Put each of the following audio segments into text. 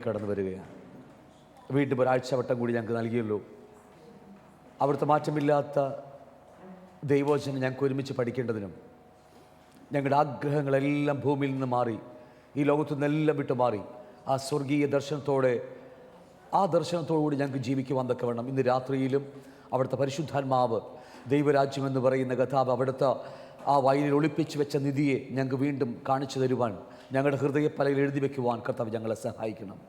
കടന്നു വരികയാണ്. വീണ്ടും ഒരാഴ്ചവട്ടം കൂടി ഞങ്ങൾക്ക് നൽകിയല്ലോ. അവിടുത്തെ മാറ്റമില്ലാത്ത ദൈവവചനം ഞങ്ങൾക്ക് ഒരുമിച്ച് പഠിക്കേണ്ടതിനും ഞങ്ങളുടെ ആഗ്രഹങ്ങളെല്ലാം ഭൂമിയിൽ നിന്ന് മാറി ഈ ലോകത്തു നിന്നെല്ലാം വിട്ടു മാറി ആ സ്വർഗീയ ദർശനത്തോടെ ആ ദർശനത്തോടുകൂടി ഞങ്ങൾക്ക് ജീവിക്കുവാൻ തക്കവണ്ണം ഇന്ന് രാത്രിയിലും അവിടുത്തെ പരിശുദ്ധാത്മാവ് ദൈവരാജ്യമെന്ന് പറയുന്ന കഥാവ് അവിടുത്തെ ആ വയലിൽ ഒളിപ്പിച്ച് വെച്ച നിധിയെ ഞങ്ങൾക്ക് വീണ്ടും കാണിച്ചു തരുവാൻ ഞങ്ങളുടെ ഹൃദയപ്പലയിൽ എഴുതി വയ്ക്കുവാൻ കർത്താവ് ഞങ്ങളെ സഹായിക്കണം.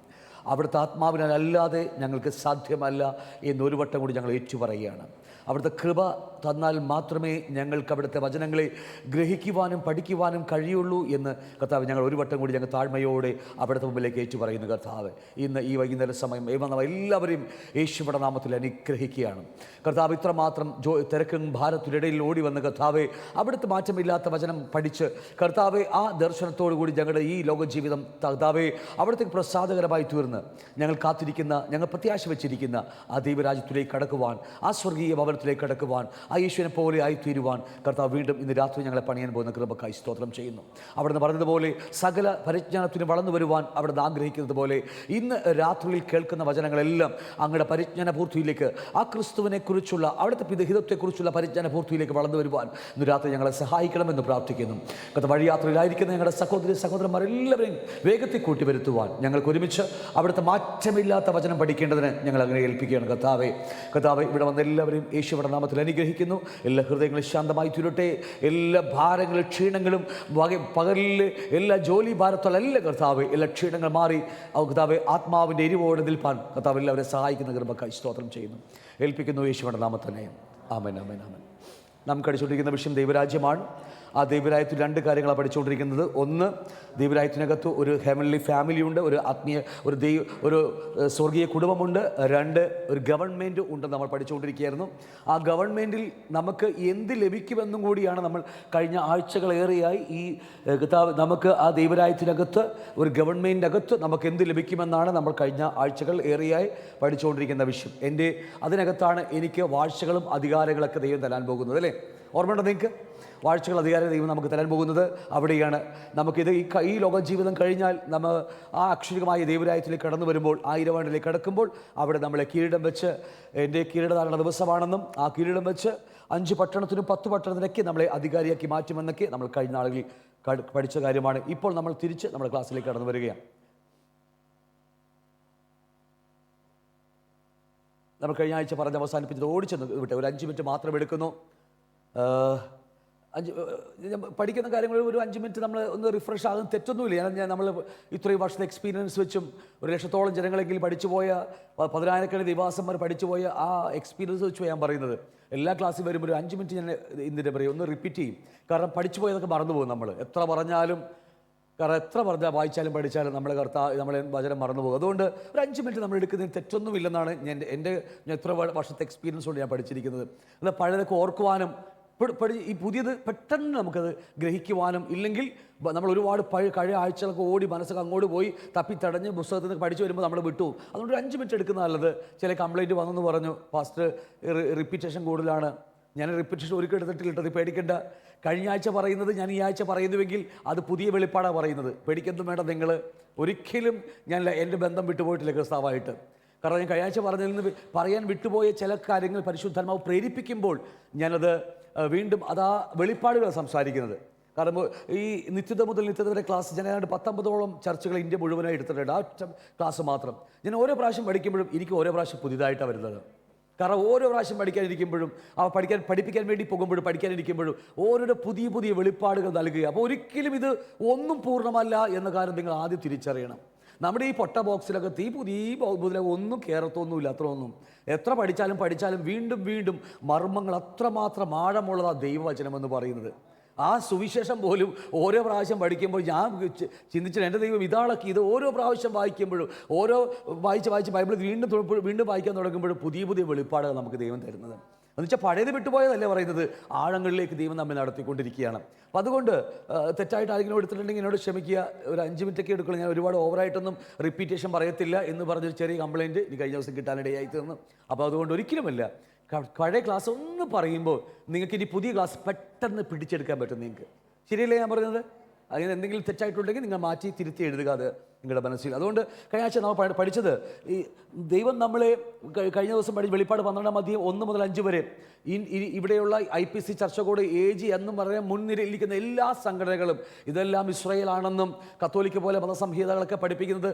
അവിടുത്തെ ആത്മാവിനല്ലാതെ ഞങ്ങൾക്ക് സാധ്യമല്ല എന്നൊരു വട്ടം കൂടി ഞങ്ങൾ ഏറ്റുപറയുകയാണ്. അവിടുത്തെ കൃപ തന്നാൽ മാത്രമേ ഞങ്ങൾക്ക് അവിടുത്തെ വചനങ്ങളെ ഗ്രഹിക്കുവാനും പഠിക്കുവാനും കഴിയുള്ളൂ എന്ന് കർത്താവ് ഞങ്ങൾ ഒരു വട്ടം കൂടി ഞങ്ങൾ താഴ്മയോടെ അവിടുത്തെ മുമ്പിലേക്ക് ഏറ്റുപറയുന്നു. കർത്താവ് ഇന്ന് ഈ വൈകുന്നേര സമയം എല്ലാവരെയും യേശുവിന്റെ നാമത്തിൽ അനുഗ്രഹിക്കുകയാണ്. കർത്താവ് ഇത്രമാത്രം തിരക്കും ഭാരത്തിനിടയിൽ ഓടി വന്ന കർത്താവെ അവിടുത്തെ മാറ്റമില്ലാത്ത വചനം പഠിച്ച് കർത്താവെ ആ ദർശനത്തോടു കൂടി ഞങ്ങളുടെ ഈ ലോകജീവിതം കർത്താവെ അവിടുത്തെ പ്രസാദകരമായി തീർന്ന് ഞങ്ങൾ കാത്തിരിക്കുന്ന ഞങ്ങൾ പ്രത്യാശ വെച്ചിരിക്കുന്ന ആ ദൈവരാജ്യത്തിലേക്ക് കടക്കുവാൻ ആ സ്വർഗീയ ഭവനത്തിലേക്ക് കടക്കുവാൻ ആ യേശുവിനെ പോലെ ആയിത്തീരുവാൻ കർത്താവ് വീണ്ടും ഇന്ന് രാത്രി ഞങ്ങളെ പണിയാൻ പോകുന്ന കൃപക്കായി സ്തോത്രം ചെയ്യുന്നു. അവിടുന്ന് പറഞ്ഞതുപോലെ സകല പരിജ്ഞാനത്തിന് വളർന്നു വരുവാൻ അവിടുന്ന് ആഗ്രഹിക്കുന്നത് പോലെ ഇന്ന് രാത്രിയിൽ കേൾക്കുന്ന വചനങ്ങളെല്ലാം അങ്ങയുടെ പരിജ്ഞാന പൂർത്തിയിലേക്ക് ആ ക്രിസ്തുവിനെ കുറിച്ചുള്ള അവിടുത്തെ ഹിതത്തെക്കുറിച്ചുള്ള പരിജ്ഞാന പൂർത്തിയിലേക്ക് വളർന്നു വരുവാൻ ഇന്ന് രാത്രി ഞങ്ങളെ സഹായിക്കണമെന്ന് പ്രാർത്ഥിക്കുന്നു. വഴിയാത്രയിലായിരിക്കുന്ന ഞങ്ങളുടെ സഹോദരന്മാരെല്ലാവരെയും വേഗത്തിൽ കൂട്ടിവരുത്തുവാൻ ഞങ്ങൾക്ക് ഒരുമിച്ച് അവിടുത്തെ മാറ്റമില്ലാത്ത വചനം പഠിക്കേണ്ടതിന് ഞങ്ങൾ അങ്ങനെ ഏൽപ്പിക്കുകയാണ്. കർത്താവെ ഇവിടെ വന്ന എല്ലാവരെയും യേശുവിന്റെ നാമത്തിൽ അനുഗ്രഹിക്കുന്നു. എല്ലാ ഹൃദയങ്ങളും ശാന്തമായി തീരട്ടെ. എല്ലാ ഭാരങ്ങളും ക്ഷീണങ്ങളും പകലിൽ എല്ലാ ജോലി ഭാരത്തോളല്ല കർത്താവ് എല്ലാ ക്ഷീണങ്ങൾ മാറി കർത്താവ് ആത്മാവിൻ്റെ എരിവോടെ നിൽപ്പാൻ കർത്താവ് എല്ലാവരെയും സഹായിക്കുന്ന കൃപക്കായി സ്തോത്രം ചെയ്യുന്നു. ഏൽപ്പിക്കുന്നു യേശുവിന്റെ നാമത്തിൽ. ആമേൻ ആമേൻ ആമേൻ. നാം പഠിച്ചുകൊണ്ടിരിക്കുന്ന വിഷയം ദൈവരാജ്യമാണ്. ആ ദൈവരാജ്യത്തിൽ രണ്ട് കാര്യങ്ങളാണ് പഠിച്ചുകൊണ്ടിരിക്കുന്നത്. ഒന്ന്, ദൈവരാജ്യത്തിനകത്ത് ഒരു ഹെവൻലി ഫാമിലിയുണ്ട്, ഒരു സ്വർഗീയ കുടുംബമുണ്ട്. രണ്ട്, ഒരു ഗവൺമെൻറ് ഉണ്ടെന്ന് നമ്മൾ പഠിച്ചുകൊണ്ടിരിക്കുകയായിരുന്നു. ആ ഗവൺമെൻറ്റിൽ നമുക്ക് എന്ത് ലഭിക്കുമെന്നും കൂടിയാണ് നമ്മൾ കഴിഞ്ഞ ആഴ്ചകളേറെയായി ഈ നമുക്ക് ആ ദൈവരാജ്യത്തിനകത്ത് ഒരു ഗവൺമെൻറ്റിനകത്ത് നമുക്ക് എന്ത് ലഭിക്കുമെന്നാണ് നമ്മൾ കഴിഞ്ഞ ആഴ്ചകൾ ഏറെയായി പഠിച്ചുകൊണ്ടിരിക്കുന്ന വിഷയം. അതിനകത്താണ് എനിക്ക് വാഴ്ചകളും അധികാരങ്ങളൊക്കെ ദൈവം തരാൻ പോകുന്നത്, അല്ലേ? ഓർമ്മയുണ്ടോ നിങ്ങൾക്ക്? വാഴ്ചകൾ അധികാരം ദൈവം നമുക്ക് തരാൻ പോകുന്നത് അവിടെയാണ്. നമുക്കിത് ഈ ലോക ജീവിതം കഴിഞ്ഞാൽ നമ്മൾ ആ അക്ഷരികമായ ദൈവരാജ്യത്തിലേക്ക് കടന്നു വരുമ്പോൾ, 1000 ആണ്ടിലേക്ക് കടക്കുമ്പോൾ അവിടെ നമ്മളെ കിരീടം വെച്ച് എൻ്റെ കിരീടധാരണ ദിവസമാണെന്നും ആ കിരീടം വെച്ച് 5 പട്ടണത്തിനും 10 പട്ടണത്തിനൊക്കെ നമ്മളെ അധികാരിയാക്കി മാറ്റുമെന്നൊക്കെ നമ്മൾ കഴിഞ്ഞ നാളുകളിൽ പഠിച്ച കാര്യമാണ്. ഇപ്പോൾ നമ്മൾ തിരിച്ച് നമ്മുടെ ക്ലാസ്സിലേക്ക് കടന്നു വരികയാണ്. നമ്മൾ കഴിഞ്ഞ ആഴ്ച പറഞ്ഞ് അവസാനിപ്പിച്ചത് ഓടിച്ചെന്ന് വിട്ടെ ഒരു 5 മിനിറ്റ് മാത്രം എടുക്കുന്നു. പഠിക്കുന്ന കാര്യങ്ങൾ ഒരു 5 മിനിറ്റ് നമ്മൾ ഒന്ന് റിഫ്രഷ് ആകും, തെറ്റൊന്നുമില്ല. നമ്മൾ ഇത്രയും വർഷത്തെ എക്സ്പീരിയൻസ് വെച്ചും 1 ലക്ഷത്തോളം ജനങ്ങളെങ്കിലും പഠിച്ചുപോയ 10,000 ദിവാസന്മാർ പഠിച്ചുപോയ ആ എക്സ്പീരിയൻസ് വെച്ച് ഞാൻ പറയുന്നത്. എല്ലാ ക്ലാസ്സിൽ വരുമ്പോൾ ഒരു 5 മിനിറ്റ് ഞാൻ എന്തിൻ്റെ പറയും ഒന്ന് റിപ്പീറ്റ് ചെയ്യും. കാരണം പഠിച്ചു പോയതൊക്കെ മറന്നുപോകും. നമ്മൾ എത്ര പറഞ്ഞാലും വായിച്ചാലും പഠിച്ചാലും നമ്മളെ വചനം മറന്നുപോകും. അതുകൊണ്ട് ഒരു 5 മിനിറ്റ് നമ്മൾ എടുക്കുന്നതിന് തെറ്റൊന്നുമില്ലെന്നാണ് ഞാൻ എത്ര വർഷത്തെ എക്സ്പീരിയൻസ് കൊണ്ട് ഞാൻ പഠിച്ചിരിക്കുന്നത്. എന്നാൽ പഴയതൊക്കെ ഓർക്കുവാനും ഈ പുതിയത് പെട്ടെന്ന് നമുക്കത് ഗ്രഹിക്കുവാനും, ഇല്ലെങ്കിൽ നമ്മൾ ഒരുപാട് കഴിയ ആഴ്ചകളൊക്കെ ഓടി മനസ്സൊക്കെ അങ്ങോട്ട് പോയി തപ്പിത്തടഞ്ഞ് പുസ്തകത്തിൽ നിന്ന് പഠിച്ചു വരുമ്പോൾ നമ്മൾ വിട്ടു. അതുകൊണ്ട് ഒരു 5 മിനിറ്റ് എടുക്കുന്ന നല്ലത്. ചില കംപ്ലൈൻറ്റ് വന്നെന്ന് പറഞ്ഞു, ഫാസ്റ്റ് റിപ്പീറ്റേഷൻ കൂടുതലാണ്. ഞാൻ റിപ്പീറ്റേഷൻ ഒരിക്കലും എടുത്തിട്ടില്ല, പേടിക്കേണ്ട. കഴിഞ്ഞ ആഴ്ച പറയുന്നത് ഞാൻ ഈ ആഴ്ച പറയുന്നുവെങ്കിൽ അത് പുതിയ വെളിപ്പാടാണ് പറയുന്നത്. പേടിക്കൊന്നും വേണ്ട. നിങ്ങൾ ഒരിക്കലും ഞാൻ എൻ്റെ ബന്ധം വിട്ടുപോയിട്ടില്ല ക്രിസ്താവായിട്ട്. കാരണം ഞാൻ കഴിഞ്ഞ ആഴ്ച പറഞ്ഞതിൽ നിന്ന് പറയാൻ വിട്ടുപോയ ചില കാര്യങ്ങൾ പരിശുദ്ധാത്മാവ് പ്രേരിപ്പിക്കുമ്പോൾ ഞാനത് വീണ്ടും അതാ വെളിപ്പാടുകൾ സംസാരിക്കുന്നത്. കാരണം ഈ നിത്യത മുതൽ നിത്യത വരെ ക്ലാസ് ഞാൻ ഏതാണ്ട് 19ഓളം ചർച്ചകൾ ഇന്ത്യ മുഴുവനായി എടുത്തിട്ടുണ്ട്. ആ ക്ലാസ് മാത്രം ഞാൻ ഓരോ പ്രാവശ്യം പഠിക്കുമ്പോഴും എനിക്ക് ഓരോ പ്രാവശ്യം പുതിയതായിട്ടാണ് വരുന്നത്. കാരണം ഓരോ പ്രാവശ്യം പഠിക്കാനിരിക്കുമ്പോഴും പഠിപ്പിക്കാൻ വേണ്ടി പോകുമ്പോഴും പഠിക്കാനിരിക്കുമ്പോഴും ഓരോരോ പുതിയ വെളിപ്പാടുകൾ നൽകുക. അപ്പോൾ ഒരിക്കലും ഇത് ഒന്നും പൂർണ്ണമല്ല എന്ന കാര്യം നിങ്ങൾ ആദ്യം തിരിച്ചറിയണം. നമ്മുടെ ഈ പൊട്ട ബോക്സിലകത്ത് ഈ പുതിയ ഒന്നും കയറത്തൊന്നുമില്ല. അത്രയൊന്നും എത്ര പഠിച്ചാലും വീണ്ടും മർമ്മങ്ങൾ അത്രമാത്രം ആഴമുള്ളതാണ് ദൈവവചനമെന്ന് പറയുന്നത്. ആ സുവിശേഷം പോലും ഓരോ പ്രാവശ്യം പഠിക്കുമ്പോൾ ഞാൻ ചിന്തിച്ചില്ല, എൻ്റെ ദൈവം ഇതാളൊക്കെ ഇത് ഓരോ പ്രാവശ്യം വായിക്കുമ്പോഴും ഓരോ വായിച്ച് ബൈബിൾ വീണ്ടും വായിക്കാൻ തുടങ്ങുമ്പോഴും പുതിയ വെളിപ്പാടുകൾ നമുക്ക് ദൈവം തരുന്നത്. എന്നുവെച്ചാൽ പഴയത് വിട്ടുപോയതല്ലേ പറയുന്നത്, ആഴങ്ങളിലേക്ക് ദൈവം നമ്മെ നടത്തിക്കൊണ്ടിരിക്കുകയാണ്. അപ്പോൾ അതുകൊണ്ട് തെറ്റായിട്ട് ആരെങ്കിലും എടുത്തിട്ടുണ്ടെങ്കിൽ എന്നോട് ക്ഷമിക്കുക. ഒരു 5 മിനിറ്റൊക്കെ എടുക്കുള്ളൂ. ഞാൻ ഒരുപാട് ഓവറായിട്ടൊന്നും റിപ്പീറ്റേഷൻ പറയത്തില്ല എന്ന് പറഞ്ഞൊരു ചെറിയ കംപ്ലയിൻറ്റ് എനിക്ക് കഴിഞ്ഞ ദിവസം കിട്ടാനിടയായി തീർന്നു. അപ്പോൾ അതുകൊണ്ട് ഒരിക്കലുമല്ല. പഴയ ക്ലാസ് ഒന്ന് പറയുമ്പോൾ നിങ്ങൾക്ക് ഇനി പുതിയ ക്ലാസ് പെട്ടെന്ന് പിടിച്ചെടുക്കാൻ പറ്റും നിങ്ങൾക്ക്. ശരിയല്ലേ ഞാൻ പറയുന്നത്? അങ്ങനെ എന്തെങ്കിലും തെറ്റായിട്ടുണ്ടെങ്കിൽ നിങ്ങൾ മാറ്റി തിരുത്തി എഴുതുക അത് നിങ്ങളുടെ മനസ്സിൽ. അതുകൊണ്ട് കഴിഞ്ഞ ആഴ്ച നമ്മൾ പഠിച്ചത് ഈ ദൈവം നമ്മളെ കഴിഞ്ഞ ദിവസം വെളിപ്പാട് 12-ാം അധ്യായം 1 മുതൽ 5 വരെ ഇവിടെയുള്ള IPC ചർച്ചകോട് AG എന്നും പറഞ്ഞ മുൻനിരയിലിരിക്കുന്ന എല്ലാ സംഘടനകളും ഇതെല്ലാം ഇസ്രായേലാണെന്നും കത്തോലിക്ക പോലെ മതസംഹിതകളൊക്കെ പഠിപ്പിക്കുന്നത്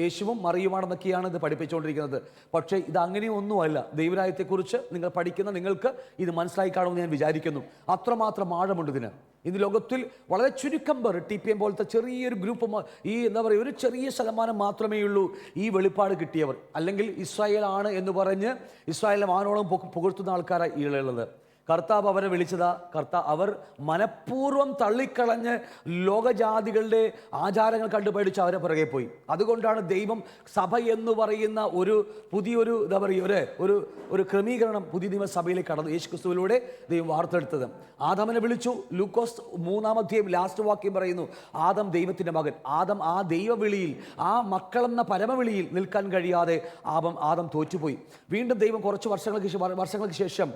യേശുവും മറിയുമാണെന്നൊക്കെയാണ് ഇത് പഠിപ്പിച്ചുകൊണ്ടിരിക്കുന്നത്. പക്ഷേ ഇത് അങ്ങനെയൊന്നുമല്ല. ദൈവരാജ്യത്തെക്കുറിച്ച് നിങ്ങൾ പഠിക്കുന്ന നിങ്ങൾക്ക് ഇത് മനസ്സിലായി കാണുമെന്ന് ഞാൻ വിചാരിക്കുന്നു. അത്രമാത്രം ആഴമുണ്ട് ഇതിന്. ഇന്ന് ലോകത്തിൽ വളരെ ചുരുക്കം പേർ TPM പോലത്തെ ചെറിയൊരു ഗ്രൂപ്പ്, ഈ എന്താ പറയുക, ഒരു ചെറിയ ശതമാനം മാത്രമേ ഉള്ളൂ ഈ വെളിപ്പാട് കിട്ടിയവർ. അല്ലെങ്കിൽ ഇസ്രായേൽ ആണ് എന്ന് പറഞ്ഞ് ഇസ്രായേലിനെ വാനോളം പുകഴ്ത്തുന്ന ആൾക്കാരാണ് ഈളുള്ളത്. കർത്താവ് അവരെ വിളിച്ചതാ. അവർ മനഃപൂർവ്വം തള്ളിക്കളഞ്ഞ് ലോകജാതികളുടെ ആചാരങ്ങൾ കണ്ടുപഠിച്ച് അവരെ പുറകെ പോയി. അതുകൊണ്ടാണ് ദൈവം സഭ എന്ന് പറയുന്ന ഒരു പുതിയൊരു എന്താ പറയുക ഒരു ക്രമീകരണം പുതിയ നിയമസഭയിലേക്ക് കടന്നു യേശുക്രിസ്തുവിലൂടെ ദൈവം വാർത്തെടുത്തത്. ആദാമിനെ വിളിച്ചു. ലൂക്കോസ് 3-ാം അധ്യായം ലാസ്റ്റ് വാക്യം പറയുന്നു, ആദം ദൈവത്തിൻ്റെ മകൻ. ആദം ആ ദൈവവിളിയിൽ, ആ മക്കളെന്ന പരമവിളിയിൽ നിൽക്കാൻ കഴിയാതെ ആദം തോറ്റുപോയി. വീണ്ടും ദൈവം കുറച്ച് വർഷങ്ങൾക്ക് ശേഷം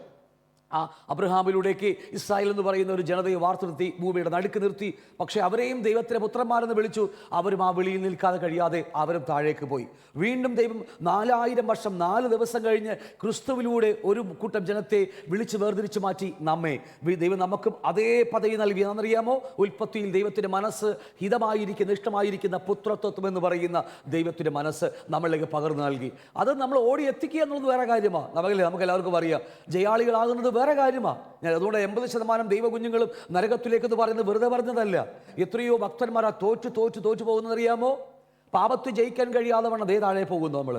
ആ അബ്രഹാമിലൂടേക്ക് ഇസ്രായേൽ എന്ന് പറയുന്ന ഒരു ജനതയെ വാർത്തെടുത്തി, ഭൂമിയുടെ നടുക്ക് നിർത്തി. പക്ഷേ അവരെയും ദൈവത്തിൻ്റെ പുത്രന്മാരെന്ന് വിളിച്ചു. അവരും ആ വിളിയിൽ നിൽക്കാതെ കഴിയാതെ അവരും താഴേക്ക് പോയി. വീണ്ടും ദൈവം 4000 വർഷം 4 ദിവസം കഴിഞ്ഞ് ക്രിസ്തുവിലൂടെ ഒരു കൂട്ടം ജനത്തെ വിളിച്ച് വേർതിരിച്ച് മാറ്റി ദൈവം നമുക്കും അതേ പദവി നൽകി. എന്നറിയാമോ? ഉൽപ്പത്തിയിൽ ദൈവത്തിൻ്റെ മനസ്സ് ഇഷ്ടമായിരിക്കുന്ന പുത്രത്വം എന്ന് പറയുന്ന ദൈവത്തിൻ്റെ മനസ്സ് നമ്മളിലേക്ക് പകർന്നു നൽകി. അത് നമ്മൾ ഓടി എത്തിക്കുക എന്നുള്ളത് വേറെ കാര്യമാണ്. നമുക്ക് എല്ലാവർക്കും അറിയാം. ജയാളികളാകുന്നത് വേറെ കാര്യമാണ്. അതുകൊണ്ട് 80% ദൈവകുഞ്ഞുങ്ങളും നരകത്തിലേക്കെന്ന് പറയുന്നത് വെറുതെ പറഞ്ഞതല്ല. എത്രയോ ഭക്തന്മാരാ തോറ്റു പോകുന്നതറിയാമോ? പാപത്ത് ജയിക്കാൻ കഴിയാതെ വേണം ദേ താഴെ പോകുന്നു നമ്മൾ,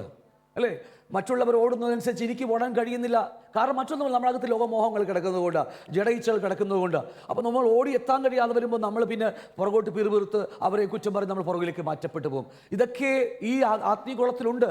അല്ലേ? മറ്റുള്ളവർ ഓടുന്നതനുസരിച്ച് എനിക്ക് ഓടാൻ കഴിയുന്നില്ല. കാരണം മറ്റൊന്നും നമ്മളകത്ത് ലോകമോഹങ്ങൾ കിടക്കുന്നതുകൊണ്ടാണ്, ജഡയിച്ചകൾ കിടക്കുന്നതുകൊണ്ടാണ്. അപ്പോൾ നമ്മൾ ഓടി എത്താൻ കഴിയാതെ വരുമ്പോൾ നമ്മൾ പിന്നെ പുറകോട്ട് പിറുപിറുത്ത് അവരെ കുറ്റം പറഞ്ഞ് നമ്മൾ പുറകിലേക്ക് മാറ്റപ്പെട്ടു പോകും. ഇതൊക്കെ ഈ ആത്മീയകുളത്തിലുണ്ട്.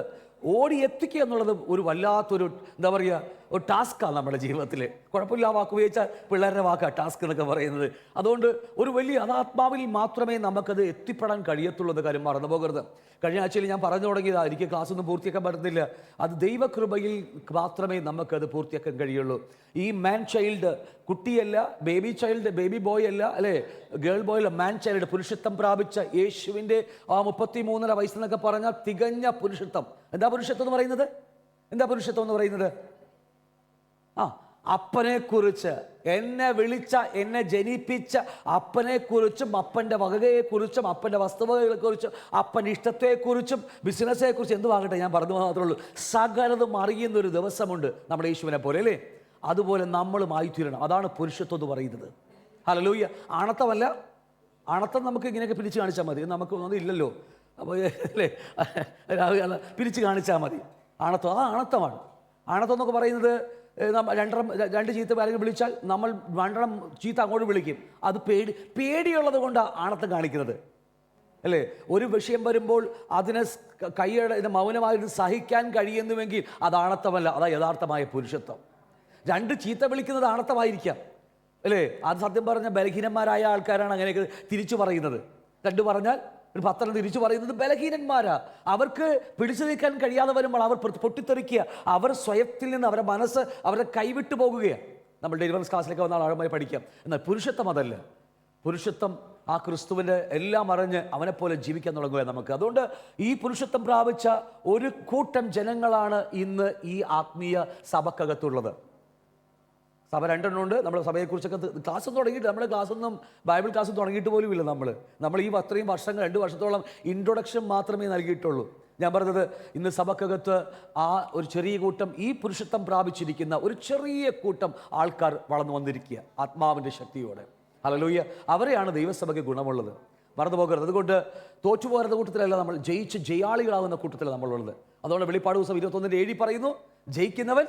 ഓടി എത്തിക്കുക എന്നുള്ളത് ഒരു വല്ലാത്തൊരു എന്താ പറയുക ഒരു ടാസ്ക്കാണ് നമ്മുടെ ജീവിതത്തിൽ. കുഴപ്പമില്ല വാക്ക് ഉപയോഗിച്ചാൽ പിള്ളേരുടെ വാക്കാണ് ടാസ്ക് എന്നൊക്കെ പറയുന്നത്. അതുകൊണ്ട് ഒരു വലിയ അതാത്മാവിൽ മാത്രമേ നമുക്കത് എത്തിപ്പെടാൻ കഴിയത്തുള്ളൂ എന്ന കാര്യം മറന്നു പോകരുത്. കഴിഞ്ഞ ആഴ്ചയിൽ ഞാൻ പറഞ്ഞു തുടങ്ങിയതാണ്, എനിക്ക് ക്ലാസ് ഒന്നും പൂർത്തിയാക്കാൻ പറ്റുന്നില്ല. അത് ദൈവകൃപയിൽ മാത്രമേ നമുക്കത് പൂർത്തിയാക്കാൻ കഴിയുള്ളൂ. ഈ മാൻ ചൈൽഡ്, കുട്ടിയല്ല, ബേബി ബോയ് അല്ല, അല്ലേ, ഗേൾ ബോയ് അല്ല, മാൻ ചൈൽഡ്, പുരുഷത്വം പ്രാപിച്ച യേശുവിൻ്റെ ആ 33.5 വയസ്സെന്നൊക്കെ പറഞ്ഞാൽ തികഞ്ഞ പുരുഷത്വം. എന്താ പുരുഷത്വം എന്ന് പറയുന്നത്? അപ്പനെക്കുറിച്ച്, എന്നെ വിളിച്ച, എന്നെ ജനിപ്പിച്ച അപ്പനെക്കുറിച്ചും അപ്പൻ്റെ വകയെക്കുറിച്ചും അപ്പൻ്റെ വസ്തുവകകളെക്കുറിച്ചും അപ്പൻ്റെ ഇഷ്ടത്തെക്കുറിച്ചും ബിസിനസ്സെക്കുറിച്ചും എന്തുവാകട്ടെ ഞാൻ പറഞ്ഞു മാത്രമേ ഉള്ളൂ, സകലതും അറിയുന്നൊരു ദിവസമുണ്ട് നമ്മുടെ യേശുവിനെ പോലെ, അല്ലേ? അതുപോലെ നമ്മളും ആയിത്തീരണം. അതാണ് പുരുഷത്വം എന്ന് പറയുന്നത്. ഹല്ലേലൂയ. ആണത്തമല്ല. ആണത്തം നമുക്ക് ഇങ്ങനെയൊക്കെ പിരിച്ച് കാണിച്ചാൽ മതി. നമുക്ക് ഒന്നും ഇല്ലല്ലോ, അപ്പോൾ അല്ലേ, പിരിച്ച് കാണിച്ചാൽ മതി. ആണത്തമാണ്. ആണത്തം എന്നൊക്കെ പറയുന്നത് രണ്ട് ചീത്ത ആരെങ്കിലും വിളിച്ചാൽ നമ്മൾ 2 ചീത്ത അങ്ങോട്ട് വിളിക്കും. അത് പേടിയുള്ളത് കൊണ്ടാണ് ആണത്തം കാണിക്കുന്നത്, അല്ലേ? ഒരു വിഷയം വരുമ്പോൾ അതിനെ മൗനമായിട്ട് സഹിക്കാൻ കഴിയുന്നുവെങ്കിൽ അത് ആണത്തമല്ല, അതാ യഥാർത്ഥമായ പുരുഷത്വം. 2 ചീത്ത വിളിക്കുന്നത് ആണത്തമായിരിക്കാം, അല്ലേ? അത് സത്യം പറഞ്ഞ ബലഹീനന്മാരായ ആൾക്കാരാണ് അങ്ങനെയൊക്കെ തിരിച്ചു പറയുന്നത്. 2 പറഞ്ഞാൽ ഒരു 10 തിരിച്ചു പറയുന്നത് ബലഹീനന്മാരാ. അവർക്ക് പിടിച്ചു നിൽക്കാൻ കഴിയാതെ വരുമ്പോൾ അവർ പൊട്ടിത്തെറിക്കുക. അവർ സ്വയത്തിൽ നിന്ന് അവരുടെ മനസ്സ് അവരെ കൈവിട്ടു പോകുകയാണ്. നമ്മൾ ഡെലിവറൻസ് ക്ലാസ്സിലേക്ക് വന്നാൽ ആഴമായി പഠിക്കാം. എന്നാൽ പുരുഷത്വം അതല്ല. പുരുഷത്വം ആ ക്രിസ്തുവിൻ്റെ എല്ലാം അറിഞ്ഞ് അവനെപ്പോലെ ജീവിക്കാൻ തുടങ്ങുക നമുക്ക്. അതുകൊണ്ട് ഈ പുരുഷത്വം പ്രാപിച്ച ഒരു കൂട്ടം ജനങ്ങളാണ് ഇന്ന് ഈ ആത്മീയ സഭക്കകത്തുള്ളത്. സഭ 2 ഉണ്ട്. നമ്മുടെ സഭയെക്കുറിച്ചൊക്കെ ക്ലാസ് തുടങ്ങിയിട്ട്, നമ്മുടെ ക്ലാസ്സൊന്നും ബൈബിൾ ക്ലാസ് തുടങ്ങിയിട്ട് പോലും ഇല്ല. നമ്മൾ ഈ അത്രയും വർഷങ്ങൾ 2 വർഷത്തോളം ഇൻട്രൊഡക്ഷൻ മാത്രമേ നൽകിയിട്ടുള്ളൂ. ഞാൻ പറഞ്ഞത് ഇന്ന് സഭക്കകത്ത് ആ ഒരു ചെറിയ കൂട്ടം, ഈ പുരുഷത്വം പ്രാപിച്ചിരിക്കുന്ന ഒരു ചെറിയ കൂട്ടം ആൾക്കാർ വളർന്നു വന്നിരിക്കുക ആത്മാവിൻ്റെ ശക്തിയോടെ. ഹല്ലേലൂയ. അവരെയാണ് ദൈവസഭയ്ക്ക് ഗുണമുള്ളത്. മറന്നു പോകരുത്. അതുകൊണ്ട് തോറ്റുപോകുന്ന കൂട്ടത്തിലല്ല നമ്മൾ, ജയിച്ച് ജയാളികളാകുന്ന കൂട്ടത്തിലാണ് നമ്മളുള്ളത്. അതുകൊണ്ട് വെളിപ്പാട് ദിവസം 21:7 പറയുന്നു, ജയിക്കുന്നവൻ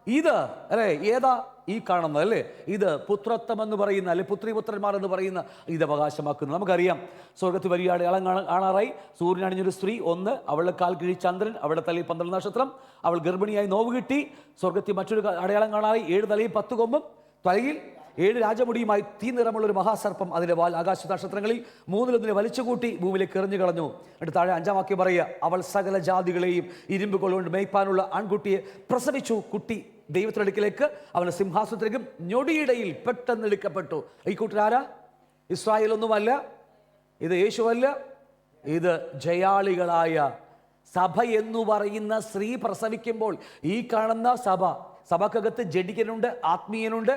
ഇത്, അല്ലേ? ഏതാ? ഈ കാണുന്നത്, അല്ലേ? ഇത് പുത്രത്വം എന്ന് പറയുന്ന, അല്ലെ പുത്രിപുത്രന്മാർ എന്ന് പറയുന്ന ഇത് അവകാശമാക്കുന്നു. നമുക്കറിയാം, സ്വർഗത്തിൽ വലിയ അടയാളം കാണാറായി. സൂര്യൻ അണിഞ്ഞൊരു സ്ത്രീ, 1, അവളുടെ കാൽ കീഴിൽ ചന്ദ്രൻ, അവളുടെ തലയിൽ 12 നക്ഷത്രം, അവൾ ഗർഭിണിയായി നോവ് കിട്ടി. സ്വർഗത്തിൽ മറ്റൊരു അടയാളം കാണാറായി, 7 തലയിൽ 10 കൊമ്പും തലയിൽ 7 രാജമുടിയുമായി തീ നിറമുള്ള ഒരു മഹാസർപ്പം അതിൻ്റെ വാൽ ആകാശ നക്ഷത്രങ്ങളിൽ 3-1 വലിച്ചുകൂട്ടി ഭൂമിയിലേക്ക് എറിഞ്ഞു കളഞ്ഞു. എന്നിട്ട് താഴെ 5-ാം വാക്യം പറയുക, അവൾ സകല ജാതികളെയും ഇരുമ്പുകൾ കൊണ്ട് മേയ്പ്പാനുള്ള ആൺകുട്ടിയെ പ്രസവിച്ചു. കുട്ടി ദൈവത്തിനടുക്കിലേക്ക് അവൻ്റെ സിംഹാസനത്തിലേക്കും ഞൊടിയിടയിൽ പെട്ടെന്ന് എടുക്കപ്പെട്ടു. ഈ കൂട്ടരാരാ? ഇസ്രായേൽ ഒന്നുമല്ല, ഇത് യേശുവല്ല, ഇത് ജയാളികളായ സഭ എന്ന് പറയുന്ന സ്ത്രീ പ്രസവിക്കുമ്പോൾ ഈ കാണുന്ന സഭക്കകത്ത് ജഡികനുണ്ട്, ആത്മീയനുണ്ട്,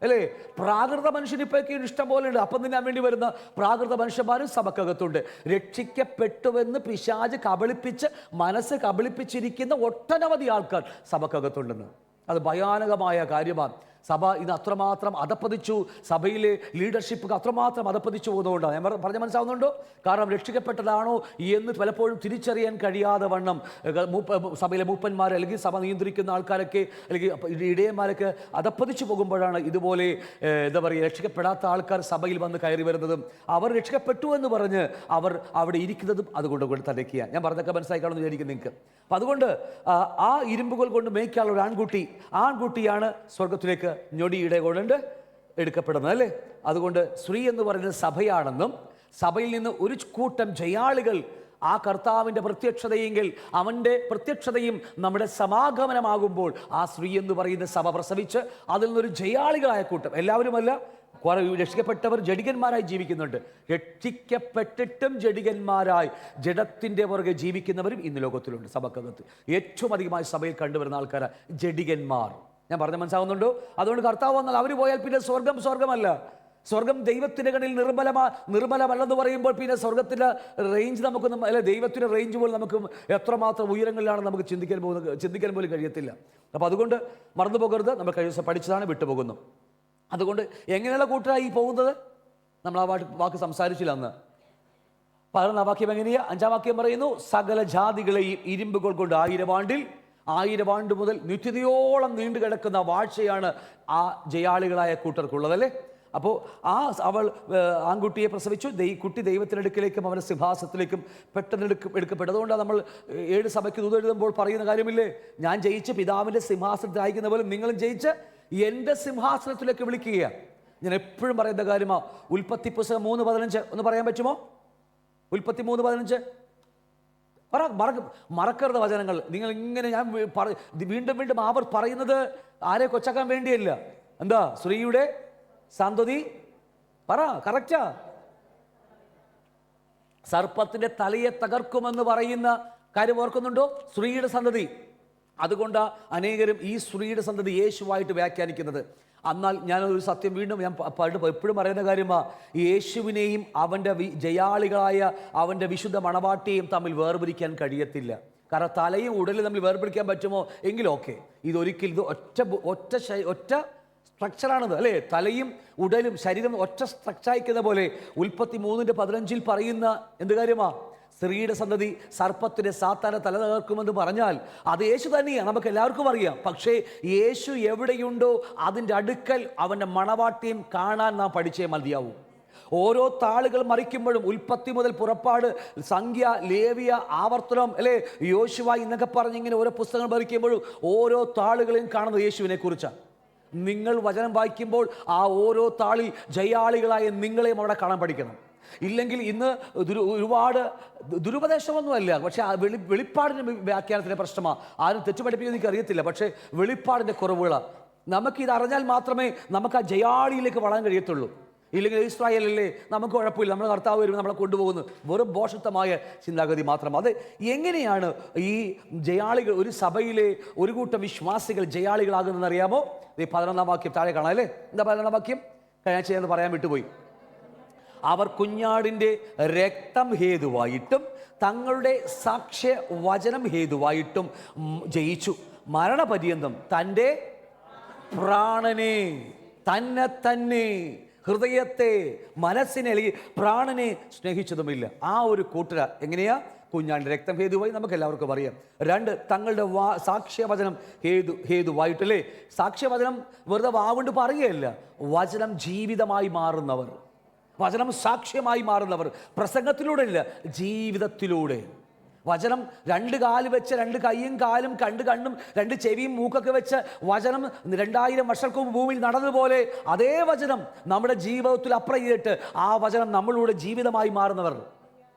അല്ലേ? പ്രാകൃത മനുഷ്യനിപ്പൊക്കെ ഇഷ്ടം പോലെ ഉണ്ട്. അപ്പം തിന്നാൻ വേണ്ടി വരുന്ന പ്രാകൃത മനുഷ്യന്മാരും സഭക്കകത്തുണ്ട്. രക്ഷിക്കപ്പെട്ടുവെന്ന് പിശാച് കബളിപ്പിച്ച് മനസ്സ് കബളിപ്പിച്ചിരിക്കുന്ന ഒട്ടനവധി ആൾക്കാർ സഭക്കകത്തുണ്ടെന്ന്. അത് ഭയാനകമായ കാര്യമാണ്. സഭ ഇന്ന് അത്രമാത്രം അധപ്പതിച്ചു, സഭയിലെ ലീഡർഷിപ്പ് അത്രമാത്രം അധപ്പതിച്ചു പോകുന്നതുകൊണ്ടാണ്. ഞാൻ പറഞ്ഞ മനസ്സിലാവുന്നുണ്ടോ? കാരണം രക്ഷിക്കപ്പെട്ടതാണോ എന്ന് പലപ്പോഴും തിരിച്ചറിയാൻ കഴിയാതെ വണ്ണം സഭയിലെ മൂപ്പന്മാർ അല്ലെങ്കിൽ സഭ നിയന്ത്രിക്കുന്ന ആൾക്കാരൊക്കെ അല്ലെങ്കിൽ ഇടയന്മാരൊക്കെ അധപ്പതിച്ചു പോകുമ്പോഴാണ് ഇതുപോലെ എന്താ പറയുക, രക്ഷിക്കപ്പെടാത്ത ആൾക്കാർ സഭയിൽ വന്ന് കയറി വരുന്നതും അവർ രക്ഷിക്കപ്പെട്ടു എന്ന് പറഞ്ഞ് അവർ അവിടെ ഇരിക്കുന്നതും അതുകൊണ്ട് തലയ്ക്കുക. ഞാൻ പറഞ്ഞൊക്കെ മനസ്സിലാക്കാണെന്ന് വിചാരിക്കും നിങ്ങൾക്ക്. അപ്പം അതുകൊണ്ട് ആ ഇരുമ്പുകൾ കൊണ്ട് മേയ്ക്കാനുള്ള ഒരു ആൺകുട്ടിയാണ് സ്വർഗത്തിലേക്ക് ഞൊടിയുടെ കൊണ്ട് എടുക്കപ്പെടുന്നത്, അല്ലേ? അതുകൊണ്ട് സ്ത്രീ എന്ന് പറയുന്നത് സഭയാണെന്നും സഭയിൽ നിന്ന് ഒരു കൂട്ടം ജയാളികൾ ആ കർത്താവിൻ്റെ പ്രത്യക്ഷതയെങ്കിൽ അവൻ്റെ പ്രത്യക്ഷതയും നമ്മുടെ സമാഗമനമാകുമ്പോൾ ആ സ്ത്രീ എന്ന് പറയുന്ന സഭ പ്രസവിച്ച് അതിൽ നിന്നൊരു ജയാളികളായ കൂട്ടം, എല്ലാവരുമല്ല, കുറെ രക്ഷിക്കപ്പെട്ടവർ ജഡികന്മാരായി ജീവിക്കുന്നുണ്ട്. രക്ഷിക്കപ്പെട്ടിട്ടും ജഡികന്മാരായി ജഡത്തിൻ്റെ പുറകെ ജീവിക്കുന്നവരും ഇന്ന് ലോകത്തിലുണ്ട്. സഭക്കകത്ത് ഏറ്റവും അധികമായി സഭയിൽ കണ്ടുവരുന്ന ആൾക്കാരാണ് ജഡികന്മാർ. ഞാൻ പറഞ്ഞ മനസ്സിലാവുന്നുണ്ടോ? അതുകൊണ്ട് കർത്താവ് വന്നാൽ അവർ പോയാൽ പിന്നെ സ്വർഗമല്ല. സ്വർഗം ദൈവത്തിൻ്റെ കണ്ണിൽ നിർമ്മലമല്ലെന്ന് പറയുമ്പോൾ പിന്നെ സ്വർഗത്തിൻ്റെ റേഞ്ച് നമുക്കൊന്നും അല്ല, ദൈവത്തിൻ്റെ റേഞ്ച് പോലും നമുക്ക് എത്രമാത്രം ഉയരങ്ങളിലാണെന്ന് നമുക്ക് ചിന്തിക്കാൻ പോലും കഴിയത്തില്ല. അപ്പോൾ അതുകൊണ്ട് മറന്നു പോകരുത്. നമ്മൾ കഴിഞ്ഞ ദിവസം പഠിച്ചതാണ്, വിട്ടുപോകുന്നു. അതുകൊണ്ട് എങ്ങനെയുള്ള കൂട്ടരായി പോകുന്നത്? നമ്മൾ ആ വാക്ക് സംസാരിച്ചില്ല അന്ന്. 11-ാം വാക്യം എങ്ങനെയാ? 5-ാം വാക്യം പറയുന്നു, സകല ജാതികളെയും ഇരുമ്പുകൾ കൊണ്ട് 1000 ആണ്ട് മുതൽ നിത്യതയോളം നീണ്ടു കിടക്കുന്ന വാഴ്ചയാണ് ആ ജയാളികളായ കൂട്ടർക്കുള്ളതല്ലേ. അപ്പോൾ അവൾ ആൺകുട്ടിയെ പ്രസവിച്ചു. കുട്ടി ദൈവത്തിനടുക്കിലേക്കും അവൻ്റെ സിംഹാസനത്തിലേക്കും പെട്ടെന്ന് എടുക്കപ്പെട്ടു. അതുകൊണ്ടാണ് നമ്മൾ 7 സഭയ്ക്ക് ദൂതെഴുതുമ്പോൾ പറയുന്ന കാര്യമില്ലേ, ഞാൻ ജയിച്ച് പിതാവിൻ്റെ സിംഹാസനത്തിൽ അയക്കുന്ന പോലെ നിങ്ങളും ജയിച്ച് എൻ്റെ സിംഹാസനത്തിലേക്ക് വിളിക്കുക. ഞാൻ എപ്പോഴും പറയുന്ന കാര്യമാണ്. ഉൽപ്പത്തി പുസ്തകം 3:15 ഒന്ന് പറയാൻ പറ്റുമോ? ഉൽപ്പത്തി 3:15 മറക്കരുത് വചനങ്ങൾ. നിങ്ങൾ ഇങ്ങനെ ഞാൻ വീണ്ടും അവർ പറയുന്നത് ആരെ കൊച്ചാക്കാൻ വേണ്ടിയല്ല. എന്താ? സ്ത്രീയുടെ സന്തതി കറക്റ്റാ. സർപ്പത്തിന്റെ തലയെ തകർക്കുമെന്ന് പറയുന്ന കാര്യം ഓർക്കുന്നുണ്ടോ? സ്ത്രീയുടെ സന്തതി. അതുകൊണ്ട് അനേകരും ഈ സ്ത്രീയുടെ സന്തതി യേശുവായിട്ട് വ്യാഖ്യാനിക്കുന്നത്. എന്നാൽ ഞാനൊരു സത്യം വീണ്ടും ഞാൻ എപ്പോഴും പറയുന്ന കാര്യമാണ്, യേശുവിനെയും അവൻ്റെ ജയാളികളായ അവൻ്റെ വിശുദ്ധ മണവാട്ടിയെയും തമ്മിൽ വേർപിരിക്കാൻ കഴിയത്തില്ല. കാരണം തലയും ഉടലും തമ്മിൽ വേർപിരിക്കാൻ പറ്റുമോ എങ്കിലും ഓക്കെ, ഇത് ഒറ്റ സ്ട്രക്ചറാണത്, അല്ലേ? തലയും ഉടലും ശരീരം ഒറ്റ സ്ട്രക്ചറായിക്കുന്ന പോലെ ഉൽപ്പത്തി 3:15 പറയുന്ന എന്ത് കാര്യമാണ്? സ്ത്രീയുടെ സന്തതി സർപ്പത്തിൻ്റെ സാത്താനെ തല തകർക്കുമെന്ന് പറഞ്ഞാൽ അത് യേശു തന്നെയാണ്, നമുക്ക് എല്ലാവർക്കും അറിയാം. പക്ഷേ യേശു എവിടെയുണ്ടോ അതിൻ്റെ അടുക്കൽ അവൻ്റെ മണവാട്ടിയും കാണാൻ നാം പഠിച്ചേ മതിയാവൂ. ഓരോ താളുകൾ മറിക്കുമ്പോഴും ഉൽപ്പത്തി മുതൽ പുറപ്പാട്, സംഖ്യ, ലേവ്യ, ആവർത്തനം, അല്ലേ, യോശുവ എന്നൊക്കെ പറഞ്ഞിങ്ങനെ ഓരോ പുസ്തകങ്ങൾ മറിക്കുമ്പോഴും ഓരോ താളുകളെയും കാണുന്നത് യേശുവിനെ കുറിച്ചാണ്. നിങ്ങൾ വചനം വായിക്കുമ്പോൾ ആ ഓരോ താളിൽ ജയാളികളായ നിങ്ങളെയും അവിടെ കാണാൻ പഠിക്കണം. ഇല്ലെങ്കിൽ ഇന്ന് ഒരുപാട് ദുരുപദേശമൊന്നുമല്ല, പക്ഷേ ആ വെളിപ്പാടിൻ്റെ വ്യാഖ്യാനത്തിൻ്റെ പ്രശ്നമാണ്. ആരും തെറ്റുപഠിപ്പിക്കുമെന്ന് എനിക്ക് അറിയത്തില്ല, പക്ഷേ വെളിപ്പാടിൻ്റെ കുറവുകളാണ്. നമുക്കിത് അറിഞ്ഞാൽ മാത്രമേ നമുക്ക് ആ ജയാളിയിലേക്ക് വളരാൻ കഴിയത്തുള്ളൂ. ഇല്ലെങ്കിൽ ഇസ്രായേലല്ലേ, നമുക്ക് കുഴപ്പമില്ല, നമ്മൾ കർത്താവ് വരുമ്പോൾ നമ്മളെ കൊണ്ടുപോകുന്നു. വെറും ഭോഷത്വമായ ചിന്താഗതി മാത്രം. അത് എങ്ങനെയാണ് ഈ ജയാളികൾ, ഒരു സഭയിലെ ഒരു കൂട്ടം വിശ്വാസികൾ ജയാളികളാകുന്നതെന്ന് അറിയാമോ? ഈ 11-ാം വാക്യം താഴെ കാണാം, അല്ലേ? എന്താ 11-ാം വാക്യം? കഴിഞ്ഞ ചെയ്യുന്നത് പറയാൻ വിട്ടുപോയി. അവർ കുഞ്ഞാടിൻ്റെ രക്തം ഹേതുവായിട്ടും തങ്ങളുടെ സാക്ഷ്യ വചനം ഹേതുവായിട്ടും ജയിച്ചു. മരണപര്യന്തം തൻ്റെ പ്രാണനെ, തന്നെ, ഹൃദയത്തെ, മനസ്സിനെ അല്ലെങ്കിൽ പ്രാണനെ സ്നേഹിച്ചതുമില്ല. ആ ഒരു കൂട്ടര എങ്ങനെയാ? കുഞ്ഞാടിൻ്റെ രക്തം ഹേതുവായി, നമുക്ക് എല്ലാവർക്കും അറിയാം. 2, തങ്ങളുടെ സാക്ഷ്യവചനം ഹേതുവായിട്ടല്ലേ. സാക്ഷ്യവചനം വെറുതെ വാവുകൊണ്ട് പറയുകയല്ല, വചനം ജീവിതമായി മാറുന്നവർ, വചനം സാക്ഷ്യമായി മാറുന്നവർ. പ്രസംഗത്തിലൂടെ ഇല്ല, ജീവിതത്തിലൂടെ. വചനം 2 കാല് വെച്ച് 2 കൈയും കാലും 2 കണ്ണും 2 ചെവിയും മൂക്കൊക്കെ വെച്ച് വചനം 2000 വർഷങ്ങൾക്ക് മുമ്പ് ഭൂമിയിൽ നടന്നതുപോലെ അതേ വചനം നമ്മുടെ ജീവിതത്തിൽ അപ്ലൈ ചെയ്തിട്ട് ആ വചനം നമ്മളുടെ ജീവിതമായി മാറുന്നവർ.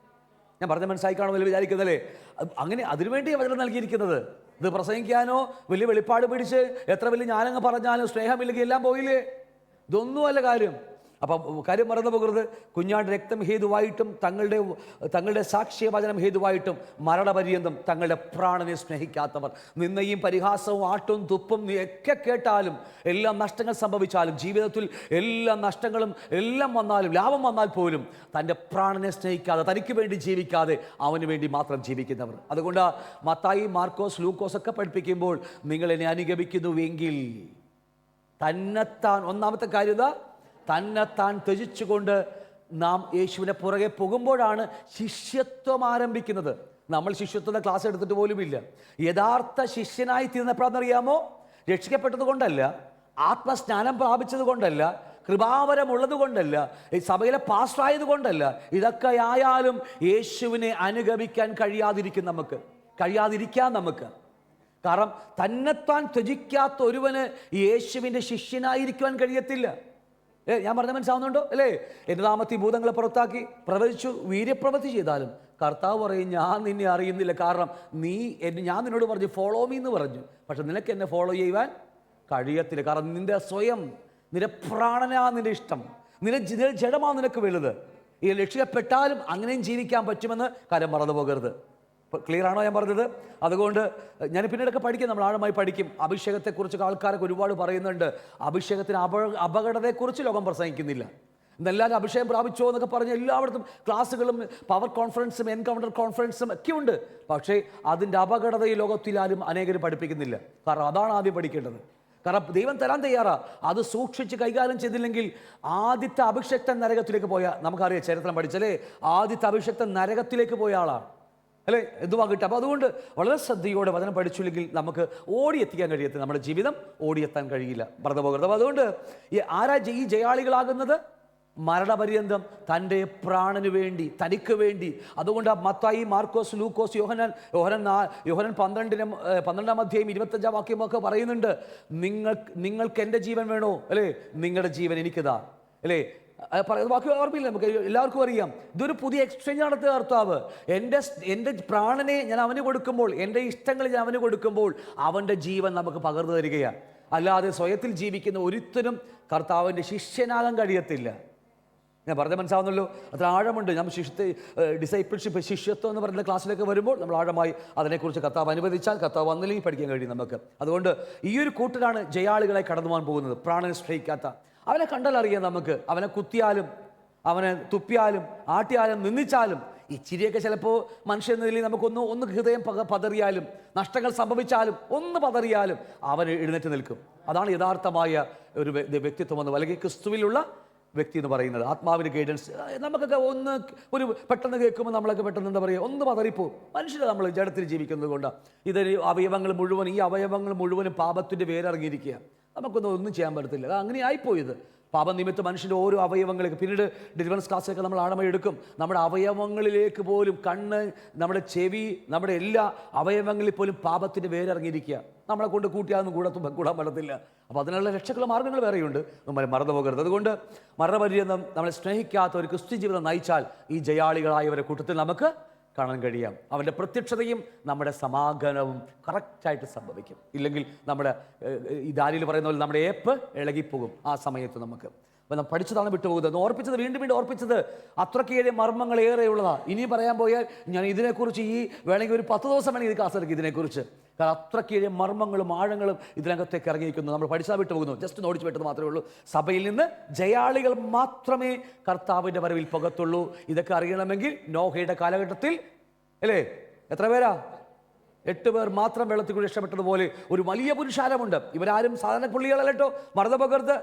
ഞാൻ പറഞ്ഞ മനസ്സിലായി കാണുമല്ലോ വിചാരിക്കുന്നല്ലേ? അങ്ങനെ അതിനുവേണ്ടി വചനം നൽകിയിരിക്കുന്നത്. ഇത് പ്രസംഗിക്കാനോ വലിയ വെളിപ്പാട് പിടിച്ച് എത്ര വലിയ ഞാനങ്ങ് പറഞ്ഞാലും സ്നേഹമില്ലെങ്കിൽ എല്ലാം പോയില്ലേ? ഇതൊന്നുമല്ല കാര്യം. അപ്പം കാര്യം മറന്നു പോകരുത്. കുഞ്ഞാട് രക്തം ഹേതുവായിട്ടും തങ്ങളുടെ സാക്ഷ്യവചനം ഹേതുവായിട്ടും മരണപര്യന്തം തങ്ങളുടെ പ്രാണനെ സ്നേഹിക്കാത്തവർ, നിന്നയും പരിഹാസവും ആട്ടും തുപ്പും ഒക്കെ കേട്ടാലും, എല്ലാ നഷ്ടങ്ങൾ സംഭവിച്ചാലും, ജീവിതത്തിൽ എല്ലാ നഷ്ടങ്ങളും എല്ലാം വന്നാലും, ലാഭം വന്നാൽ പോലും തൻ്റെ പ്രാണനെ സ്നേഹിക്കാതെ, തനിക്ക് വേണ്ടി ജീവിക്കാതെ അവന് വേണ്ടി മാത്രം ജീവിക്കുന്നവർ. അതുകൊണ്ട് മത്തായി, മാർക്കോസ്, ലൂക്കോസ് ഒക്കെ പഠിപ്പിക്കുമ്പോൾ നിങ്ങൾ എന്നെ അനുഗമിക്കുന്നുവെങ്കിൽ തന്നെത്താൻ, ഒന്നാമത്തെ കാര്യം തന്നെത്താൻ ത്യജിച്ചുകൊണ്ട് നാം യേശുവിനെ പുറകെ പോകുമ്പോഴാണ് ശിഷ്യത്വം ആരംഭിക്കുന്നത്. നമ്മൾ ശിഷ്യത്വത്തെ ക്ലാസ് എടുത്തിട്ട് പോലുമില്ല. യഥാർത്ഥ ശിഷ്യനായി തീർന്നപ്പോഴാണെന്നറിയാമോ? രക്ഷിക്കപ്പെട്ടത് കൊണ്ടല്ല, ആത്മസ്നാനം പ്രാപിച്ചത് കൊണ്ടല്ല, കൃപാവരമുള്ളത് കൊണ്ടല്ല, ഈ സഭയിലെ പാസ്റ്ററായത് കൊണ്ടല്ല. ഇതൊക്കെ ആയാലും യേശുവിനെ അനുഗമിക്കാൻ കഴിയാതിരിക്കാൻ നമുക്ക്. കാരണം തന്നെത്താൻ ത്യജിക്കാത്ത ഒരുവന് യേശുവിൻ്റെ ശിഷ്യനായിരിക്കുവാൻ കഴിയത്തില്ല. ഞാൻ പറഞ്ഞ മനസ്സിലാവുന്നുണ്ടോ അല്ലേ? എൻ്റെ നാമത്തിൽ ഭൂതങ്ങളെ പുറത്താക്കി പ്രവചിച്ചു വീര്യപ്രവൃത്തി ചെയ്താലും കർത്താവ് പറയും, ഞാൻ നിന്നെ അറിയുന്നില്ല. കാരണം ഞാൻ നിന്നോട് പറഞ്ഞു ഫോളോ മീ എന്ന് പറഞ്ഞു, പക്ഷെ നിനക്ക് എന്നെ ഫോളോ ചെയ്യുവാൻ കഴിയത്തില്ല. കാരണം നിന്റെ പ്രാണനാ നിന്റെ ഇഷ്ടം, നിന്റെ ജഡമാ നിനക്ക് വലുത്. ഈ രക്ഷിക്കപ്പെട്ടാലും അങ്ങനെയും ജീവിക്കാൻ പറ്റുമെന്ന് കാര്യം മറന്നു പോകരുത്. ക്ലിയർ ആണോ ഞാൻ പറഞ്ഞത്? അതുകൊണ്ട് ഞാൻ പിന്നീടൊക്കെ പഠിക്കും, നമ്മൾ ആഴമായി പഠിക്കും. അഭിഷേകത്തെക്കുറിച്ച് ആൾക്കാരൊക്കെ ഒരുപാട് പറയുന്നുണ്ട്. അഭിഷേകത്തിന് അപകടത്തെക്കുറിച്ച് ലോകം പ്രസംഗിക്കുന്നില്ല. ഇന്നെല്ലാവരും അഭിഷേകം പ്രാപിച്ചോ എന്നൊക്കെ പറഞ്ഞ് എല്ലായിടത്തും ക്ലാസ്സുകളും പവർ കോൺഫറൻസും എൻകൗണ്ടർ കോൺഫറൻസും ഒക്കെ ഉണ്ട്. പക്ഷേ അതിൻ്റെ അപകടത ഈ ലോകത്തിലാരും അനേകരും പഠിപ്പിക്കുന്നില്ല. കാരണം അതാണ് ആദ്യം പഠിക്കേണ്ടത്. കാരണം ദൈവം തരാൻ തയ്യാറാ. അത് സൂക്ഷിച്ച് കൈകാര്യം ചെയ്തില്ലെങ്കിൽ ആദ്യത്തെ അഭിഷക്തൻ നരകത്തിലേക്ക് പോയ, നമുക്കറിയാം, ചരിത്രം പഠിച്ചല്ലേ, ആദ്യത്തെ അഭിഷക്തൻ നരകത്തിലേക്ക് പോയ ആളാണ് അല്ലേ? എന്തുവാ കിട്ടുക? അപ്പോൾ അതുകൊണ്ട് വളരെ ശ്രദ്ധയോടെ വചനം പഠിച്ചില്ലെങ്കിൽ നമുക്ക് ഓടിയെത്തിക്കാൻ കഴിയത്തില്ല, നമ്മുടെ ജീവിതം ഓടിയെത്താൻ കഴിയില്ല. മറന്നു പോകരുത്. അപ്പോൾ അതുകൊണ്ട് ഈ ജയാളികളാകുന്നത് മരണപര്യന്തം തൻ്റെ പ്രാണന് വേണ്ടി, തനിക്ക് വേണ്ടി. അതുകൊണ്ട് മത്തായി, മാർക്കോസ്, ലൂക്കോസ്, യോഹന്നാൻ 12-ാം അധ്യായം 25-ാം വാക്യമൊക്കെ പറയുന്നുണ്ട്, നിങ്ങൾക്ക് എൻ്റെ ജീവൻ വേണോ അല്ലേ? നിങ്ങളുടെ ജീവൻ എനിക്കതാ അല്ലേ? പറയുന്നത് ബാക്കി ഓർമ്മയില്ല, നമുക്ക് എല്ലാവർക്കും അറിയാം. ഇതൊരു പുതിയ എക്സ്ചേഞ്ച് നടത്തുക കർത്താവ്. എൻ്റെ പ്രാണനെ ഞാൻ അവന് കൊടുക്കുമ്പോൾ, എൻ്റെ ഇഷ്ടങ്ങൾ ഞാൻ അവന് കൊടുക്കുമ്പോൾ അവൻ്റെ ജീവൻ നമുക്ക് പകർന്നു തരികയാണ്. അല്ലാതെ സ്വയത്തിൽ ജീവിക്കുന്ന ഒരുത്തനും കർത്താവിൻ്റെ ശിഷ്യനാകാൻ കഴിയത്തില്ല. ഞാൻ പറഞ്ഞ മനസ്സിലാവുന്നല്ലോ, അത്ര ആഴമുണ്ട്. നമ്മൾ ഡിസൈപ്പിൾഷിപ്പ്, ശിഷ്യത്വം എന്ന് പറയുന്ന ക്ലാസ്സിലേക്ക് വരുമ്പോൾ നമ്മൾ ആഴമായി അതിനെക്കുറിച്ച് കർത്താവ് അനുവദിച്ചാൽ, കർത്താവ് വന്നില്ലെങ്കിൽ പഠിക്കാൻ കഴിയും നമുക്ക്. അതുകൊണ്ട് ഈ ഒരു കൂട്ടരാണ് ജയാളികളായി കടന്നു പോകാൻ പോകുന്നത്. പ്രാണനെ സ്നേഹിക്കാത്ത, അവനെ കണ്ടാൽ അറിയാം നമുക്ക്, അവനെ കുത്തിയാലും അവനെ തുപ്പിയാലും ആട്ടിയാലും നിന്ദിച്ചാലും ഇച്ചിരിയൊക്കെ ചിലപ്പോൾ മനുഷ്യൻ നിലയിൽ ഒന്ന് ഹൃദയം പതറിയാലും, നഷ്ടങ്ങൾ സംഭവിച്ചാലും ഒന്ന് പതറിയാലും അവൻ എഴുന്നേറ്റ് നിൽക്കും. അതാണ് യഥാർത്ഥമായ ഒരു വ്യക്തിത്വം എന്ന്, അല്ലെങ്കിൽ ക്രിസ്തുവിലുള്ള വ്യക്തി എന്ന് പറയുന്നത്. ആത്മാവിന് ഗൈഡൻസ് നമുക്കൊക്കെ ഒരു പെട്ടെന്ന് കേൾക്കുമ്പോൾ നമ്മളൊക്കെ പെട്ടെന്ന് എന്താ പറയുക, ഒന്ന് പതറിപ്പോവും. മനുഷ്യർ നമ്മൾ ജഡത്തിൽ ജീവിക്കുന്നത് കൊണ്ടാണ്. ഈ അവയവങ്ങൾ മുഴുവനും പാപത്തിൻ്റെ വേരിറങ്ങിയിരിക്കുക. ഒന്നും ചെയ്യാൻ പറ്റത്തില്ല. അങ്ങനെ ആയിപ്പോയത് പാപനിമിത്തം. മനുഷ്യൻ്റെ ഓരോ അവയവങ്ങളിലേക്ക് പിന്നീട് ഡെലിവറൻസ് ക്ലാസ്സിലൊക്കെ നമ്മൾ ആഴമായി എടുക്കും. നമ്മുടെ അവയവങ്ങളിലേക്ക് പോലും, കണ്ണ്, നമ്മുടെ ചെവി, നമ്മുടെ എല്ലാ അവയവങ്ങളിൽ പോലും പാപത്തിൻ്റെ വേരിറങ്ങിയിരിക്കുക. നമ്മളെ കൊണ്ട് കൂട്ടിയാതൊന്നും കൂടാൻ പറ്റത്തില്ല. അപ്പോൾ അതിനുള്ള രക്ഷക്കുള്ള മാർഗ്ഗങ്ങൾ വേറെയുണ്ട്, നമ്മൾ മറന്നു പോകരുത്. അതുകൊണ്ട് മരണപര്യന്തം നമ്മളെ സ്നേഹിക്കാത്ത ഒരു ക്രിസ്ത്യ ജീവിതം നയിച്ചാൽ ഈ ജയാളികളായവരെ കൂട്ടത്തിൽ നമുക്ക് കാണാൻ കഴിയാം. അവൻ്റെ പ്രത്യക്ഷതയും നമ്മുടെ സമാഗമനവും കറക്റ്റായിട്ട് സംഭവിക്കും. ഇല്ലെങ്കിൽ നമ്മുടെ ഈ ദാനിയേൽ പറയുന്ന പോലെ നമ്മുടെ ഏപ്പ് ഇളകിപ്പോകും ആ സമയത്ത്. നമുക്ക് അപ്പോൾ നമ്മൾ പഠിച്ചതാണ് വിട്ടുപോകുന്നത്. ഓർപ്പിച്ചത് വീണ്ടും ഓർപ്പിച്ചത് അത്രക്കേറെ മർമ്മങ്ങൾ ഏറെയുള്ളതാണ്. ഇനിയും പറയാൻ പോയാൽ ഞാൻ ഇതിനെക്കുറിച്ച് വേണമെങ്കിൽ ഒരു 10 ദിവസം വേണമെങ്കിൽ ഇത് ക്ലാസ് എടുക്കും ഇതിനെക്കുറിച്ച്. കാരണം അത്രക്കേറെ മർമ്മങ്ങളും ആഴങ്ങളും ഇതിനകത്തേക്ക് ഇറങ്ങിയിരിക്കുന്നു. നമ്മൾ പഠിച്ചാൽ വിട്ടുപോകുന്നു, ജസ്റ്റ് നോടിച്ച് വിട്ടത് മാത്രമേ ഉള്ളൂ. സഭയിൽ നിന്ന് ജയാളികൾ മാത്രമേ കർത്താവിൻ്റെ വരവിൽ പോകത്തുള്ളൂ. ഇതൊക്കെ അറിയണമെങ്കിൽ നോഹയുടെ കാലഘട്ടത്തിൽ അല്ലേ എത്ര പേരാ? 8 പേർ മാത്രം വെള്ളത്തിൽ കൂടി രക്ഷപ്പെട്ടതുപോലെ ഒരു വലിയ പുരുഷാരമുണ്ട്. ഇവരാരും സാധാരണ പുള്ളികളല്ലോ, മറന്നു പോകരുത്.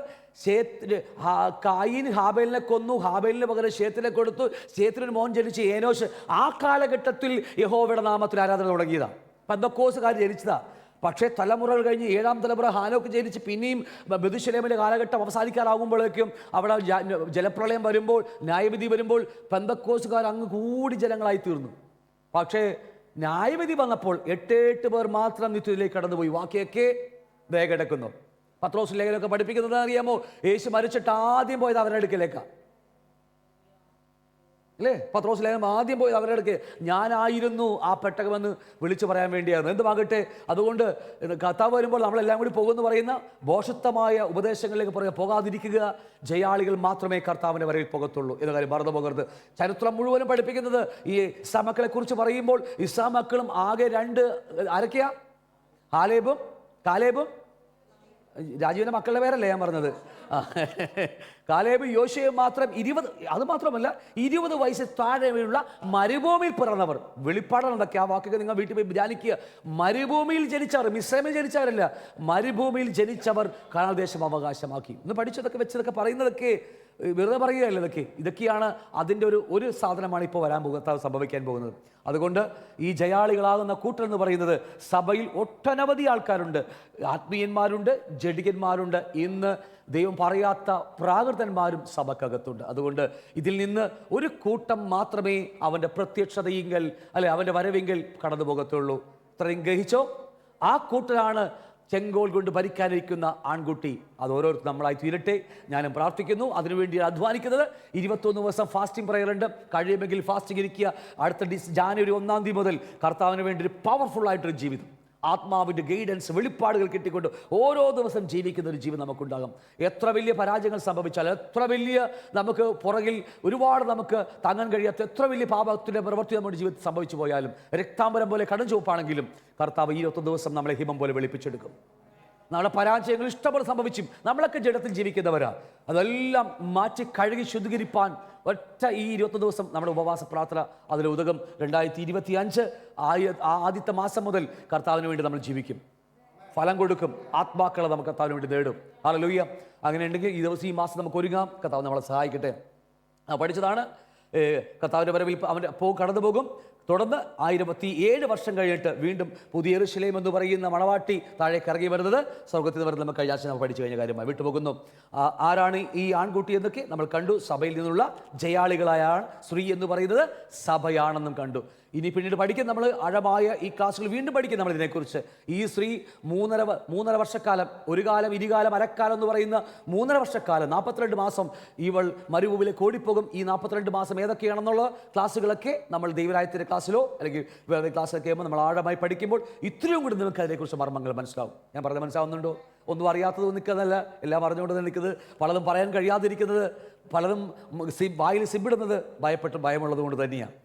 കായീൻ ഹാബേലിനെ കൊന്നു, ഹാബേലിന് പകരം ശേത്തിനെ കൊടുത്തു, ശേത്തിനൊരു മോൻ ജനിച്ച് ഏനോശ്. ആ കാലഘട്ടത്തിൽ യഹോവയുടെ നാമത്തിൽ ആരാധന തുടങ്ങിയതാണ്. പെന്തക്കോസ്തുകാർ ജനിച്ചതാ. പക്ഷേ തലമുറകൾ കഴിഞ്ഞ് 7ാം തലമുറ ഹാനോക്ക് ജനിച്ച് പിന്നെയും മെഥൂശലേമിൻ്റെ കാലഘട്ടം അവസാനിക്കാറാകുമ്പോഴേക്കും അവിടെ ജലപ്രളയം വരുമ്പോൾ, ന്യായവിധി വരുമ്പോൾ പെന്തക്കോസ്തുകാർ അങ്ങ് കൂടി ജനങ്ങളായി തീർന്നു. പക്ഷേ ന്യായവിധി വന്നപ്പോൾ 8 പേർ മാത്രം നിത്യത്തിലേക്ക് കടന്നുപോയി, ബാക്കിയൊക്കെ ദയ കിടക്കുന്നു. പത്രോസ് ലേഖനമൊക്കെ പഠിപ്പിക്കുന്നത് അറിയാമോ? യേശു മരിച്ചിട്ട് ആദ്യം പോയത് അവരുടെ അടുക്കലേക്കാണ് അല്ലേ? പത്രോസ് ലേഖനം ആദ്യം പോയത് അവരുടെ അടുക്ക് ഞാനായിരുന്നു ആ പെട്ടകമെന്ന് വിളിച്ചു പറയാൻ വേണ്ടിയായിരുന്നു. എന്തുമാകട്ടെ, അതുകൊണ്ട് കർത്താവ് വരുമ്പോൾ നമ്മളെല്ലാം കൂടി പോകുമെന്ന് പറയുന്ന ഭോഷത്വമായ ഉപദേശങ്ങളിലേക്ക് പറയുക, പോകാതിരിക്കുക. ജയാളികൾ മാത്രമേ കർത്താവിൻ്റെ വരയിൽ പോകത്തുള്ളൂ എന്ന കാര്യം മറന്നു പോകരുത്. ചരിത്രം മുഴുവനും പഠിപ്പിക്കുന്നത് ഈ ഇസ്രാമക്കളെ കുറിച്ച് പറയുമ്പോൾ ഇസ്രാമക്കളും ആകെ 2 ആരൊക്കെയാ? കാലേബും രാജീവിൻ്റെ മക്കളുടെ പേരല്ലേ ഞാൻ പറഞ്ഞത്? കാലേബ് യോശുവയും മാത്രം 20, അത് മാത്രമല്ല 20 വയസ്സിൽ താഴെയുള്ള മരുഭൂമിയിൽ പിറന്നവർ. വെളിപ്പാടാണ് അതൊക്കെ. ആ വാക്കൊക്കെ നിങ്ങൾ വീട്ടിൽ പോയി ധ്യാനിക്കുക. മരുഭൂമിയിൽ ജനിച്ചവർ, മിസ്രൈമിൽ ജനിച്ചവരല്ല, മരുഭൂമിയിൽ ജനിച്ചവർ കനാൻ ദേശം അവകാശമാക്കി. ഇന്ന് പഠിച്ചതൊക്കെ വെച്ചതൊക്കെ പറയുന്നതൊക്കെ വെറുതെ പറയുകയല്ല. ഇതൊക്കെയാണ് അതിൻ്റെ ഒരു സാധനമാണ് ഇപ്പോൾ സംഭവിക്കാൻ പോകുന്നത്. അതുകൊണ്ട് ഈ ജയാളികളാകുന്ന കൂട്ടർ എന്ന് പറയുന്നത് സഭയിൽ ഒട്ടനവധി ആൾക്കാരുണ്ട്. ആത്മീയന്മാരുണ്ട്, ജഡികന്മാരുണ്ട്, ഇന്ന് ദൈവം പറയാത്ത പ്രാകൃതന്മാരും സഭക്കകത്തുണ്ട്. അതുകൊണ്ട് ഇതിൽ നിന്ന് ഒരു കൂട്ടം മാത്രമേ അവൻ്റെ പ്രത്യക്ഷതയെങ്കിൽ അല്ലെ അവൻ്റെ വരവെങ്കിൽ കടന്നു പോകത്തുള്ളൂ. ഇത്രയും ഗ്രഹിച്ചോ? ആ കൂട്ടരാണ് ചെങ്കോൽ കൊണ്ട് ഭരിക്കാനിരിക്കുന്ന ആൺകുട്ടി. അത് ഓരോരുത്തർ നമ്മളായി തീരട്ടെ. ഞാനും പ്രാർത്ഥിക്കുന്നു, അതിനുവേണ്ടി അധ്വാനിക്കുന്നത്. 21 ദിവസം ഫാസ്റ്റിംഗ് പ്രയർ ഉണ്ട്. കഴിയുമെങ്കിൽ ഫാസ്റ്റിംഗ് ഇരിക്കുക. അടുത്ത ജാനുവരി 1-ാം തീയതി മുതൽ കർത്താവിന് വേണ്ടി ഒരു പവർഫുൾ ആയിട്ടൊരു ജീവിതം, ആത്മാവിൻ്റെ ഗൈഡൻസ്, വെളിപ്പാടുകൾ കിട്ടിക്കൊണ്ട് ഓരോ ദിവസം ജീവിക്കുന്ന ഒരു ജീവിതം നമുക്കുണ്ടാകും. എത്ര വലിയ പരാജയങ്ങൾ സംഭവിച്ചാൽ, എത്ര വലിയ നമുക്ക് പുറകിൽ ഒരുപാട് നമുക്ക് താങ്ങാൻ കഴിയാത്ത എത്ര വലിയ പാപത്തിൻ്റെ പ്രവൃത്തി നമ്മുടെ ജീവിതത്തിൽ സംഭവിച്ചു പോയാലും, രക്താംബരം പോലെ കടും ചുവപ്പാണെങ്കിലും കർത്താവ് 21 ദിവസം നമ്മളെ ഹിമം പോലെ വെളുപ്പിച്ചെടുക്കും. നമ്മുടെ പരാജയങ്ങൾ ഇഷ്ടംപോലെ സംഭവിച്ചും നമ്മളൊക്കെ ജഡത്തിൽ ജീവിക്കുന്നവരാ. അതെല്ലാം മാറ്റി കഴുകി ശുദ്ധീകരിപ്പാൻ ഒറ്റ ഈ 21 ദിവസം നമ്മുടെ ഉപവാസ പ്രാർത്ഥന അതിൽ ഉതകം. 2025 ആദ്യത്തെ മാസം മുതൽ കർത്താവിന് വേണ്ടി നമ്മൾ ജീവിക്കും, ഫലം കൊടുക്കും, ആത്മാക്കളെ നമുക്ക് കർത്താവിന് വേണ്ടി നേടും. ഹല്ലേലൂയ. അങ്ങനെ ഉണ്ടെങ്കിൽ ഈ ദിവസം, ഈ മാസം നമുക്ക് ഒരുങ്ങാം. കർത്താവ് നമ്മളെ സഹായിക്കട്ടെ. പഠിച്ചതാണ് കർത്താവിൻ്റെ വരവിൽ അവൻ്റെ കടന്നു പോകും. തുടർന്ന് 1007 വർഷം കഴിഞ്ഞിട്ട് വീണ്ടും പുതിയ യെരൂശലേം എന്ന് പറയുന്ന മണവാട്ടി താഴേക്ക് ഇറങ്ങി വരുന്നത്, സ്വർഗത്തിൽ നിന്ന് വരുന്നത് നമുക്ക് കഴിഞ്ഞ ആഴ്ച നമ്മൾ പഠിച്ചു കഴിഞ്ഞ കാര്യമായി വിട്ടുപോകുന്നു. ആരാണ് ഈ ആൺകുട്ടി എന്നൊക്കെ നമ്മൾ കണ്ടു. സഭയിൽ നിന്നുള്ള ജയാളികളായ സ്ത്രീ എന്ന് പറയുന്നത് സഭയാണെന്നും കണ്ടു. ഇനി പിന്നീട് പഠിക്കും നമ്മൾ ആഴമായ ഈ ക്ലാസ്സുകൾ വീണ്ടും പഠിക്കും നമ്മൾ ഇതിനെക്കുറിച്ച്. ഈ സ്ത്രീ 3.5 വർഷക്കാലം, ഒരു കാലം, ഇരുകാലം, അരക്കാലം എന്ന് പറയുന്ന 3.5 വർഷക്കാലം, 42 മാസം ഇവൾ മരുഭൂമിയിലേക്ക് ഓടിപ്പോകും. ഈ 42 മാസം ഏതൊക്കെയാണെന്നുള്ള ക്ലാസ്സുകളൊക്കെ നമ്മൾ ദൈവരായത്തിൻ്റെ ക്ലാസ്സിലോ അല്ലെങ്കിൽ വേറെ ക്ലാസ്സിലൊക്കെ ആകുമ്പോൾ നമ്മൾ ആഴമായി പഠിക്കുമ്പോൾ ഇത്രയും കൂടി നിങ്ങൾക്ക് അതിനെക്കുറിച്ച് മർമ്മങ്ങൾ മനസ്സിലാവും. ഞാൻ പറഞ്ഞത് മനസ്സിലാവുന്നുണ്ടോ? ഒന്നും അറിയാത്തത് നിൽക്കുന്നതല്ല, എല്ലാം അറിഞ്ഞുകൊണ്ട് നിൽക്കുന്നത്, പലതും പറയാൻ കഴിയാതിരിക്കുന്നത്, പലതും വായിൽ സിബിടുന്നത് ഭയമുള്ളത് കൊണ്ട് തന്നെയാണ്.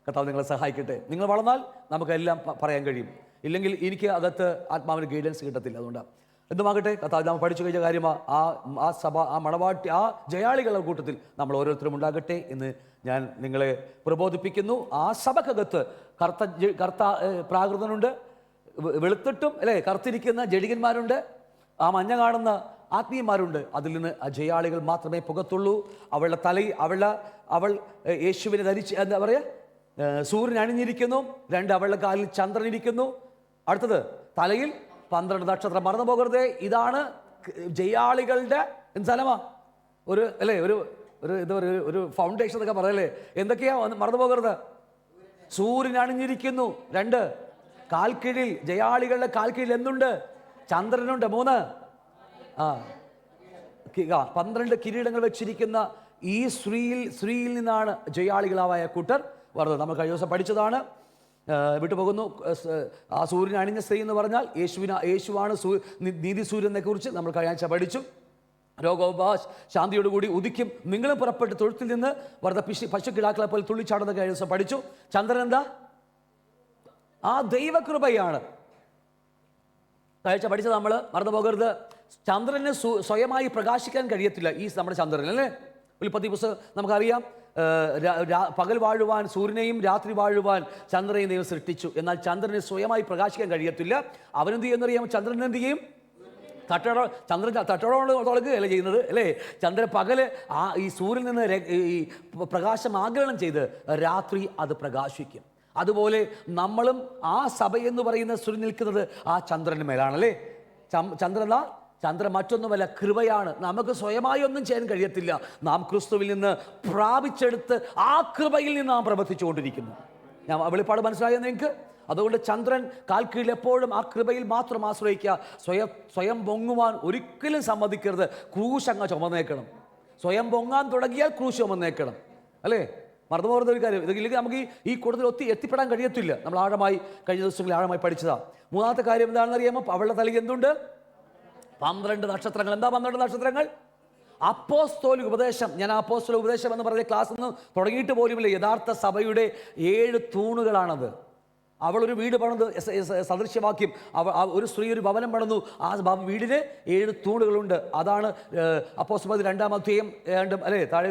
കർത്താവ് നിങ്ങളെ സഹായിക്കട്ടെ. നിങ്ങൾ വളർന്നാൽ നമുക്കെല്ലാം പറയാൻ കഴിയും. ഇല്ലെങ്കിൽ എനിക്ക് അകത്ത് ആത്മാവിന് ഗൈഡൻസ് കിട്ടത്തില്ല. അതുകൊണ്ടാണ്. എന്തുമാകട്ടെ, കർത്താവ് നമ്മൾ പഠിച്ചു കഴിഞ്ഞ കാര്യമാണ്. ആ സഭ, ആ മണവാട്ടി, ആ ജയാളികളുടെ കൂട്ടത്തിൽ നമ്മൾ ഓരോരുത്തരും ഉണ്ടാകട്ടെ എന്ന് ഞാൻ നിങ്ങളെ പ്രബോധിപ്പിക്കുന്നു. ആ സഭക്കകത്ത് പ്രാകൃതനുണ്ട്, വെളുത്തിട്ടും അല്ലേ കറുത്തിരിക്കുന്ന ജഡികന്മാരുണ്ട്, ആ മഞ്ഞ കാണുന്ന ആത്മീയന്മാരുണ്ട്. അതിൽ നിന്ന് ആ ജയാളികൾ മാത്രമേ പുകത്തുള്ളൂ. അവളുടെ തലയിൽ അവൾ യേശുവിനെ ധരിച്ച് എന്താ പറയുക, സൂര്യൻ അണിഞ്ഞിരിക്കുന്നു. 2 അവളുടെ കാലിൽ ചന്ദ്രൻ ഇരിക്കുന്നു. അടുത്തത് തലയിൽ 12 നക്ഷത്രം. മറന്നു പോകരുതേ, ഇതാണ് ജയാളികളുടെ സ്ഥലമാ. ഒരു അല്ലേ ഒരു ഫൗണ്ടേഷൻ എന്നൊക്കെ പറയല്ലേ. എന്തൊക്കെയാ മറന്നു പോകരുത്. സൂര്യൻ അണിഞ്ഞിരിക്കുന്നു. 2 കാൽക്കീഴിൽ, ജയാളികളുടെ കാൽക്കീഴിൽ എന്തുണ്ട്? ചന്ദ്രനുണ്ട്. 3 12 കിരീടങ്ങൾ വെച്ചിരിക്കുന്ന ഈ സ്ത്രീയിൽ നിന്നാണ് ജയാളികളായ കൂട്ടർ വരുന്നത്. നമ്മൾ കഴിഞ്ഞ ദിവസം പഠിച്ചതാണ്. വിട്ടുപോകുന്നു. ആ സൂര്യൻ അണിഞ്ഞ സ്ത്രീ എന്ന് പറഞ്ഞാൽ യേശുവാണ് നീതി സൂര്യനെ കുറിച്ച് നമ്മൾ കഴിഞ്ഞ ആഴ്ച പഠിച്ചു. രോഗോപവാസ ശാന്തിയോടുകൂടി ഉദിക്കും, നിങ്ങളും പുറപ്പെട്ട് തൊഴുത്തിൽ നിന്ന് വെറുതെ പശുക്കിടാക്കളെ പോലെ തുള്ളിച്ചാടുന്ന കഴിഞ്ഞ ദിവസം പഠിച്ചു. ചന്ദ്രൻ എന്താ? ആ ദൈവകൃപയാണ്. കാഴ്ച പഠിച്ചത് നമ്മൾ മറന്നു പോകരുത്. ചന്ദ്രന് സ്വയമായി പ്രകാശിക്കാൻ കഴിയത്തില്ല. ഈ നമ്മുടെ ചന്ദ്രൻ അല്ലേ, ഉൽപ്പത്തി പുസ്തകം നമുക്കറിയാം. പകൽ വാഴുവാൻ സൂര്യനെയും രാത്രി വാഴുവാൻ ചന്ദ്രനെയും ദൈവം സൃഷ്ടിച്ചു. എന്നാൽ ചന്ദ്രന് സ്വയമായി പ്രകാശിക്കാൻ കഴിയത്തില്ല. അവനെന്ത് ചെയ്യുന്നറിയാം? ചന്ദ്രൻ എന്ത് ചെയ്യും? ചന്ദ്രൻ തട്ടോടോട് തുടങ്ങുകയല്ലേ ചെയ്യുന്നത് അല്ലേ? ചന്ദ്രൻ പകല് ഈ സൂര്യനിൽ നിന്ന് ഈ പ്രകാശം ആഗിരണം ചെയ്ത് രാത്രി അത് പ്രകാശിക്കും. അതുപോലെ നമ്മളും ആ സഭയെന്ന് പറയുന്ന സൂര്യൻ നിൽക്കുന്നത് ആ ചന്ദ്രന് മേലാണല്ലേ. ചന്ദ്രൻ മറ്റൊന്നുമല്ല, കൃപയാണ്. നമുക്ക് സ്വയമായി ഒന്നും ചെയ്യാൻ കഴിയത്തില്ല. നാം ക്രിസ്തുവിൽ നിന്ന് പ്രാപിച്ചെടുത്ത് ആ കൃപയിൽ നിന്ന് നാം പ്രവർത്തിച്ചുകൊണ്ടിരിക്കുന്നു. ഞാൻ വെളിപ്പാട് മനസ്സിലായോ നിങ്ങൾക്ക്? അതുകൊണ്ട് ചന്ദ്രൻ കാൽ കീഴിൽ എപ്പോഴും ആ കൃപയിൽ മാത്രം ആശ്രയിക്കുക. സ്വയം പൊങ്ങുവാൻ ഒരിക്കലും സമ്മതിക്കരുത്. ക്രൂശ് അങ്ങ് ചുമന്നേക്കണം. സ്വയം പൊങ്ങാൻ തുടങ്ങിയാൽ ക്രൂശ് ചുമന്നേക്കണം, അല്ലേ? മറന്നു പോകുന്ന ഒരു കാര്യം. ഇല്ലെങ്കിൽ നമുക്ക് ഈ കൂടുതൽ എത്തിപ്പെടാൻ കഴിയത്തില്ല. നമ്മൾ ആഴമായി കഴിഞ്ഞ ദിവസങ്ങളിൽ ആഴമായി പഠിച്ചതാണ്. മൂന്നാമത്തെ കാര്യം എന്താണെന്ന് അറിയാമോ? അവളുടെ തലയിൽ എന്തുണ്ട്? 12 നക്ഷത്രങ്ങൾ. എന്താ 12 നക്ഷത്രങ്ങൾ? അപ്പോസ്തോലിക ഉപദേശം. ഞാൻ അപ്പോസ്തോലിക ഉപദേശം എന്ന് പറഞ്ഞ ക്ലാസ് ഒന്നും തുടങ്ങിയിട്ട് പോലുമില്ല. യഥാർത്ഥ സഭയുടെ 7 തൂണുകളാണത്. അവളൊരു വീട് പണിത് സദൃശ്യവാക്യം. ഒരു സ്ത്രീ ഒരു ഭവനം പണിതു. ആ വീടിന് 7 തൂണുകളുണ്ട്. അതാണ് അപ്പോസ്തലർ 2-ാം അധ്യായം അല്ലേ, താഴെ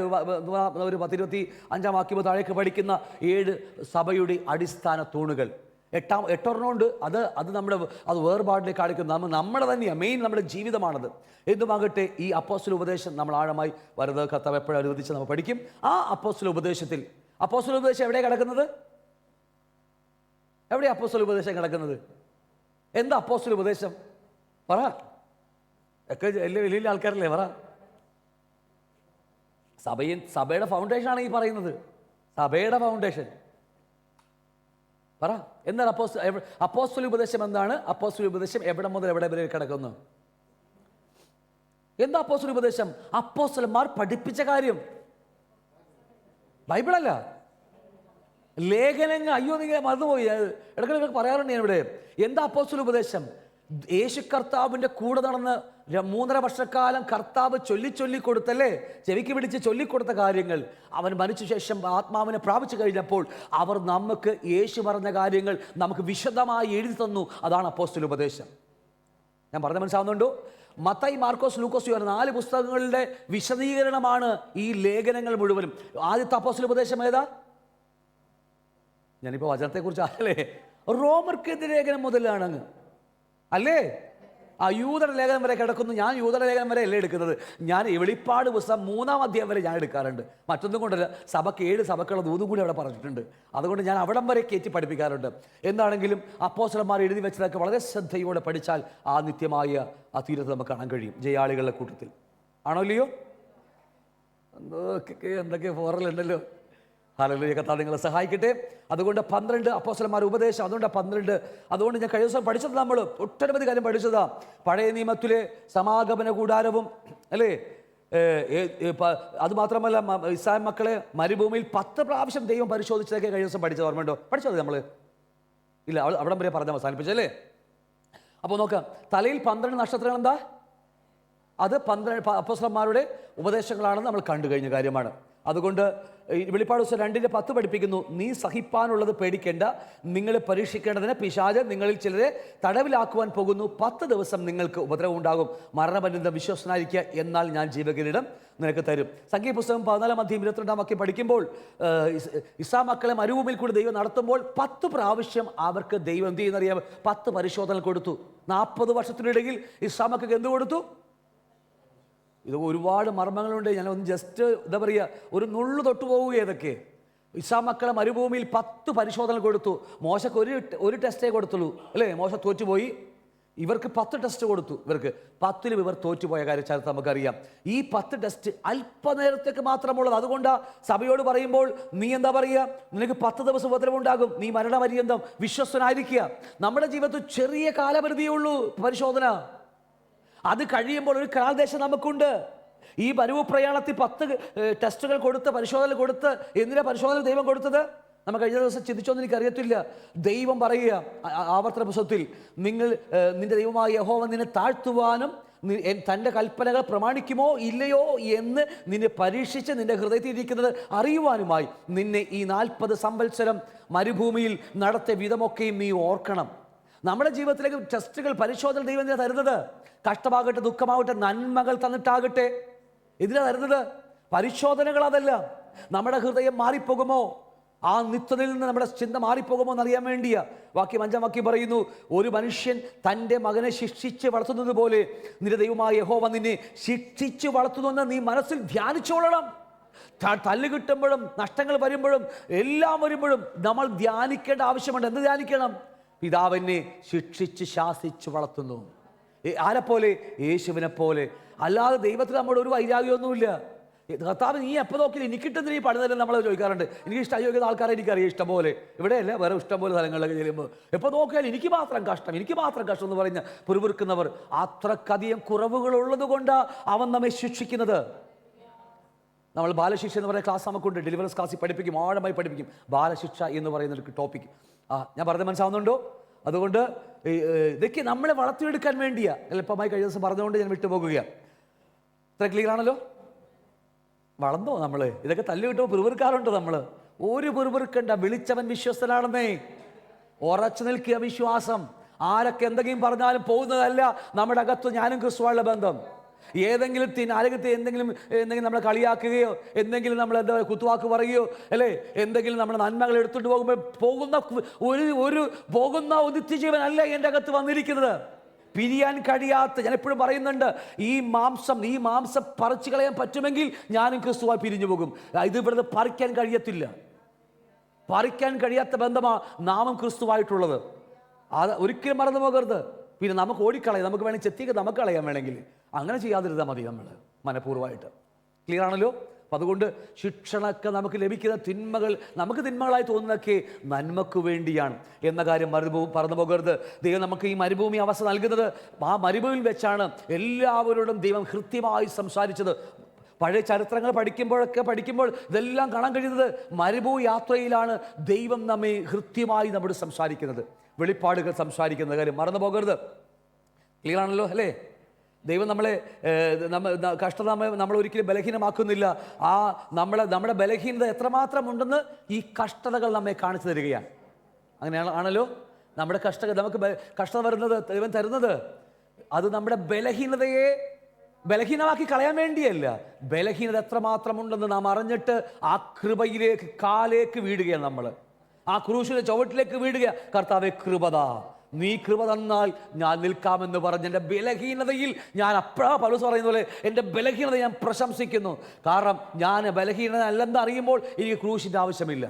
ഒരു 10-25 വാക്യം താഴേക്ക് പഠിക്കുന്ന 7 സഭയുടെ അടിസ്ഥാന തൂണുകൾ. 8 അത് വേർപാടിലേക്ക് കാണിക്കുന്നു. നമ്മുടെ തന്നെയാണ് മെയിൻ, നമ്മുടെ ജീവിതമാണത്. എന്തുമാകട്ടെ, ഈ അപ്പോസ്തല ഉപദേശം നമ്മൾ ആഴമായി വരുന്നത് കർത്താവ് എപ്പോഴും അനുവദിച്ച് നമ്മൾ പഠിക്കും. ആ അപ്പോസ്തല ഉപദേശത്തിൽ എവിടെയാണ് കിടക്കുന്നത്? എവിടെയാണ് അപ്പോസ്തല ഉപദേശം കിടക്കുന്നത്? എന്താ അപ്പോസ്തല ഉപദേശം? പറ. ഒക്കെ വലിയ ആൾക്കാരല്ലേ, പറ. സഭയുടെ ഫൗണ്ടേഷനാണ് ഈ പറയുന്നത്. സഭയുടെ ഫൗണ്ടേഷൻ. പറ, എന്താണ് അപ്പോസ്തല ഉപദേശം? എന്താണ് അപ്പോസ്തല ഉപദേശം? എവിടെ മുതൽ എവിടെ വരെ കിടക്കുന്നു? എന്താ അപ്പോസ്തല ഉപദേശം? അപ്പോസ്തലന്മാർ പഠിപ്പിച്ച കാര്യം. ബൈബിളല്ല, ലേഖനങ്ങൾ. അയ്യോ, നിങ്ങൾ മറന്നുപോയി. ഇടയ്ക്കിടയ്ക്ക് പറയാറുണ്ട് ഞാൻ ഇവിടെ. എന്താ അപ്പോസ്തല ഉപദേശം? യേശു കർത്താവിൻ്റെ കൂടെ നടന്ന് 3.5 വർഷക്കാലം കർത്താവ് ചൊല്ലി കൊടുത്തല്ലേ, ചെവിക്ക് പിടിച്ച് ചൊല്ലിക്കൊടുത്ത കാര്യങ്ങൾ. അവൻ മരിച്ച ശേഷം ആത്മാവിനെ പ്രാപിച്ചു കഴിഞ്ഞപ്പോൾ അവർ നമുക്ക് യേശു പറഞ്ഞ കാര്യങ്ങൾ നമുക്ക് വിശദമായി എഴുതി തന്നു. അതാണ് അപ്പോസ്തല ഉപദേശം. ഞാൻ പറഞ്ഞ മനസ്സിലാവുന്നുണ്ടോ? മത്തായി, മാർക്കോസ്, ലൂക്കോസ് 4 പുസ്തകങ്ങളുടെ വിശദീകരണമാണ് ഈ ലേഖനങ്ങൾ മുഴുവനും. ആദ്യത്തെ അപ്പോസ്തല ഉപദേശം ഏതാ? ഞാനിപ്പോൾ വചനത്തെക്കുറിച്ച് അല്ലേ, റോമർക്കെതിരെ ലേഖനം മുതലാണ് അങ്ങ്, അല്ലേ? ആ യൂദയുടെ ലേഖനം വരെ കിടക്കുന്നു. ഞാൻ യൂദയുടെ ലേഖനം വരെ അല്ലേ എടുക്കുന്നത്. ഞാൻ വെളിപ്പാട് പുസ്തകം 3-ാം അധ്യായം വരെ ഞാൻ എടുക്കാറുണ്ട്. മറ്റൊന്നും കൊണ്ടല്ല, സഭയ്ക്ക് 7 സഭക്കുള്ള ദൂതും കൂടി അവിടെ പറഞ്ഞിട്ടുണ്ട്. അതുകൊണ്ട് ഞാൻ അവിടം വരെ കയറ്റി പഠിപ്പിക്കാറുണ്ട്. എന്താണെങ്കിലും അപ്പോസ്തലന്മാർ എഴുതി വെച്ചതൊക്കെ വളരെ ശ്രദ്ധയോടെ പഠിച്ചാൽ ആ നിത്യമായ ആ തീരത്ത് നമുക്ക് കാണാൻ കഴിയും. ജയാളികളുടെ കൂട്ടത്തിൽ ആണോ ഇല്ലയോ? എന്തൊക്കെ ഫോറലുണ്ടല്ലോ. ഹല്ലേലൂയ. കർത്താവ് നിങ്ങളെ സഹായിക്കട്ടെ. അതുകൊണ്ട് 12 അപ്പോസ്തലന്മാരുടെ ഉപദേശം. അതുകൊണ്ട് ഞാൻ കഴിഞ്ഞ ദിവസം പഠിച്ചത്, നമ്മൾ ഒട്ടനവധി കാര്യം പഠിച്ചതാ. പഴയ നിയമത്തിലെ സമാഗമന കൂടാരവും, അല്ലേ, അതുമാത്രമല്ല ഇസ്രായേൽ മക്കളെ മരുഭൂമിയിൽ 10 പ്രാവശ്യം ദൈവം പരിശോധിച്ചതൊക്കെ കഴിഞ്ഞ ദിവസം പഠിച്ചത് ഓർമ്മയുണ്ടോ? പഠിച്ചത് നമ്മൾ ഇല്ല, അവിടം വരെ പറഞ്ഞ അവസാനിപ്പിച്ചല്ലേ. അപ്പോൾ നോക്കാം, തലയിൽ 12 നക്ഷത്രങ്ങൾ. എന്താ അത്? 12 അപ്പോസ്തലന്മാരുടെ ഉപദേശങ്ങളാണെന്ന് നമ്മൾ കണ്ടു കഴിഞ്ഞ കാര്യമാണ്. അതുകൊണ്ട് വെളിപ്പാട് 2:10 പഠിപ്പിക്കുന്നു, നീ സഹിപ്പാനുള്ളത് പേടിക്കേണ്ട, നിങ്ങളെ പരീക്ഷിക്കേണ്ടതിന് പിശാച് നിങ്ങളിൽ ചിലരെ തടവിലാക്കുവാൻ പോകുന്നു. 10 ദിവസം നിങ്ങൾക്ക് ഉപദ്രവം ഉണ്ടാകും. മരണപര്യന്തം വിശ്വസ്തനായിരിക്കുക, എന്നാൽ ഞാൻ ജീവകിരീടം നിനക്ക് തരും. സംഖ്യ പുസ്തകം 14-ാം അധ്യായം 22-ാം വാക്യം പഠിക്കുമ്പോൾ ഇസ്രായേൽ മക്കളെ മരുഭൂമിയിൽ കൂടി ദൈവം നടത്തുമ്പോൾ 10 പ്രാവശ്യം അവർക്ക് ദൈവം എന്ത് ചെയ്യുന്നറിയാം? 10 പരിശോധന കൊടുത്തു. 40 വർഷത്തിനിടയിൽ ഇസ്രായേൽ മക്കൾക്ക് എന്ത് കൊടുത്തു? ഇത് ഒരുപാട് മർമ്മങ്ങളുണ്ട്. ഞാൻ ഒന്ന് ജസ്റ്റ് എന്താ പറയുക, ഒരു നുള്ളു തൊട്ടു പോവുക. ഏതൊക്കെ? ഇസ്രായേൽ മക്കളെ മരുഭൂമിയിൽ 10 പരിശോധന കൊടുത്തു. മോശക്ക് ഒരു ടെസ്റ്റേ കൊടുത്തുള്ളൂ, അല്ലേ? മോശ തോറ്റുപോയി. ഇവർക്ക് 10 ടെസ്റ്റ് കൊടുത്തു. ഇവർക്ക് 10ലും ഇവർ തോറ്റുപോയ കാര്യം ചരിത്രം നമുക്കറിയാം. ഈ 10 ടെസ്റ്റ് അല്പനേരത്തേക്ക് മാത്രമുള്ളത്. അതുകൊണ്ട് സഭയോട് പറയുമ്പോൾ നീ എന്താ പറയുക? നിനക്ക് 10 ദിവസം ഉപദ്രവമുണ്ടാകും, നീ മരണപര്യന്തം വിശ്വസ്തനായിരിക്കുക. നമ്മുടെ ജീവിതത്തിൽ ചെറിയ കാലപരിധിയേ ഉള്ളൂ പരിശോധന. അത് കഴിയുമ്പോൾ ഒരു കാലദേശം നമുക്കുണ്ട്. ഈ മരുഭൂമി പ്രയാണത്തിൽ 10 ടെസ്റ്റുകൾ കൊടുത്ത്, പരിശോധന കൊടുത്ത്, എന്തിനാ പരിശോധന ദൈവം കൊടുത്തത്? നമ്മൾ കഴിഞ്ഞ ദിവസം ചിന്തിച്ചോന്ന് എനിക്കറിയത്തില്ല. ദൈവം പറയുക ആവർത്തന പുസ്തകത്തിൽ, നിന്റെ ദൈവമായ യഹോവ നിന്നെ താഴ്ത്തുവാനും തൻ്റെ കൽപ്പനകൾ പ്രമാണിക്കുമോ ഇല്ലയോ എന്ന് നിന്നെ പരീക്ഷിച്ച് നിന്റെ ഹൃദയത്തിൽ ഇരിക്കുന്നത് അറിയുവാനുമായി നിന്നെ ഈ 40 സംവത്സരം മരുഭൂമിയിൽ നടത്തിയ വിധമൊക്കെയും നീ ഓർക്കണം. നമ്മുടെ ജീവിതത്തിലേക്ക് ടെസ്റ്റുകൾ, പരിശോധന ദൈവം എന്തിനാ തരുന്നത്? കഷ്ടമാകട്ടെ, ദുഃഖമാകട്ടെ, നന്മകൾ തന്നിട്ടാകട്ടെ, എന്തിനാ തരുന്നത്? പരിശോധനകൾ. അതല്ല, നമ്മുടെ ഹൃദയം മാറിപ്പോകുമോ, ആ നിത്യതയിൽ നിന്ന് നമ്മുടെ ചിന്ത മാറിപ്പോകുമോ എന്നറിയാൻ വേണ്ടിയാ. 5-ാം വാക്യം പറയുന്നു, ഒരു മനുഷ്യൻ തൻ്റെ മകനെ ശിക്ഷിച്ച് വളർത്തുന്നത് പോലെ നിന്റെ ദൈവമായ യഹോവ നിന്നെ ശിക്ഷിച്ച് വളർത്തുന്നുവെന്ന് നീ മനസ്സിൽ ധ്യാനിച്ചോളണം. തല്ല് കിട്ടുമ്പോഴും നഷ്ടങ്ങൾ വരുമ്പോഴും എല്ലാം വരുമ്പോഴും നമ്മൾ ധ്യാനിക്കേണ്ട ആവശ്യമുണ്ട്. എന്ത് ധ്യാനിക്കണം? പിതാവിനെ ശിക്ഷിച്ച് ശാസിച്ച് വളർത്തുന്നു. ആരെപ്പോലെ? യേശുവിനെ പോലെ. അല്ലാതെ ദൈവത്തിൽ നമ്മുടെ ഒരു വൈരാഗ്യമൊന്നുമില്ല. കർത്താവ് നീ എപ്പോൾ നോക്കിയാലും എനിക്കിട്ടെന്ന് ഈ പണി തന്നെ നമ്മൾ ചോദിക്കാറുണ്ട്. എനിക്ക് ഇഷ്ടം ചോദിക്കുന്ന ആൾക്കാരെ എനിക്കറിയാം ഇഷ്ടം പോലെ, ഇവിടെയല്ല വേറെ ഇഷ്ടം പോലെ സ്ഥലങ്ങളിലൊക്കെ ചെല്ലുമ്പോൾ എപ്പോൾ നോക്കിയാലും എനിക്ക് മാത്രം കഷ്ടം എന്ന് പറഞ്ഞ് പുറപുറുക്കുന്നവർ, അത്രക്കധികം കുറവുകളുള്ളത് കൊണ്ടാണ് അവൻ നമ്മെ ശിക്ഷിക്കുന്നത്. നമ്മൾ ബാലശിക്ഷ എന്ന് പറയുന്ന ക്ലാസ് നമുക്കുണ്ട്, ഡെലിവറൻസ് ക്ലാസ്സിൽ പഠിപ്പിക്കും, ആഴമായി പഠിപ്പിക്കും ബാലശിക്ഷ എന്ന് പറയുന്ന ടോപ്പിക്. ഞാൻ പറഞ്ഞത് മനസ്സിലാവുന്നുണ്ടോ? അതുകൊണ്ട് ഇതൊക്കെ നമ്മളെ വളർത്തിയെടുക്കാൻ വേണ്ടിയാ. എളുപ്പമായി കഴിഞ്ഞ ദിവസം പറഞ്ഞുകൊണ്ട് ഞാൻ വിട്ടുപോകുകയാണ്. ഇത്ര ക്ലിയർ ആണല്ലോ? വളർന്നോ നമ്മൾ? ഇതൊക്കെ തല്ലി കിട്ടുമ്പോൾ പിറുപിറുക്കാറുണ്ട് നമ്മൾ. ഒരു പിറുപിറുക്കണ്ട, വിളിച്ചവൻ വിശ്വസ്തനാണെന്നേ. ഉറച്ചു നിൽക്കുക വിശ്വാസം. ആരൊക്കെ എന്തെങ്കിലും പറഞ്ഞാലും പോകുന്നതല്ല നമ്മുടെ അകത്ത് ഞാനും ക്രിസ്തുവായുള്ള ബന്ധം. ഏതെങ്കിലും എന്തെങ്കിലും നമ്മളെ കളിയാക്കുകയോ എന്തെങ്കിലും നമ്മൾ എന്താ കുത്തുവാക്ക് പറയുകയോ അല്ലേ, എന്തെങ്കിലും നമ്മുടെ നന്മകൾ എടുത്തുകൊണ്ട് പോകുന്ന ഒരു നിത്യജീവനല്ല എൻ്റെ അകത്ത് വന്നിരിക്കുന്നത്. പിരിയാൻ കഴിയാത്ത, ഞാൻ എപ്പോഴും പറയുന്നുണ്ട്, ഈ മാംസം പറിച്ചു കളയാൻ പറ്റുമെങ്കിൽ ഞാനും ക്രിസ്തുവായി പിരിഞ്ഞു പോകും. ഇത് ഇവിടുന്ന് പറിക്കാൻ കഴിയത്തില്ല. പറിക്കാൻ കഴിയാത്ത ബന്ധമാണ് നാമും ക്രിസ്തുവായിട്ടുള്ളത്. അത് ഒരിക്കലും മറന്നു പോകരുത്. പിന്നെ നമുക്ക് ഓടിക്കളയാം, നമുക്ക് വേണമെങ്കിൽ ചെത്തിയൊക്കെ നമുക്ക് കളയാൻ വേണമെങ്കിൽ അങ്ങനെ ചെയ്യാതിരുന്നാൽ മതി നമ്മൾ മനഃപൂർവ്വമായിട്ട്. ക്ലിയർ ആണല്ലോ? അപ്പം അതുകൊണ്ട് ശിക്ഷണമൊക്കെ നമുക്ക് ലഭിക്കുന്ന തിന്മകൾ, നമുക്ക് തിന്മകളായി തോന്നുന്നതൊക്കെ നന്മക്ക് വേണ്ടിയാണ് എന്ന കാര്യം പറന്നു പോകരുത്. ദൈവം നമുക്ക് ഈ മരുഭൂമി അവസ്ഥ നൽകുന്നത്, ആ മരുഭൂമിയിൽ വെച്ചാണ് എല്ലാവരോടും ദൈവം കൃത്യമായി സംസാരിച്ചത്. പഴയ ചരിത്രങ്ങൾ പഠിക്കുമ്പോൾ ഇതെല്ലാം കാണാൻ കഴിയുന്നത് മരുഭൂമി യാത്രയിലാണ് ദൈവം നമ്മെ കൃത്യമായി നമ്മോട് സംസാരിക്കുന്നത്, വെളിപ്പാടുകൾ സംസാരിക്കുന്ന കാര്യം മറന്നു പോകരുത്. ക്ലിയർ ആണല്ലോ അല്ലേ? ദൈവം നമ്മളെ കഷ്ടത നമ്മൾ ഒരിക്കലും ബലഹീനമാക്കുന്നില്ല. നമ്മുടെ ബലഹീനത എത്രമാത്രം ഉണ്ടെന്ന് ഈ കഷ്ടതകൾ നമ്മെ കാണിച്ചു തരികയാണ്. ആണല്ലോ? നമ്മുടെ നമുക്ക് കഷ്ടത വരുന്നത്, ദൈവം തരുന്നത് അത് നമ്മുടെ ബലഹീനമാക്കി കളയാൻ വേണ്ടിയല്ല. ബലഹീനത എത്രമാത്രം ഉണ്ടെന്ന് നാം അറിഞ്ഞിട്ട് ആ കൃപയിലേക്ക് കാലേക്ക് വീഴുകയാണ് നമ്മൾ. ആ ക്രൂശിലെ ചുവട്ടിലേക്ക് വീഴുക. കർത്താവേ കൃപതാ, നീ കൃപ തന്നാൽ ഞാൻ നിൽക്കാമെന്ന് പറഞ്ഞ് എൻ്റെ ബലഹീനതയിൽ ഞാൻ പൗലോസ് പറയുന്ന പോലെ എൻ്റെ ബലഹീനത ഞാൻ പ്രശംസിക്കുന്നു. കാരണം ഞാൻ ബലഹീനത അല്ലെന്ന് അറിയുമ്പോൾ എനിക്ക് ക്രൂശിൻ്റെ ആവശ്യമില്ല.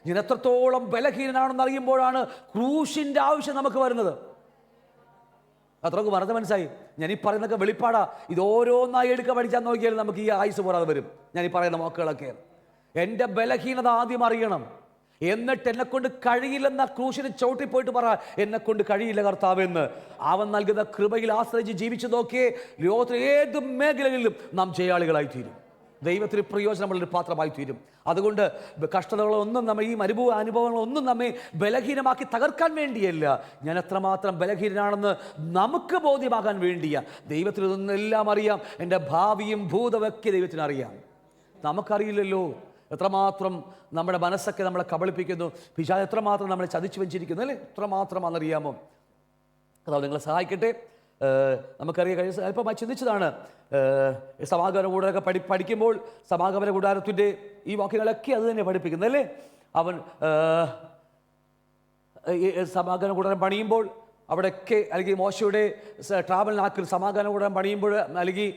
ഞാൻ എത്രത്തോളം ബലഹീനനാണെന്ന് അറിയുമ്പോഴാണ് ക്രൂശിൻ്റെ ആവശ്യം നമുക്ക് വരുന്നത്. അത്രക്ക് പറഞ്ഞത് മനസ്സായി? ഞാൻ ഈ പറയുന്നതൊക്കെ വെളിപ്പാടാ. ഇത് ഓരോന്നായി എടുക്കുക പഠിച്ചാൽ നോക്കിയാൽ നമുക്ക് ഈ ആയുസ് പോരാതെ വരും. ഞാൻ ഈ പറയുന്ന വാക്കുകളൊക്കെ. എൻ്റെ ബലഹീനത ആദ്യം അറിയണം, എന്നിട്ട് എന്നെക്കൊണ്ട് കഴിയില്ലെന്ന ക്രൂശിന് ചവിട്ടിപ്പോയിട്ട് പറ, എന്നെക്കൊണ്ട് കഴിയില്ല കർത്താവെന്ന്. അവൻ നൽകുന്ന കൃപയിൽ ആശ്രയിച്ച് ജീവിച്ചു നോക്കിയേ ലോകത്തിലെ ഏത് മേഖലകളിലും നാം ജയാളികളായി തീരും. ദൈവത്തിന് പ്രയോജനമുള്ളൊരു പാത്രമായി തീരും. അതുകൊണ്ട് കഷ്ടതകളൊന്നും നമ്മെ, ഈ അനുഭവങ്ങളൊന്നും നമ്മെ ബലഹീനമാക്കി തകർക്കാൻ വേണ്ടിയല്ല, ഞാൻ എത്രമാത്രം ബലഹീനനാണെന്ന് നമുക്ക് ബോധ്യമാകാൻ വേണ്ടിയാ. ദൈവത്തിന് ഇതൊന്നെല്ലാം അറിയാം. എൻ്റെ ഭാവിയും ഭൂതമൊക്കെ ദൈവത്തിനറിയാം. നമുക്കറിയില്ലല്ലോ എത്രമാത്രം നമ്മുടെ മനസ്സൊക്കെ നമ്മളെ കബളിപ്പിക്കുന്നു, പിശാച് എത്രമാത്രം നമ്മളെ ചതിച്ചു വെച്ചിരിക്കുന്നു അല്ലേ, എത്രമാത്രം അന്നറിയാമോ? അതാണ് നിങ്ങളെ സഹായിക്കട്ടെ. നമുക്കറിയാൻ കഴിയും, അല്പമായി ചിന്തിച്ചതാണ്. സമാഗമന കൂടാരൊക്കെ പഠിക്കുമ്പോൾ സമാഗമന കൂടാരത്തിൻ്റെ ഈ വാക്യങ്ങളൊക്കെ അത് തന്നെ പഠിപ്പിക്കുന്നത് അല്ലേ. അവൻ സമാഗമന കൂടാരം പണിയുമ്പോൾ അവിടെയൊക്കെ, അല്ലെങ്കിൽ മോശയുടെ ട്രാവലിനാക്കിൽ സമാഗമന കൂടാരം പണിയുമ്പോൾ, അല്ലെങ്കിൽ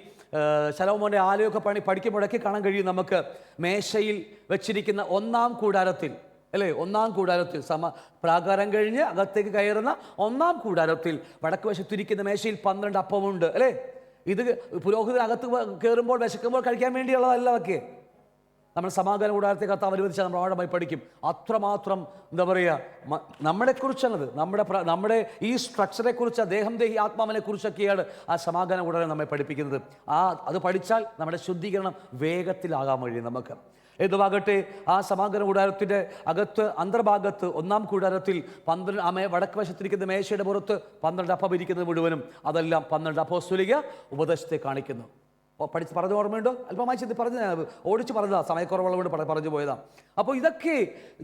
ശലോമോൻ്റെ ആലയൊക്കെ പഠിക്കുമ്പോഴൊക്കെ കാണാൻ കഴിയും നമുക്ക്. മേശയിൽ വെച്ചിരിക്കുന്ന ഒന്നാം കൂടാരത്തിൽ അല്ലേ, ഒന്നാം കൂടാരത്തിൽ പ്രാകാരം കഴിഞ്ഞ് അകത്തേക്ക് കയറുന്ന ഒന്നാം കൂടാരത്തിൽ വടക്ക് വശത്തിരിക്കുന്ന മേശയിൽ 12 അപ്പമുണ്ട് അല്ലേ. ഇത് പുരോഹിതനകത്ത് കയറുമ്പോൾ വിശക്കുമ്പോൾ കഴിക്കാൻ വേണ്ടിയുള്ളതല്ല. ഒക്കെ നമ്മൾ സമാഗമന കൂടാരത്തെ കർത്താവ് അനുവദിച്ചാൽ നമ്മൾ ആഴമായി പഠിക്കും. അത്രമാത്രം എന്താ പറയുക, നമ്മളെക്കുറിച്ചാണത്, നമ്മുടെ ഈ സ്ട്രക്ചറെ കുറിച്ച്, ദേഹി ആത്മാവിനെ കുറിച്ചൊക്കെയാണ് ആ സമാഗമന കൂടാരം നമ്മെ പഠിപ്പിക്കുന്നത്. അത് പഠിച്ചാൽ നമ്മുടെ ശുദ്ധീകരണം വേഗത്തിലാകാൻ കഴിയും നമുക്ക്. ഏതുവാകട്ടെ, ആ സമാഗമന കൂടാരത്തിൻ്റെ അകത്ത് അന്തർഭാഗത്ത് ഒന്നാം കൂടാരത്തിൽ 12 വടക്ക് വശത്തിരിക്കുന്ന മേശയുടെ പുറത്ത് 12 അപ്പം ഇരിക്കുന്നത് മുഴുവനും അതെല്ലാം 12 അപ്പോസ്തലിക ഉപദേശത്തെ കാണിക്കുന്നു. പറഞ്ഞു ഓർമ്മയുണ്ടോ? അല്പമായി ചിന്തി ഓടിച്ച് പറഞ്ഞതാ, സമയക്കുറവുള്ളതുകൊണ്ട് പറഞ്ഞു പോയതാ. അപ്പോൾ ഇതൊക്കെ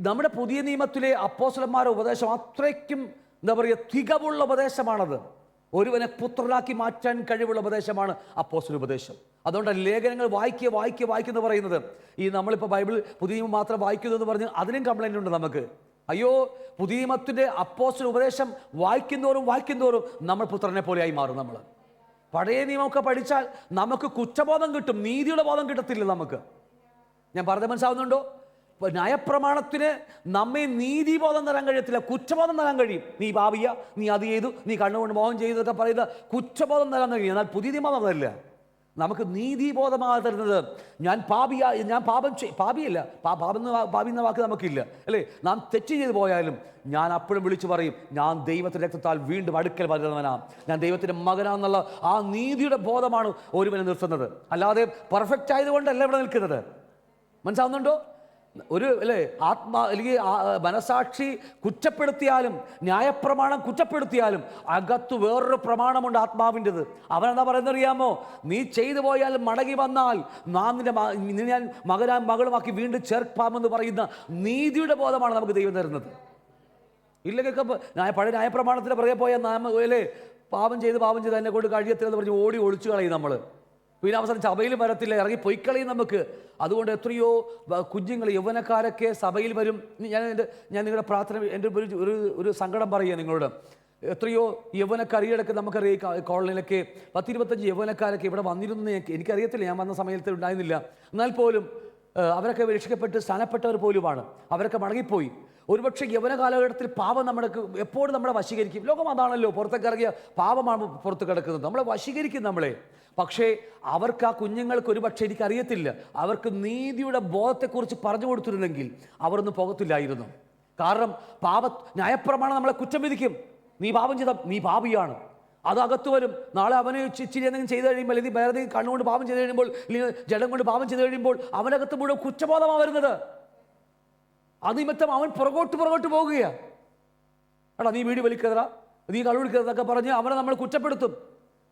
നമ്മുടെ പുതിയ നിയമത്തിലെ അപ്പോസ്തലന്മാരുടെ ഉപദേശം അത്രയ്ക്കും എന്താ പറയുക, തികവുള്ള ഉപദേശമാണത്. ഒരുവനെ പുത്രനാക്കി മാറ്റാൻ കഴിവുള്ള ഉപദേശമാണ് അപ്പോസ്തല ഉപദേശം. അതുകൊണ്ട് ലേഖനങ്ങൾ വായിക്കുക പറയുന്നത്. ഈ നമ്മളിപ്പോൾ ബൈബിൾ പുതിയ നിയമം മാത്രം വായിക്കുന്നു എന്ന് പറഞ്ഞ് അതിനും കംപ്ലൈൻ്റ് ഉണ്ട് നമുക്ക്. അയ്യോ, പുതിയ നിയമത്തിൻ്റെ അപ്പോസ്തല ഉപദേശം വായിക്കുന്തോറും നമ്മൾ പുത്രനെ പോലെയായി മാറും. നമ്മൾ പഴയ നിയമമൊക്കെ പഠിച്ചാൽ നമുക്ക് കുറ്റബോധം കിട്ടും, നീതിയുടെ ബോധം കിട്ടത്തില്ല നമുക്ക്. ഞാൻ പറഞ്ഞ മനസ്സിലാവുന്നുണ്ടോ? ന്യായപ്രമാണത്തിന് നമ്മെ നീതിബോധം തരാൻ കഴിയത്തില്ല, കുറ്റബോധം തരാൻ കഴിയും. നീ പാപിയ, നീ അത് ചെയ്തു, നീ കണ്ണുകൊണ്ട് മോഹം ചെയ്തതൊക്കെ പറയുന്നത് കുറ്റബോധം തരാൻ കഴിയും. എന്നാൽ പുതിയ നിയമം അതല്ല. നമുക്ക് നീതിബോധമാണ് തരുന്നത്. ഞാൻ പാപിയല്ല, പാപി എന്ന വാക്ക് നമുക്കില്ല അല്ലേ. നാം തെറ്റ് ചെയ്തു പോയാലും ഞാൻ അപ്പോഴും വിളിച്ചു പറയും, ഞാൻ ദൈവത്തിൻ്റെ രക്തത്താൽ വീണ്ടും അടുക്കൽ വരുന്നവനാണ്, ഞാൻ ദൈവത്തിൻ്റെ മകനാണെന്നുള്ള ആ നീതിയുടെ ബോധമാണ് ഒരുവനെ നിർത്തുന്നത്. അല്ലാതെ പെർഫെക്റ്റ് ആയതുകൊണ്ടല്ല ഇവിടെ നിൽക്കുന്നത്. മനസ്സിലാവുന്നുണ്ടോ? അല്ലേ അല്ലെങ്കിൽ മനസാക്ഷി കുറ്റപ്പെടുത്തിയാലും ന്യായപ്രമാണം കുറ്റപ്പെടുത്തിയാലും അകത്ത് വേറൊരു പ്രമാണമുണ്ട് ആത്മാവിൻ്റെത്. അവനെന്താ പറയുന്നത് അറിയാമോ? നീ ചെയ്തു പോയാൽ മടങ്ങി വന്നാൽ നിന്നെ ഞാൻ മകളുമാക്കി വീണ്ടും ചേർപ്പാമെന്ന് പറയുന്ന നീതിയുടെ ബോധമാണ് നമുക്ക് ദൈവം തരുന്നത്. ഇല്ലെങ്കിൽ പഴയ ന്യായപ്രമാണത്തിന് പുറകെ പോയാൽ അല്ലേ പാപം ചെയ്ത് എന്നെ കൊണ്ട് കഴിയത്തില്ലെന്ന് പറഞ്ഞ് ഒളിച്ചു കളയും നമ്മൾ. പിന്നെ അവസാനം സഭയിൽ വരത്തില്ല, ഇറങ്ങി പൊയ്ക്കളയും നമുക്ക്. അതുകൊണ്ട് എത്രയോ കുഞ്ഞുങ്ങൾ യൗവനക്കാരൊക്കെ സഭയിൽ വരും. ഞാൻ നിങ്ങളുടെ പ്രാർത്ഥന എൻ്റെ ഒരു സങ്കടം പറയുക നിങ്ങളോട്. എത്രയോ യൗവനക്കാർ ഈയിടയ്ക്ക് നമുക്കറിയാം കോളനിയിലൊക്കെ 10-25 യൗവനക്കാരൊക്കെ ഇവിടെ വന്നിരുന്നു. എനിക്കറിയത്തില്ല, ഞാൻ വന്ന സമയത്ത് ഉണ്ടായിരുന്നില്ല. എന്നാൽ പോലും അവരൊക്കെ രക്ഷിക്കപ്പെട്ട് സ്ഥാനപ്പെട്ടവർ പോലുമാണ്. അവരൊക്കെ മടങ്ങിപ്പോയി. ഒരുപക്ഷെ യൗവന കാലഘട്ടത്തിൽ പാപം എപ്പോഴും നമ്മളെ വശീകരിക്കും. ലോകം അതാണല്ലോ, പുറത്തേക്ക് ഇറങ്ങിയ പാപമാണ് പുറത്ത് കിടക്കുന്നത്, നമ്മളെ വശീകരിക്കും നമ്മളെ. പക്ഷേ അവർക്ക്, ആ കുഞ്ഞുങ്ങൾക്ക് ഒരുപക്ഷെ എനിക്കറിയത്തില്ല, അവർക്ക് നീതിയുടെ ബോധത്തെക്കുറിച്ച് പറഞ്ഞു കൊടുത്തിരുന്നെങ്കിൽ അവരൊന്നും പോകത്തില്ലായിരുന്നു. കാരണം ന്യായപ്രമാണം നമ്മളെ കുറ്റം വിധിക്കും. നീ പാപം ചെയ്ത നീ പാപിയാണ്, അത് അകത്ത് വരും. നാളെ അവന് ഇച്ചിരി എന്തെങ്കിലും ചെയ്ത് കഴിയുമ്പോൾ, അല്ലെങ്കിൽ വേറെ കണ്ണുകൊണ്ട് പാപം ചെയ്ത് കഴിയുമ്പോൾ, അല്ലെങ്കിൽ ജഡം കൊണ്ട് പാപം ചെയ്ത് കഴിയുമ്പോൾ അവനകത്ത് മുഴുവൻ കുറ്റബോധമാണ് വരുന്നത്. അതിമത്തം അവൻ പുറകോട്ട് പോകുകയാണ്. എടാ നീ വീട് വലിക്കരുതാ, നീ കള്ളുപിടിക്കരുതൊക്കെ പറഞ്ഞ് അവനെ നമ്മൾ കുറ്റപ്പെടുത്തും.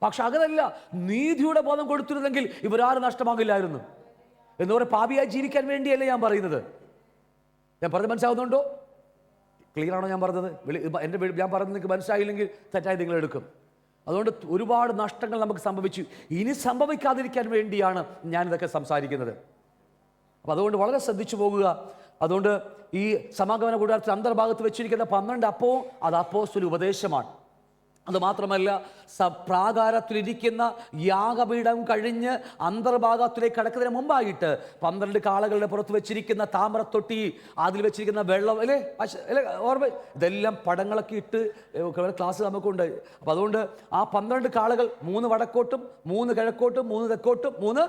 പക്ഷെ അങ്ങനല്ല, നീതിയുടെ ബോധം കൊടുത്തിരുന്നെങ്കിൽ ഇവരാരും നഷ്ടമാകില്ലായിരുന്നു. എന്ന് പറയുക പാപിയായി ജീവിക്കാൻ വേണ്ടിയല്ലേ ഞാൻ പറയുന്നത്. ഞാൻ പറഞ്ഞത് മനസ്സിലാവുന്നുണ്ടോ? ക്ലിയർ ആണോ ഞാൻ പറഞ്ഞത്? ഞാൻ പറഞ്ഞത് നിങ്ങൾക്ക് മനസ്സിലായില്ലെങ്കിൽ തെറ്റായി നിങ്ങൾ എടുക്കും. അതുകൊണ്ട് ഒരുപാട് നഷ്ടങ്ങൾ നമുക്ക് സംഭവിച്ചു. ഇനി സംഭവിക്കാതിരിക്കാൻ വേണ്ടിയാണ് ഞാനിതൊക്കെ സംസാരിക്കുന്നത്. അപ്പം അതുകൊണ്ട് വളരെ ശ്രദ്ധിച്ചു പോകുക. അതുകൊണ്ട് ഈ സമാഗമന കൂടാരത്തിൽ അന്തർഭാഗത്ത് വെച്ചിരിക്കുന്ന 12 അപ്പവും അത് അപ്പോസ്തല ഉപദേശമാണ്. അതുമാത്രമല്ല, പ്രാകാരത്തിലിരിക്കുന്ന യാഗപീഠം കഴിഞ്ഞ് അന്തർഭാഗത്തിലേക്ക് കടക്കുന്നതിന് മുമ്പായിട്ട് 12 കാളകളുടെ പുറത്ത് വെച്ചിരിക്കുന്ന താമ്രത്തൊട്ടി, അതിൽ വെച്ചിരിക്കുന്ന വെള്ളം അല്ലേ ഓർമ്മ, ഇതെല്ലാം പടങ്ങളൊക്കെ ഇട്ട് ക്ലാസ് നമുക്കുണ്ട്. അപ്പം അതുകൊണ്ട് ആ 12 കാളകൾ 3 വടക്കോട്ടും 3 കിഴക്കോട്ടും 3 തെക്കോട്ടും 3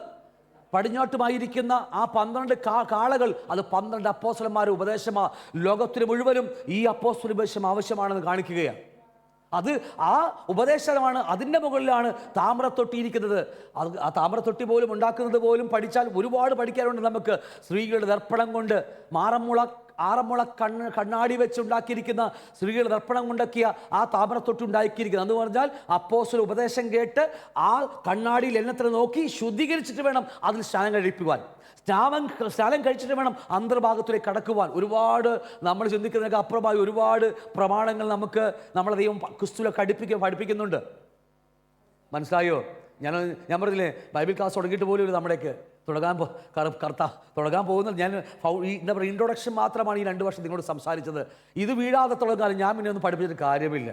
പടിഞ്ഞാട്ടുമായിരിക്കുന്ന ആ 12 കാളകൾ, അത് 12 അപ്പോസ്തലന്മാരുടെ ഉപദേശമാണ്. ലോകത്തിന് മുഴുവനും ഈ അപ്പോസ്തല ഉപദേശം ആവശ്യമാണെന്ന് കാണിക്കുകയാണ്. അത് ആ ഉപദേശമാണ്. അതിൻ്റെ മുകളിലാണ് താമ്രത്തൊട്ടി ഇരിക്കുന്നത്. ആ താമ്രത്തൊട്ടി പോലും ഉണ്ടാക്കുന്നത് പോലും പഠിച്ചാൽ ഒരുപാട് പഠിക്കാനുണ്ട് നമുക്ക്. സ്ത്രീകളുടെ ദർപ്പണം കൊണ്ട് ആറന്മുള കണ്ണാടി വെച്ചുണ്ടാക്കിയിരിക്കുന്ന സ്ത്രീകളുടെ ദർപ്പണം കൊണ്ടൊക്കെയ ആ താമ്രത്തൊട്ടി ഉണ്ടാക്കിയിരിക്കുന്നത്. എന്ന് പറഞ്ഞാൽ അപ്പോസ്തല ഉപദേശം കേട്ട് ആ കണ്ണാടിയിൽ എണ്ണത്തിൽ നോക്കി ശുദ്ധീകരിച്ചിട്ട് വേണം അതിൽ സ്നാനം കഴിപ്പിക്കുവാൻ. സ്നാനം കഴിച്ചിട്ട് വേണം അന്തർഭാഗത്തിലേക്ക് കടക്കുവാൻ. ഒരുപാട് നമ്മൾ ചിന്തിക്കുന്നതിനൊക്കെ അപ്പുറമായി ഒരുപാട് പ്രമാണങ്ങൾ നമുക്ക് നമ്മളെ ദൈവം ക്രിസ്തുവിനെ പഠിപ്പിക്കുന്നുണ്ട്. മനസ്സിലായോ? ഞാൻ പറഞ്ഞില്ലേ, ബൈബിൾ ക്ലാസ് തുടങ്ങിയിട്ട് പോലും നമ്മുടെയൊക്കെ തുടങ്ങാൻ പോകുന്നത്. ഞാൻ എന്താ പറയുക, ഇൻട്രൊഡക്ഷൻ മാത്രമാണ് ഈ 2 വർഷം നിങ്ങളോട് സംസാരിച്ചത്. ഇത് വീഴാതെ തുടങ്ങാൻ ഞാൻ പിന്നെ ഒന്നും പഠിപ്പിച്ചിട്ട് കാര്യമില്ല.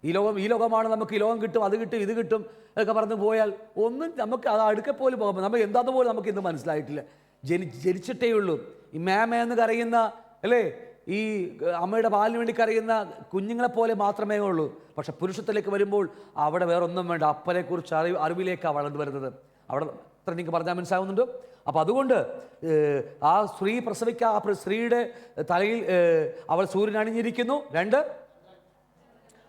ഈ ലോകമാണ്, നമുക്ക് ഈ ലോകം കിട്ടും, അത് കിട്ടും, ഇത് കിട്ടും എന്നൊക്കെ പറഞ്ഞു പോയാൽ ഒന്നും നമുക്ക് അത് അടുക്കെ പോലും പോകുമ്പോൾ നമ്മൾ എന്താന്ന് പോലും നമുക്ക് ഇന്ന് മനസ്സിലായിട്ടില്ല. ജനിച്ചിട്ടേ ഉള്ളൂ. ഈ മേമയെന്ന് കരയുന്ന അല്ലേ, ഈ അമ്മയുടെ പാലിന് വേണ്ടി കരയുന്ന കുഞ്ഞുങ്ങളെപ്പോലെ മാത്രമേ ഉള്ളൂ. പക്ഷെ പുരുഷത്തിലേക്ക് വരുമ്പോൾ അവിടെ വേറെ ഒന്നും വേണ്ട. അപ്പനെക്കുറിച്ച് അറിവിലേക്കാണ് വളർന്നു വരുന്നത്. അവിടെ അത്ര നിങ്ങൾക്ക് പറഞ്ഞാൽ മനസ്സിലാവുന്നുണ്ടോ? അപ്പം അതുകൊണ്ട് ആ സ്ത്രീ ആ സ്ത്രീയുടെ തലയിൽ അവൾ സൂര്യൻ അണിഞ്ഞിരിക്കുന്നു. 2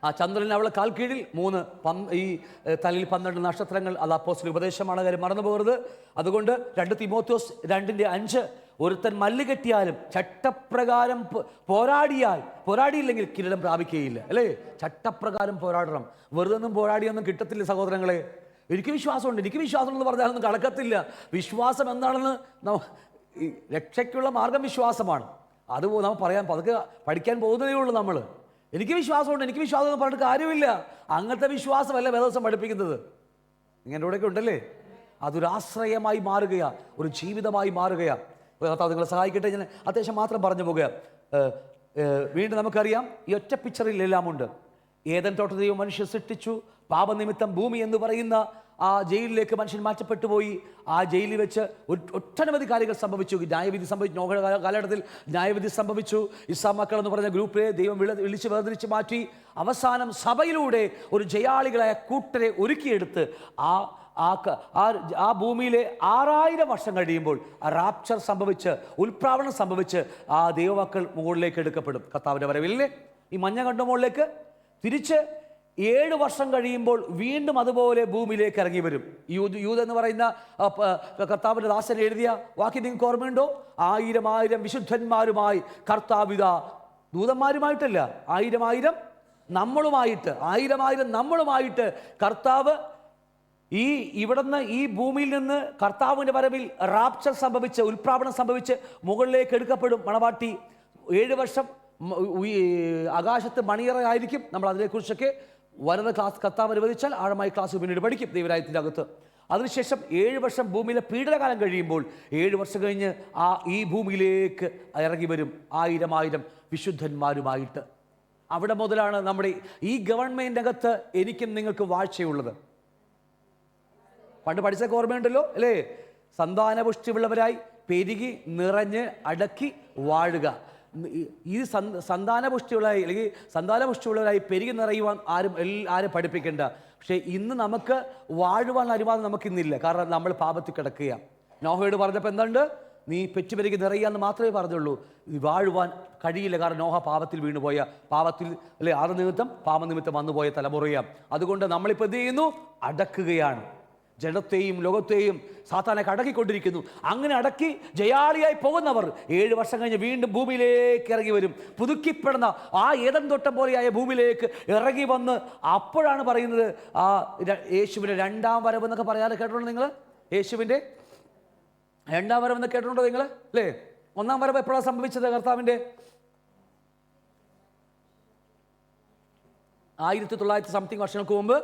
ആ ചന്ദ്രൻ അവളെ കാൽ കീഴിൽ. 3 ഈ തലയിൽ 12 നക്ഷത്രങ്ങൾ. അത് അപ്പോസ്തല ഉപദേശമാണ്, കാര്യം മറന്നു പോകരുത്. അതുകൊണ്ട് 2 തിമോഥെയോസ് 2:5 ഒരുത്തൻ മല്ല് കെട്ടിയാലും ചട്ടപ്രകാരം പോരാടിയില്ലെങ്കിൽ കിരീടം പ്രാപിക്കുകയില്ല അല്ലേ. ചട്ടപ്രകാരം പോരാടണം. വെറുതെ ഒന്നും പോരാടിയൊന്നും കിട്ടത്തില്ല സഹോദരങ്ങളെ. എനിക്ക് വിശ്വാസമുണ്ടെന്ന് പറഞ്ഞാലൊന്നും കടക്കത്തില്ല. വിശ്വാസം എന്താണെന്ന് രക്ഷയ്ക്കുള്ള മാർഗം വിശ്വാസമാണ്. അത് നമ്മൾ പതുക്കെ പഠിക്കാൻ പോകുന്നതേ ഉള്ളൂ നമ്മൾ. എനിക്ക് വിശ്വാസമുണ്ട് എന്ന് പറഞ്ഞിട്ട് കാര്യമില്ല. അങ്ങനത്തെ വിശ്വാസമല്ല വേദവസം പഠിപ്പിക്കുന്നത്. ഇങ്ങനെ ഇവിടെയൊക്കെ ഉണ്ടല്ലേ. അതൊരാശ്രയമായി മാറുകയാണ്, ഒരു ജീവിതമായി മാറുകയാണ്. നിങ്ങളെ സഹായിക്കട്ടെ. ഞാൻ അത്യാവശ്യം മാത്രം പറഞ്ഞു പോകുക. വീണ്ടും നമുക്കറിയാം, ഈ ഒറ്റ പിക്ചറിൽ എല്ലാം ഉണ്ട്. ഏദൻ തോട്ടത്തിൽ ദൈവം മനുഷ്യ സൃഷ്ടിച്ചു. പാപനിമിത്തം ഭൂമി എന്ന് പറയുന്ന ആ ജയിലിലേക്ക് മനുഷ്യൻ മാറ്റപ്പെട്ടു പോയി. ആ ജയിലിൽ വെച്ച് ഒട്ടനവധി കാര്യങ്ങൾ സംഭവിച്ചു. ന്യായവിധി സംഭവിച്ചു. നോഹ കാലഘട്ടത്തിൽ ന്യായവിധി സംഭവിച്ചു. ഇസ്രായേൽ മക്കൾ എന്ന് പറഞ്ഞ ഗ്രൂപ്പിലെ ദൈവം വിളിച്ച് വേർതിരിച്ച് മാറ്റി. അവസാനം സഭയിലൂടെ ഒരു ജയാളികളായ കൂട്ടരെ ഒരുക്കിയെടുത്ത് ആ ഭൂമിയിലെ 6000 വർഷം കഴിയുമ്പോൾ റാപ്ചർ സംഭവിച്ച്, ഉൽപ്രാവണം സംഭവിച്ച് ആ ദൈവമക്കൾ മുകളിലേക്ക് എടുക്കപ്പെടും. കർത്താവിൻ്റെ വരവില്ലേ ഈ മഞ്ഞ കണ്ട മുകളിലേക്ക് തിരിച്ച് 7 വർഷം കഴിയുമ്പോൾ വീണ്ടും അതുപോലെ ഭൂമിയിലേക്ക് ഇറങ്ങി വരും. യൂദ് എന്ന് പറയുന്ന കർത്താവിൻ്റെ ദാസൻ എഴുതിയ വാക്യം നിങ്ങൾക്ക് ഓർമ്മയുണ്ടോ? 1000 വിശുദ്ധന്മാരുമായി കർത്താവിത, ദൂതന്മാരുമായിട്ടല്ല, 1000 നമ്മളുമായിട്ട് കർത്താവ് ഇവിടുന്ന് ഈ ഭൂമിയിൽ നിന്ന് കർത്താവിൻ്റെ വരവിൽ റാപ്ചർ സംഭവിച്ച്, ഉൽപ്രാവണം സംഭവിച്ച് മുകളിലേക്ക് എടുക്കപ്പെടും. മണവാട്ടി 7 വർഷം ആകാശത്ത് മണിയറയായിരിക്കും. നമ്മൾ അതിനെക്കുറിച്ചൊക്കെ വരുന്ന ക്ലാസ് കർത്താവ് അനുവദിച്ചാൽ ആഴമായി ക്ലാസ് പിന്നീട് പഠിക്കും ദൈവരാജ്യത്തിൻ്റെ അകത്ത്. അതിനുശേഷം 7 വർഷം ഭൂമിയിലെ പീഡനകാലം കഴിയുമ്പോൾ 7 വർഷം കഴിഞ്ഞ് ഈ ഭൂമിയിലേക്ക് ഇറങ്ങി വരും 1000 വിശുദ്ധന്മാരുമായിട്ട്. അവിടെ മുതലാണ് നമ്മുടെ ഈ ഗവൺമെൻറ് അകത്ത് എനിക്കും നിങ്ങൾക്ക് വാഴ്ചയുള്ളത്. പണ്ട് പഠിച്ചൊക്കെ ഓർമ്മയുണ്ടല്ലോ അല്ലേ? സന്താനപുഷ്ടിയുള്ളവരായി പെരുകി നിറഞ്ഞ് അടക്കി വാഴുക. ഈ സന്താനപുഷ്ടിയുള്ളവരായി അല്ലെങ്കിൽ സന്താനപുഷ്ടിയുള്ളവരായി പെരുകി നിറയുവാൻ ആരും പഠിപ്പിക്കേണ്ട. പക്ഷേ ഇന്ന് നമുക്ക് വാഴുവാനുള്ള അനുവാദം നമുക്കിന്നില്ല. കാരണം നമ്മൾ പാപത്തിൽ കിടക്കുകയാണ്. നോഹയോട് പറഞ്ഞപ്പോൾ എന്തുണ്ട്? നീ പെറ്റുപെരുകി നിറയാന്ന് മാത്രമേ പറഞ്ഞുള്ളൂ. വാഴുവാൻ കഴിയില്ല. കാരണം നോഹ പാപത്തിൽ വീണുപോയ, പാപത്തിൽ അല്ലെ ആദനിമിത്തം പാപനിമിത്തം വന്നുപോയ തലമുറയാണ്. അതുകൊണ്ട് നമ്മളിപ്പോൾ എന്ത് ചെയ്യുന്നു? അടക്കുകയാണ്. ജഡത്തെയും ലോകത്തെയും സാത്താനൊക്കെ അടക്കിക്കൊണ്ടിരിക്കുന്നു. അങ്ങനെ അടക്കി ജയാളിയായി പോകുന്നവർ 7 വർഷം കഴിഞ്ഞ് വീണ്ടും ഭൂമിയിലേക്ക് ഇറങ്ങി വരും. പുതുക്കിപ്പെടുന്ന ആ ഏദൻ തോട്ടം പോലെയായ ഭൂമിയിലേക്ക് ഇറങ്ങി വന്ന് അപ്പോഴാണ് പറയുന്നത് ആ യേശുവിൻ്റെ 2ാം വരവ് എന്നൊക്കെ പറയാതെ കേട്ടിട്ടുണ്ടോ നിങ്ങൾ? യേശുവിൻ്റെ 2ാം വരവ് എന്ന് കേട്ടിട്ടുണ്ടോ നിങ്ങൾ? അല്ലേ? 1ാം വരവ് എപ്പോഴാണ് സംഭവിച്ചത്? കർത്താവിൻ്റെ 1900 സംതിങ് വർഷങ്ങൾക്ക് മുമ്പ്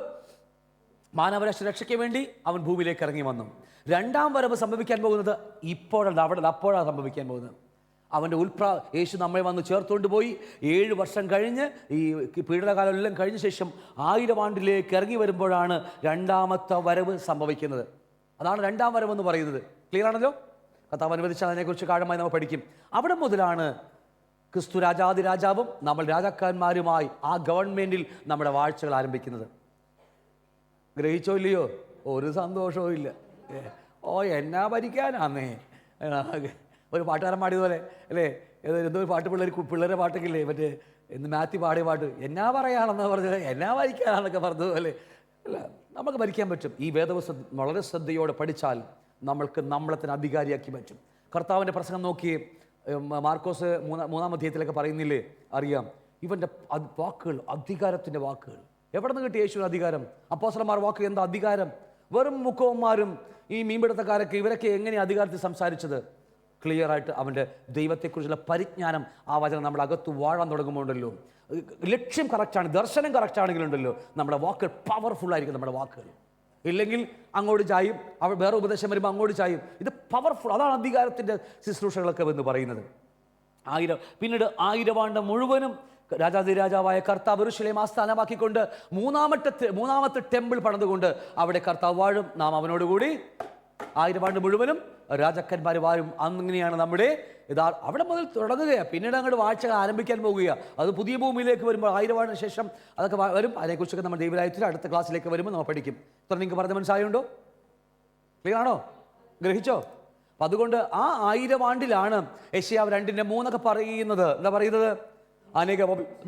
മാനവരാശി രക്ഷയ്ക്ക് വേണ്ടി അവൻ ഭൂമിയിലേക്ക് ഇറങ്ങി വന്നു. 2ാം വരവ് സംഭവിക്കാൻ പോകുന്നത് ഇപ്പോഴല്ല, അപ്പോഴാണ് സംഭവിക്കാൻ പോകുന്നത്. അവൻ്റെ യേശു നമ്മളെ വന്ന് ചേർത്തുകൊണ്ട് പോയി 7 വർഷം കഴിഞ്ഞ് ഈ പീഡനകാലം എല്ലാം കഴിഞ്ഞ ശേഷം 1000 ആണ്ടിലേക്ക് ഇറങ്ങി വരുമ്പോഴാണ് 2ാമത്തെ വരവ് സംഭവിക്കുന്നത്. അതാണ് 2ാം വരവ് എന്ന് പറയുന്നത്. ക്ലിയർ ആണല്ലോ? കർത്താവ് അനുവദിച്ചാൽ അതിനെക്കുറിച്ച് ആഴമായി നമ്മൾ പഠിക്കും. അവിടെ മുതലാണ് ക്രിസ്തു രാജാവും നമ്മൾ രാജാക്കന്മാരുമായി ആ ഗവൺമെൻറ്റിൽ നമ്മുടെ വാഴ്ചകൾ ആരംഭിക്കുന്നത്. ഗ്രഹിച്ചോ ഇല്ലയോ? ഒരു സന്തോഷവും ഇല്ല. എന്നാ ഭരിക്കാനാന്നേ. ഒരു പാട്ടുകാരൻ പാടിയതുപോലെ അല്ലേ? എന്തോ ഒരു പാട്ട് പിള്ളേരെ പാട്ടൊക്കെ ഇല്ലേ? മറ്റേ ഇന്ന് മാത്യു പാടിയ പാട്ട്, എന്നാ പറയാണെന്ന് പറഞ്ഞത് എന്നാ ഭരിക്കാനാന്നൊക്കെ പറഞ്ഞതുപോലെ അല്ല, നമുക്ക് ഭരിക്കാൻ പറ്റും. ഈ വേദപുസ്തകം വളരെ ശ്രദ്ധയോടെ പഠിച്ചാൽ നമ്മളെ തന്നെ അധികാരിയാക്കി പറ്റും. കർത്താവിൻ്റെ പ്രസംഗം നോക്കി മാർക്കോസ് 3-ാം അധ്യായത്തിലൊക്കെ പറയുന്നില്ലേ? അറിയാം. ഇവൻ്റെ വാക്കുകൾ അധികാരത്തിൻ്റെ വാക്കുകൾ. എവിടെ നിന്ന് കിട്ടി യേശുവിന് അധികാരം? അപ്പോസ്തലന്മാർ വാക്ക് എന്താ അധികാരം? വെറും മുഖവന്മാരും ഈ മീൻപിടുത്തക്കാരൊക്കെ ഇവരൊക്കെ എങ്ങനെ അധികാരത്തിൽ സംസാരിച്ചത്? ക്ലിയറായിട്ട് അവൻ്റെ ദൈവത്തെക്കുറിച്ചുള്ള പരിജ്ഞാനം ആ വചനം നമ്മുടെ അകത്ത് വാഴാൻ തുടങ്ങുമ്പോണ്ടല്ലോ, ലക്ഷ്യം കറക്റ്റാണ്, ദർശനം കറക്റ്റ് ആണെങ്കിലുണ്ടല്ലോ നമ്മുടെ വാക്കുകൾ പവർഫുൾ ആയിരിക്കും. നമ്മുടെ വാക്കുകൾ ഇല്ലെങ്കിൽ അങ്ങോട്ട് ചായും, വേറെ ഉപദേശം വരുമ്പോൾ അങ്ങോട്ട് ചായും. ഇത് പവർഫുൾ. അതാണ് അധികാരത്തിൻ്റെ ശുശ്രൂഷകളൊക്കെ എന്ന് പറയുന്നത്. പിന്നീട് 1000 ആണ്ട് മുഴുവനും രാജാവായ കർത്താവ് യെരൂശലേം ആസ്ഥാനമാക്കിക്കൊണ്ട് മൂന്നാമത്തെ ടെമ്പിൾ പണിതുകൊണ്ട് അവിടെ കർത്താവ് വാഴും. നാം അവനോടുകൂടി 1000 ആണ്ട് മുഴുവനും രാജാക്കന്മാർ വാഴും. അങ്ങനെയാണ് നമ്മുടെ അവിടെ മുതൽ തുടങ്ങുകയാണ്. പിന്നീട് അങ്ങോട്ട് വാഴ്ചകൾ ആരംഭിക്കാൻ പോകുകയാണ്. അത് പുതിയ ഭൂമിയിലേക്ക് വരുമ്പോൾ 1000 ആണ്ടിന് ശേഷം അതൊക്കെ വരും. അതിനെക്കുറിച്ചൊക്കെ നമ്മൾ ദൈവരാജ്യത്തിൽ അടുത്ത ക്ലാസ്സിലേക്ക് വരുമ്പോൾ നമ്മൾ പഠിക്കും. ഇത്ര നിങ്ങൾക്ക് പറഞ്ഞ മനസ്സിലായുണ്ടോ? ക്ലിയർ ആണോ? ഗ്രഹിച്ചോ? അപ്പം അതുകൊണ്ട് ആ 1000 ആണ്ടിലാണ് യെശയ്യാവ് 2:3 പറയുന്നത്. എന്താ പറയുന്നത്?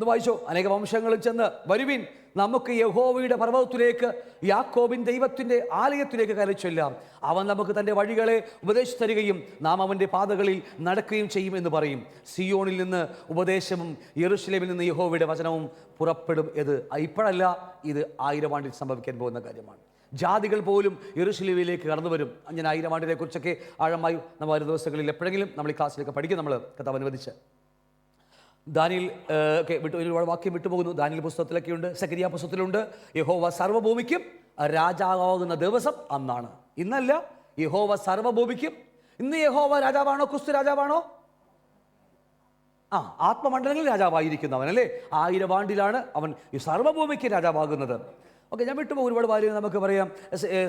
വായിച്ചോ. അനേക വംശങ്ങളിൽ ചെന്ന് വരുവിൻ, നമുക്ക് യഹോവയുടെ പർവ്വതത്തിലേക്ക്, യാക്കോബിൻ ദൈവത്തിൻ്റെ ആലയത്തിലേക്ക് കയറിച്ചെല്ലാം. അവൻ നമുക്ക് തൻ്റെ വഴികളെ ഉപദേശിച്ചു തരികയും നാം അവൻ്റെ പാതകളിൽ നടക്കുകയും ചെയ്യും എന്ന് പറയും. സിയോണിൽ നിന്ന് ഉപദേശവും യെരൂശലേമിൽ നിന്ന് യഹോവയുടെ വചനവും പുറപ്പെടും. ഇപ്പോഴല്ല, ഇത് 1000 ആണ്ടിൽ സംഭവിക്കാൻ പോകുന്ന കാര്യമാണ്. ജാതികൾ പോലും യെരൂശലേമിലേക്ക് കടന്നു വരും. ഞാൻ 1000 ആണ്ടിനെ കുറിച്ചൊക്കെ ആഴമായി നമ്മൾ വരും ദിവസങ്ങളിൽ എപ്പോഴെങ്കിലും നമ്മൾ ഈ ക്ലാസ്സിലേക്ക് പഠിക്കും. നമ്മൾ കർത്താവ് അനുവദിച്ച് ദാനിയേൽ ഒക്കെ ഒരുപാട് വാക്യം വിട്ടുപോകുന്നു. ദാനിയേൽ പുസ്തകത്തിലൊക്കെ ഉണ്ട്, സെഖര്യാ പുസ്തകത്തിലുണ്ട്. യഹോവ സർവ്വഭൂമിക്കും രാജാവാകുന്ന ദിവസം അന്നാണ്. ഇന്നല്ല, യഹോവ സർവ്വഭൂമിക്കും. ഇന്ന് യഹോവ രാജാവാണോ? ക്രിസ്തു രാജാവാണോ? ആത്മമണ്ഡലങ്ങളിൽ രാജാവായിരിക്കുന്നവൻ അല്ലേ? 1000 ആണ്ടിലാണ് അവൻ ഈ സർവ്വഭൂമിക്ക് രാജാവാകുന്നത്. ഓക്കെ, ഞാൻ വിട്ടുപോകും ഒരുപാട് കാര്യങ്ങൾ നമുക്ക് പറയാം.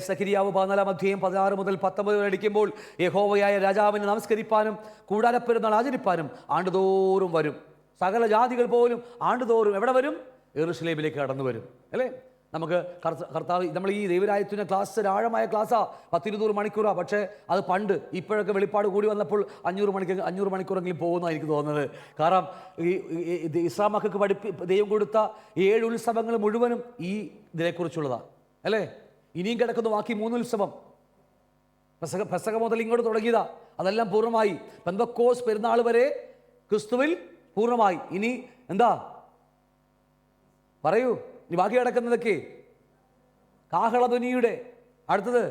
സഖരിയാവ് 14 അധ്യായം 16 മുതൽ 19 വരെ അടിക്കുമ്പോൾ യഹോവയായ രാജാവിനെ നമസ്കരിപ്പാനും കൂടാരപ്പെരുന്നാൾ ആചരിപ്പാനും ആണ്ടുതോറും വരും. സകല ജാതികൾ പോലും ആണ്ടുതോറും എവിടെ വരും? യെരൂശലേമിലേക്ക് കടന്നു വരും. അല്ലേ? നമുക്ക് കർത്താവ്, നമ്മൾ ഈ ദൈവരാജ്യത്തിൻ്റെ ക്ലാസ് ഒരു ആഴമായ ക്ലാസ്സാണ്, 10-20 മണിക്കൂറാണ്. പക്ഷേ അത് പണ്ട്, ഇപ്പോഴൊക്കെ വെളിപ്പാട് കൂടി വന്നപ്പോൾ 500 മണിക്കൂറെങ്കിലും പോകുന്നതാണ് എനിക്ക് തോന്നുന്നത്. കാരണം ഈ ഇസ്ലാം മക്കൾക്ക് ദൈവം കൊടുത്ത 7 ഉത്സവങ്ങൾ മുഴുവനും ഈ ഇതിനെക്കുറിച്ചുള്ളതാണ്. അല്ലേ? ഇനിയും കിടക്കുന്ന ബാക്കി 3 ഉത്സവം, പെസഹ മുതൽ ഇങ്ങോട്ട് തുടങ്ങിയതാ. അതെല്ലാം പൂർണ്ണമായി. പെന്തക്കോസ്ത് പെരുന്നാൾ വരെ ക്രിസ്തുവിൽ പൂർണ്ണമായി. ഇനി എന്താ പറയൂ? ഇനി ബാക്കി കിടക്കുന്നതൊക്കെ കാഹളധ്വനിയുടെ അടുത്തത്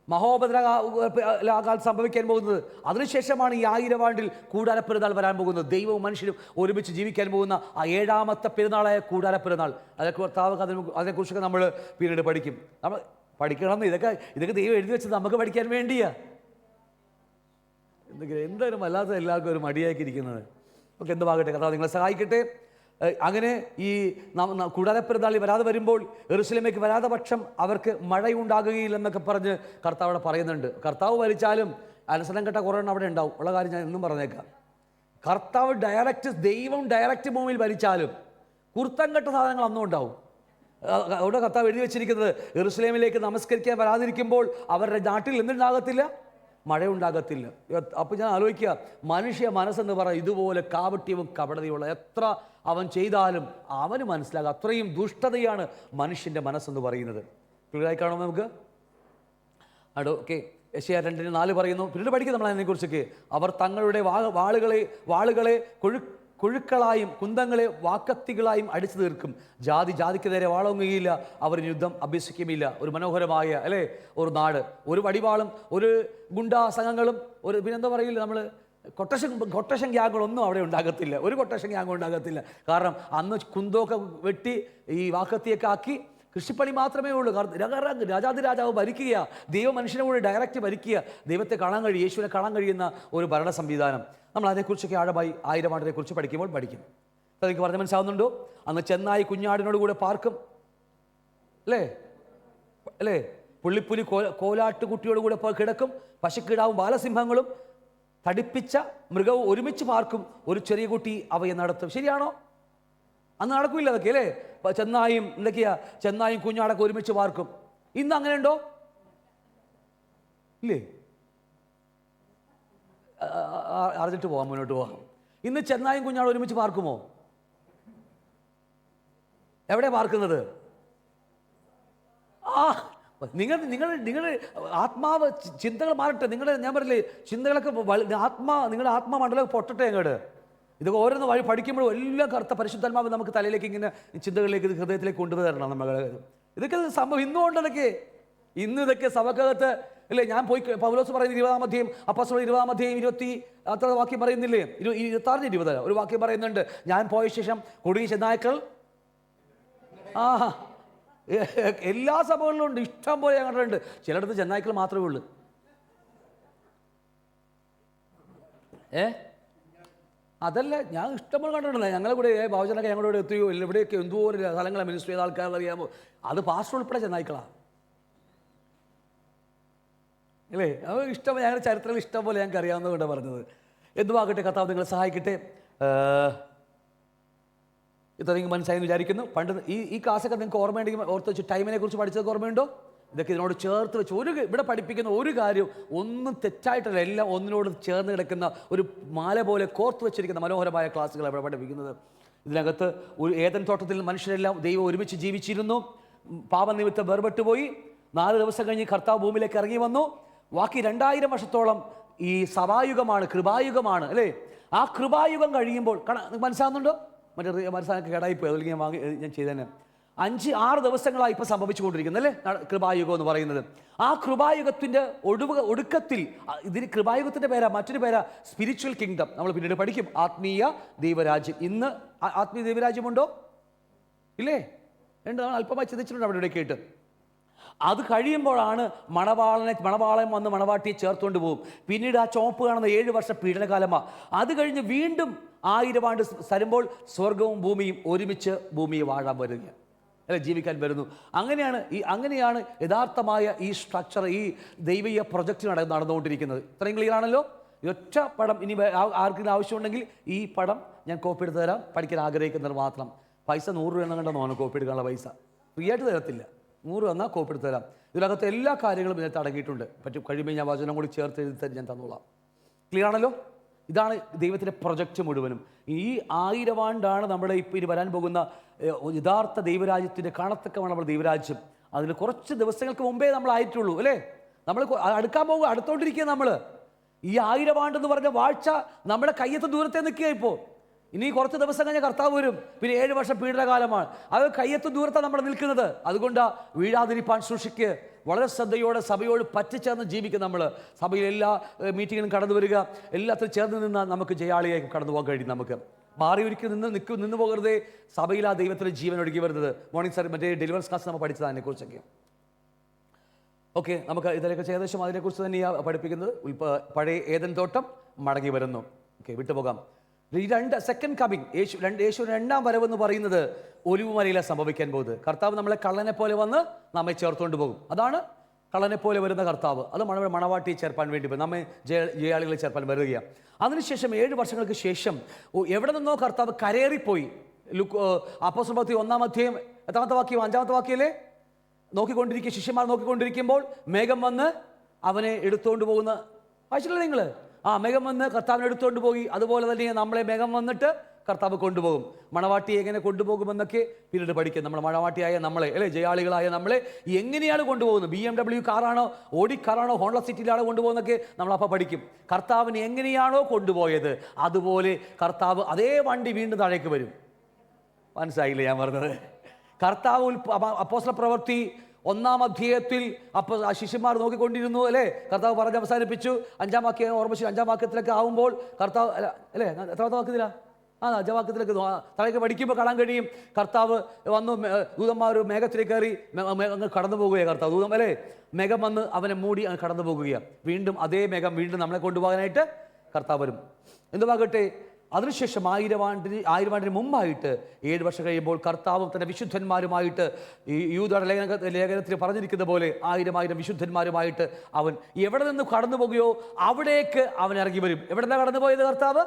മഹോപദ്രകാൽ സംഭവിക്കാൻ പോകുന്നത്. അതിനുശേഷമാണ് ഈ 1000 ആണ്ടിൽ കൂടാരപ്പെരുന്നാൾ വരാൻ പോകുന്നത്. ദൈവവും മനുഷ്യരും ഒരുമിച്ച് ജീവിക്കാൻ പോകുന്ന ആ 7ാമത്തെ പെരുന്നാളായ കൂടാരപ്പെരുന്നാൾ. അതിനെക്കുറിച്ചൊക്കെ നമ്മൾ പിന്നീട് പഠിക്കും. നമ്മൾ പഠിക്കണം. ഇതൊക്കെ ദൈവം എഴുതി വെച്ചത് നമുക്ക് പഠിക്കാൻ വേണ്ടിയാ. എന്തായാലും വല്ലാത്ത എല്ലാവർക്കും ഒരു മടിയാക്കിയിരിക്കുന്നത്. ഓക്കെ, എന്തുവാകട്ടെ, കർത്താവ് നിങ്ങളെ സഹായിക്കട്ടെ. അങ്ങനെ ഈ കൂടാരപ്പെരുന്നാളിൽ വരാതെ വരുമ്പോൾ, യെരൂശലേമിലേക്ക് വരാതെ പക്ഷം അവർക്ക് മഴയുണ്ടാകുകയില്ലെന്നൊക്കെ പറഞ്ഞ് കർത്താവ് അവിടെ പറയുന്നുണ്ട്. കർത്താവ് ഭരിച്ചാലും അനുസരണം കെട്ട കുറേ അവിടെ ഉണ്ടാവും. ഉള്ള കാര്യം ഞാൻ എന്നും പറഞ്ഞേക്കാം. കർത്താവ് ദൈവം ഡയറക്റ്റ് ഭൂമിയിൽ ഭരിച്ചാലും കുർത്തം കെട്ട സാധനങ്ങൾ അന്നും ഉണ്ടാവും. അവിടെ കർത്താവ് എഴുതി വെച്ചിരിക്കുന്നത്, യെരൂശലേമിലേക്ക് നമസ്കരിക്കാൻ വരാതിരിക്കുമ്പോൾ അവരുടെ നാട്ടിൽ എന്തുണ്ടാകത്തില്ല? മഴയുണ്ടാകത്തില്ല. അപ്പോൾ ഞാൻ ആലോചിക്കുക, മനുഷ്യ മനസ്സെന്ന് പറയാം ഇതുപോലെ കാപട്യവും കപടതയുള്ള എത്ര അവൻ ചെയ്താലും അവന് മനസ്സിലാകുക. അത്രയും ദുഷ്ടതയാണ് മനുഷ്യൻ്റെ മനസ്സെന്ന് പറയുന്നത്. ക്ലിയറായി കാണും നമുക്ക്. ഓക്കെ, യെശയ്യാ 2:4 പറയുന്നു. പിന്നീട് പഠിക്കും നമ്മൾ അതിനെക്കുറിച്ചൊക്കെ. അവർ തങ്ങളുടെ വാളുകളെ കൊഴുക്കളായും കുന്തങ്ങളെ വാക്കത്തികളായും അടിച്ചു തീർക്കും. ജാതിക്ക് നേരെ വാളൊങ്ങുകയില്ല, അവർ യുദ്ധം അഭ്യസിക്കുമില്ല. ഒരു മനോഹരമായ അല്ലേ ഒരു നാട്. ഒരു വടിവാളും ഒരു ഗുണ്ടാ സംഘങ്ങളും ഒരു പിന്നെന്താ പറയില്ല നമ്മൾ കൊട്ടേഷൻ ഗ്യാങ്ങുകളൊന്നും അവിടെ ഉണ്ടാകത്തില്ല. ഒരു കൊട്ടേഷൻ ഗ്യാങ്ങും ഉണ്ടാകത്തില്ല. കാരണം അന്ന് കുന്തമൊക്കെ വെട്ടി ഈ വാക്കത്തിയൊക്കെ ആക്കി കൃഷിപ്പണി മാത്രമേ ഉള്ളൂ. രാജാതിരാജാവ് ഭരിക്കുക, ദൈവ മനുഷ്യനെ കൂടെ ഡയറക്റ്റ് ഭരിക്കുക. ദൈവത്തെ കാണാൻ കഴിയും, യേശുവിനെ കാണാൻ കഴിയുന്ന ഒരു ഭരണ സംവിധാനം. നമ്മൾ അതിനെക്കുറിച്ചൊക്കെ ആഴമായി 1000 ആണ്ടിനെ കുറിച്ച് പഠിക്കുമ്പോൾ പഠിക്കും. അതെനിക്ക് പറഞ്ഞ് മനസ്സിലാവുന്നുണ്ടോ? അന്ന് ചെന്നായി കുഞ്ഞാടിനോട് കൂടെ പാർക്കും. അല്ലേ? പുള്ളിപ്പുലി കോലാട്ടുകുട്ടിയോട് കൂടെ കിടക്കും. പശുക്കിടാവും ബാലസിംഹങ്ങളും തടിപ്പിച്ച മൃഗവും ഒരുമിച്ച് പാർക്കും. ഒരു ചെറിയ കുട്ടി അവയെ നടത്തും. ശരിയാണോ? അന്ന് നടക്കില്ല അതൊക്കെ അല്ലേ? ചെന്നായും കുഞ്ഞാടൊക്കെ ഒരുമിച്ച് പാർക്കും. ഇന്ന് അങ്ങനെ ഉണ്ടോ? ഇല്ലേ? അറിഞ്ഞിട്ട് പോകാം, മുന്നോട്ട് പോകാം. ഇന്ന് ചെന്നായും കുഞ്ഞാടും ഒരുമിച്ച് പാർക്കുമോ? എവിടെ പാർക്കുന്നത്? നിങ്ങൾ ആത്മാവ് ചിന്തകൾ മാറട്ടെ. ഞാൻ പറയില്ലേ, ചിന്തകളൊക്കെ നിങ്ങളുടെ ആത്മമണ്ഡലം പൊട്ടട്ടെ അങ്ങോട്ട്. ഇതൊക്കെ ഓരോന്ന് വഴി പഠിക്കുമ്പോഴും എല്ലാം കറുത്ത പരിശുദ്ധാത്മാവ് നമുക്ക് തലയിലേക്ക് ഇങ്ങനെ ചിന്തകളിലേക്ക് ഹൃദയത്തിലേക്ക് കൊണ്ടുവരണം. നമ്മൾ ഇതൊക്കെ സംഭവം ഇന്നുകൊണ്ടതൊക്കെ. ഇന്ന് ഇതൊക്കെ സഭക്കകത്ത് അല്ലേ? ഞാൻ പോയി പൗലോസ് പറയുന്ന 20-ാം അധ്യായം, അപ്പോസ്തലർ 20-ാം അധ്യായം 20 വാക്യം പറയുന്നില്ലേ? 26-20 ഒരു വാക്യം പറയുന്നുണ്ട്. ഞാൻ പോയ ശേഷം കൊടിയ ചെന്നായ്ക്കൾ എല്ലാ സഭകളിലും ഉണ്ട്, ഇഷ്ടം പോലെ ഞാൻ കണ്ടിട്ടുണ്ട്. ചിലയിടത്ത് ചെന്നായ്ക്കൾ മാത്രമേ ഉള്ളൂ. അതല്ല, ഞാൻ ഇഷ്ടംപോലെ കണ്ടിട്ടില്ല. ഞങ്ങളെ കൂടെ ഭാവചനൊക്കെ ഞങ്ങളുടെ കൂടെ എത്തുകയോ ഇല്ല. ഇവിടെയൊക്കെ എന്തോരം സ്ഥലങ്ങളെ മിനിസ്റ്റർ ചെയ്ത ആൾക്കാർ അറിയാമോ? അത് പാസ്റ്റർ ഉൾപ്പെടെ ചെന്നായ്ക്കളാണ് അല്ലേ? അത് ഇഷ്ടം, ഞങ്ങളുടെ ചരിത്രത്തിൽ ഇഷ്ടം പോലെ ഞങ്ങൾക്ക് അറിയാവുന്നതുകൊണ്ടാണ് പറഞ്ഞത്. എന്തുവാകട്ടെ, കർത്താവ് നിങ്ങളെ സഹായിക്കട്ടെ. ഇത്ര നിങ്ങൾക്ക് മനസ്സിലായെന്ന് വിചാരിക്കുന്നു. പണ്ട് ഈ ക്ലാസ്സൊക്കെ നിങ്ങൾക്ക് ഓർമ്മയുണ്ടെങ്കിൽ ഓർത്ത് വെച്ച് ടൈമിനെ കുറിച്ച് പഠിച്ചതൊക്കെ ഓർമ്മയുണ്ടോ? ഇതൊക്കെ ഇതിനോട് ചേർത്ത് വെച്ച് ഇവിടെ പഠിപ്പിക്കുന്ന ഒരു കാര്യം ഒന്നും തെറ്റായിട്ടല്ല, എല്ലാം ഒന്നിനോട് ചേർന്ന് കിടക്കുന്ന ഒരു മാല പോലെ കോർത്ത് വെച്ചിരിക്കുന്ന മനോഹരമായ ക്ലാസ്സുകൾ ഇവിടെ പഠിപ്പിക്കുന്നത്. ഇതിനകത്ത് ഒരു ഏദൻ തോട്ടത്തിൽ മനുഷ്യരെല്ലാം ദൈവം ഒരുമിച്ച് ജീവിച്ചിരുന്നു. പാപനിമിത്തം വേർപെട്ടുപോയി. 4 ദിവസം കഴിഞ്ഞ് കർത്താവ് ഭൂമിയിലേക്ക് ഇറങ്ങി വന്നു. ബാക്കി 2000 വർഷത്തോളം ഈ സഭായുഗമാണ്, കൃപായുഗമാണ് അല്ലേ? ആ കൃപായുഗം കഴിയുമ്പോൾ മനസ്സിലാകുന്നുണ്ടോ? മനസ്സിലാക്കി കേടായിപ്പോയി, അല്ലെങ്കിൽ ഞാൻ ചെയ്തേനെ. 5-6 ദിവസങ്ങളായി ഇപ്പോൾ സംഭവിച്ചുകൊണ്ടിരിക്കുന്നത് അല്ലേ കൃപായുഗം എന്ന് പറയുന്നത്. ആ കൃപായുഗത്തിൻ്റെ ഒടുക്കത്തിൽ ഇതിന് കൃപായുഗത്തിൻ്റെ പേരാ, മറ്റൊരു പേരാ സ്പിരിച്വൽ കിങ്ഡം. നമ്മൾ പിന്നീട് പഠിക്കും. ആത്മീയ ദൈവരാജ്യം. ഇന്ന് ആത്മീയ ദൈവരാജ്യമുണ്ടോ? ഇല്ലേ? ഉണ്ട്. നമ്മൾ അല്പമായി ചിന്തിച്ചിട്ടുണ്ട് അവിടെ ഇവിടെ കേട്ട്. അത് കഴിയുമ്പോഴാണ് മണവാളൻ വന്ന് മണവാട്ടിയെ ചേർത്തുകൊണ്ട് പോകും. പിന്നീട് ആ ചുവപ്പ് കാണുന്ന 7 വർഷ പീഡനകാലമാണ്. അത് കഴിഞ്ഞ് വീണ്ടും 1000 ആണ്ട് തരുമ്പോൾ സ്വർഗവും ഭൂമിയും ഒരുമിച്ച് ഭൂമിയെ വാഴാൻ വരിക. അല്ലെ ജീവിക്കാൻ വരുന്നു. അങ്ങനെയാണ് യഥാർത്ഥമായ ഈ സ്ട്രക്ചർ, ഈ ദൈവീയ പ്രൊജക്റ്റ് നടന്നുകൊണ്ടിരിക്കുന്നത്. ഇത്രയും ക്ലിയർ ആണല്ലോ? ഒറ്റ പടം ഇനി ആർക്കെങ്കിലും ആവശ്യമുണ്ടെങ്കിൽ ഈ പടം ഞാൻ കോപ്പി എടുത്ത് തരാം. പഠിക്കാൻ ആഗ്രഹിക്കുന്നവർ മാത്രം. പൈസ 100 രൂപ എണ്ണം കണ്ടെന്നോ കോപ്പി എടുക്കാനുള്ള പൈസ ഫ്രീ ആയിട്ട് തരത്തില്ല. 100 വന്നാൽ കോപ്പി എടുത്ത് തരാം. ഇതിനകത്ത് എല്ലാ കാര്യങ്ങളും ഇതിനകത്ത് അടങ്ങിയിട്ടുണ്ട്. കഴിയുമ്പോൾ ഞാൻ വചനം കൂടി ചേർത്ത് എഴുതി ഞാൻ തന്നോളാം. ക്ലിയർ ആണല്ലോ? ഇതാണ് ദൈവത്തിൻ്റെ പ്രൊജക്റ്റ് മുഴുവനും. ഈ 1000 ആണ്ടാണ് നമ്മുടെ ഇപ്പോൾ ഇനി വരാൻ പോകുന്ന യഥാർത്ഥ ദൈവരാജ്യത്തിൻ്റെ കാണത്തക്കമാണ് നമ്മുടെ ദൈവരാജ്യം. അതിൽ കുറച്ച് ദിവസങ്ങൾക്ക് മുമ്പേ നമ്മളായിട്ടുള്ളൂ അല്ലേ? നമ്മൾ അടുക്കാൻ പോകുക, അടുത്തോണ്ടിരിക്കുക. നമ്മൾ ഈ 1000 ആണ്ടെന്ന് പറഞ്ഞ വാഴ്ച നമ്മുടെ കയ്യത്ത് ദൂരത്തെ നിൽക്കുക. ഇപ്പോൾ ഇനി കുറച്ച് ദിവസം കഴിഞ്ഞാൽ കർത്താവ് വരും. പിന്നെ 7 വർഷം പീഡനകാലമാണ്. അത് കയ്യത്ത് ദൂരത്താണ് നമ്മൾ നിൽക്കുന്നത്. അതുകൊണ്ടാണ് വീഴാതിരിപ്പാൻ സൂക്ഷിക്കുക. വളരെ ശ്രദ്ധയോടെ സഭയോട് പറ്റിച്ചേർന്ന് ജീവിക്കുക. നമ്മൾ സഭയിൽ എല്ലാ മീറ്റിങ്ങിനും കടന്നു വരിക, എല്ലാത്തിലും ചേർന്ന് നിന്നാൽ നമുക്ക് ജയാളിയായി കടന്നു പോകാൻ കഴിയും. നമുക്ക് മാറി ഒരിക്കൽ നിന്ന് പോകരുതേ. സഭയിൽ ആ ദൈവത്തിൻ്റെ ജീവൻ ഒഴുകി വരുന്നത്. മോർണിംഗ് സാർ മറ്റേ ഡെലിവറൻസ് ക്ലാസ് നമ്മൾ പഠിച്ചത് അതിനെക്കുറിച്ചൊക്കെ. ഓക്കെ, നമുക്ക് ഇതിലൊക്കെ ഏകദേശം അതിനെക്കുറിച്ച് തന്നെയാണ് പഠിപ്പിക്കുന്നത്. പഴയ ഏദൻ തോട്ടം മടങ്ങി വരുന്നു. ഓക്കെ, വിട്ടുപോകാം. ഈ സെക്കൻഡ് കമ്മിങ്, യേശു രണ്ടാം വരവെന്ന് പറയുന്നത് ഒലിവുമലയിലാണ് സംഭവിക്കാൻ പോകുന്നത്. കർത്താവ് നമ്മളെ കള്ളനെ പോലെ വന്ന് നമ്മെ ചേർത്തുകൊണ്ട് പോകും. അതാണ് കള്ളനെ പോലെ വരുന്ന കർത്താവ്. അത് മണവാട്ടിയെ ചേർപ്പാൻ വേണ്ടി നമ്മെ ജയാളികളെ ചേർപ്പാൻ വരികയാണ്. അതിനുശേഷം 7 വർഷങ്ങൾക്ക് ശേഷം എവിടെ നിന്നോ കർത്താവ് കരേറിപ്പോയി. അപ്പോസ്തല പ്രവൃത്തി 1-ാം അധ്യായം എത്രാമത്തെ വാക്യം? 5-ാമത്തെ വാക്യല്ലേ? ശിഷ്യന്മാർ നോക്കിക്കൊണ്ടിരിക്കുമ്പോൾ മേഘം വന്ന് അവനെ എടുത്തുകൊണ്ട് പോകുന്ന വായിച്ചില്ലേ നിങ്ങൾ? മേഘം വന്ന് കർത്താവിനെ എടുത്തുകൊണ്ട് പോയി. അതുപോലെ തന്നെ നമ്മളെ മേഘം വന്നിട്ട് കർത്താവ് കൊണ്ടുപോകും. മണവാട്ടിയെ എങ്ങനെ കൊണ്ടുപോകുമെന്നൊക്കെ പിന്നീട് പഠിക്കും. നമ്മൾ മണവാട്ടിയായ നമ്മളെ അല്ലേ, ജയാളികളായ നമ്മളെ എങ്ങനെയാണ് കൊണ്ടുപോകുന്നത്? BMW കാറാണോ, ഓടി കാറാണോ, ഹോണ്ട സിറ്റിയിലാണോ കൊണ്ടുപോകുന്നൊക്കെ നമ്മളപ്പോൾ പഠിക്കും. കർത്താവിനെ എങ്ങനെയാണോ കൊണ്ടുപോയത് അതുപോലെ കർത്താവ് അതേ വണ്ടി വീണ്ടും താഴേക്ക് വരും. മനസ്സിലായില്ലേ ഞാൻ പറഞ്ഞത്? കർത്താവ് അപ്പോസ്തല പ്രവൃത്തി 1-ാം അധ്യായത്തിൽ ശിഷ്യന്മാർ നോക്കിക്കൊണ്ടിരുന്നു അല്ലേ? കർത്താവ് പറഞ്ഞ് അവസാനിപ്പിച്ചു. 5-ാം വാക്യം ഓർമ്മിച്ചു. 5-ാം വാക്യത്തിലേക്ക് ആവുമ്പോൾ കർത്താവ് അല്ലേ, എത്രാമത്തെ വാക്യത്തിലാ? 5-ാം വാക്യത്തിലേക്ക് താഴേക്ക് പഠിക്കുമ്പോൾ കാണാൻ കഴിയും. കർത്താവ് വന്നു, ദൂതന്മാർ മേഘത്തിലേക്ക് കയറി അങ്ങ് കടന്നു പോകുകയാണ്. കർത്താവ് ദൂതം അല്ലേ, മേഘം വന്ന് അവനെ മൂടി അങ്ങ് കടന്നു പോകുകയാണ്. വീണ്ടും അതേ മേഘം വീണ്ടും നമ്മളെ കൊണ്ടുപോകാനായിട്ട് കർത്താവ് വരും. എന്തുവാകട്ടെ, അതിനുശേഷം 1000 ആണ്ടിന് മുമ്പായിട്ട് 7 വർഷം കഴിയുമ്പോൾ കർത്താവും തൻ്റെ വിശുദ്ധന്മാരുമായിട്ട് ഈ യൂദയുടെ ലേഖനത്തിൽ പറഞ്ഞിരിക്കുന്ന പോലെ 1000 വിശുദ്ധന്മാരുമായിട്ട് അവൻ എവിടെ നിന്ന് കടന്നു പോകുകയോ അവിടേക്ക് അവൻ ഇറങ്ങി വരും. എവിടെ നിന്നാണ് കടന്നു പോയത് കർത്താവ്?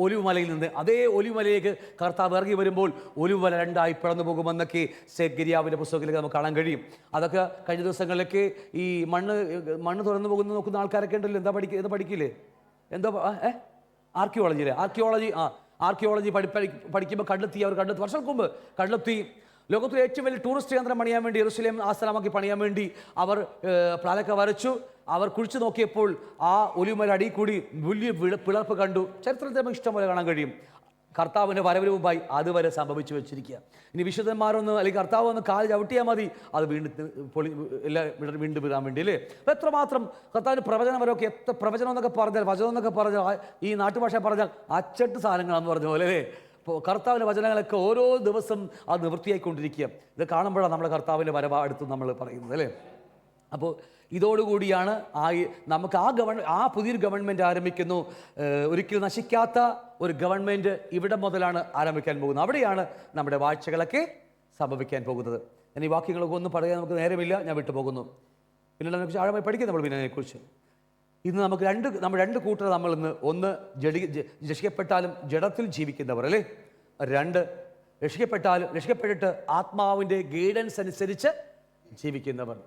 ഒലിവുമലയിൽ നിന്ന്. അതേ ഒലിവുമലയിലേക്ക് കർത്താവ് ഇറങ്ങി വരുമ്പോൾ ഒലിവുമല 2ആയി പിളർന്നു പോകുമെന്നൊക്കെ സെഖര്യാവിൻ്റെ പുസ്തകത്തിലേക്ക് നമുക്ക് കാണാൻ കഴിയും. അതൊക്കെ കഴിഞ്ഞ ദിവസങ്ങളിലൊക്കെ ഈ മണ്ണ് തുറന്നു പോകുന്ന നോക്കുന്ന ആൾക്കാരൊക്കെ ഉണ്ടല്ലോ. എന്താ പഠിക്കില്ലേ? ആർക്കിയോളജി പഠിക്കുമ്പോൾ കണ്ടെത്തി വർഷങ്ങൾക്ക് മുമ്പ് കണ്ടെത്തി ലോകത്തിലെ ഏറ്റവും വലിയ ടൂറിസ്റ്റ് കേന്ദ്രം പണിയാൻ വേണ്ടി യെരുശലേം ആസ്ഥാനമാക്കി പണിയാൻ വേണ്ടി അവർ പ്ലാനൊക്കെ വരച്ചു. അവർ കുഴിച്ചു നോക്കിയപ്പോൾ ആ ഒലിവുമല അടിയിൽ കൂടി വലിയ പിളർപ്പ് കണ്ടു. ചരിത്രത്തിൽ നമുക്ക് ഇഷ്ടംപോലെ കാണാൻ കഴിയും. കർത്താവിൻ്റെ വരവിന് മുമ്പായി അതുവരെ സംഭവിച്ചു വെച്ചിരിക്കുക. ഇനി വിശുദ്ധന്മാരൊന്ന് അല്ലെങ്കിൽ കർത്താവ് ഒന്ന് കാല് ചവിട്ടിയാൽ മതി, അത് വീണ്ടും വീഴാൻ വേണ്ടി അല്ലേ? അപ്പോൾ എത്രമാത്രം കർത്താവിൻ്റെ പ്രവചനവരൊക്കെ പ്രവചനം എന്നൊക്കെ പറഞ്ഞാൽ ഈ നാട്ടുഭാഷ പറഞ്ഞാൽ അച്ചട്ട് സാധനങ്ങളാണെന്ന് പറഞ്ഞ പോലെ അല്ലേ? അപ്പോൾ കർത്താവിൻ്റെ വചനങ്ങളൊക്കെ ഓരോ ദിവസം അത് നിവൃത്തിയായിക്കൊണ്ടിരിക്കുക. ഇത് കാണുമ്പോഴാണ് നമ്മുടെ കർത്താവിൻ്റെ വരവ് അടുത്ത് നമ്മൾ പറയുന്നത് അല്ലേ? അപ്പോൾ ഇതോടുകൂടിയാണ് നമുക്ക് ആ പുതിയൊരു ഗവൺമെൻറ് ആരംഭിക്കുന്നു. ഒരിക്കലും നശിക്കാത്ത ഒരു ഗവൺമെൻറ് ഇവിടെ മുതലാണ് ആരംഭിക്കാൻ പോകുന്നത്. അവിടെയാണ് നമ്മുടെ വാഴ്ചകളൊക്കെ സംഭവിക്കാൻ പോകുന്നത്. ഞാൻ ഈ വാക്യങ്ങളൊക്കെ ഒന്നും പറയാൻ നമുക്ക് നേരമില്ല, ഞാൻ വിട്ടുപോകുന്നു. പിന്നെ നമുക്ക് ആഴമായി പഠിക്കും നമ്മൾ പിന്നെ അതിനെക്കുറിച്ച്. ഇന്ന് നമുക്ക് രണ്ട് കൂട്ടർ നമ്മൾ ഒന്ന് രക്ഷിക്കപ്പെട്ടാലും ജഡത്തിൽ ജീവിക്കുന്നവർ അല്ലേ? 2 രക്ഷിക്കപ്പെട്ടിട്ട് ആത്മാവിൻ്റെ ഗൈഡൻസ് അനുസരിച്ച് ജീവിക്കുന്നവർ.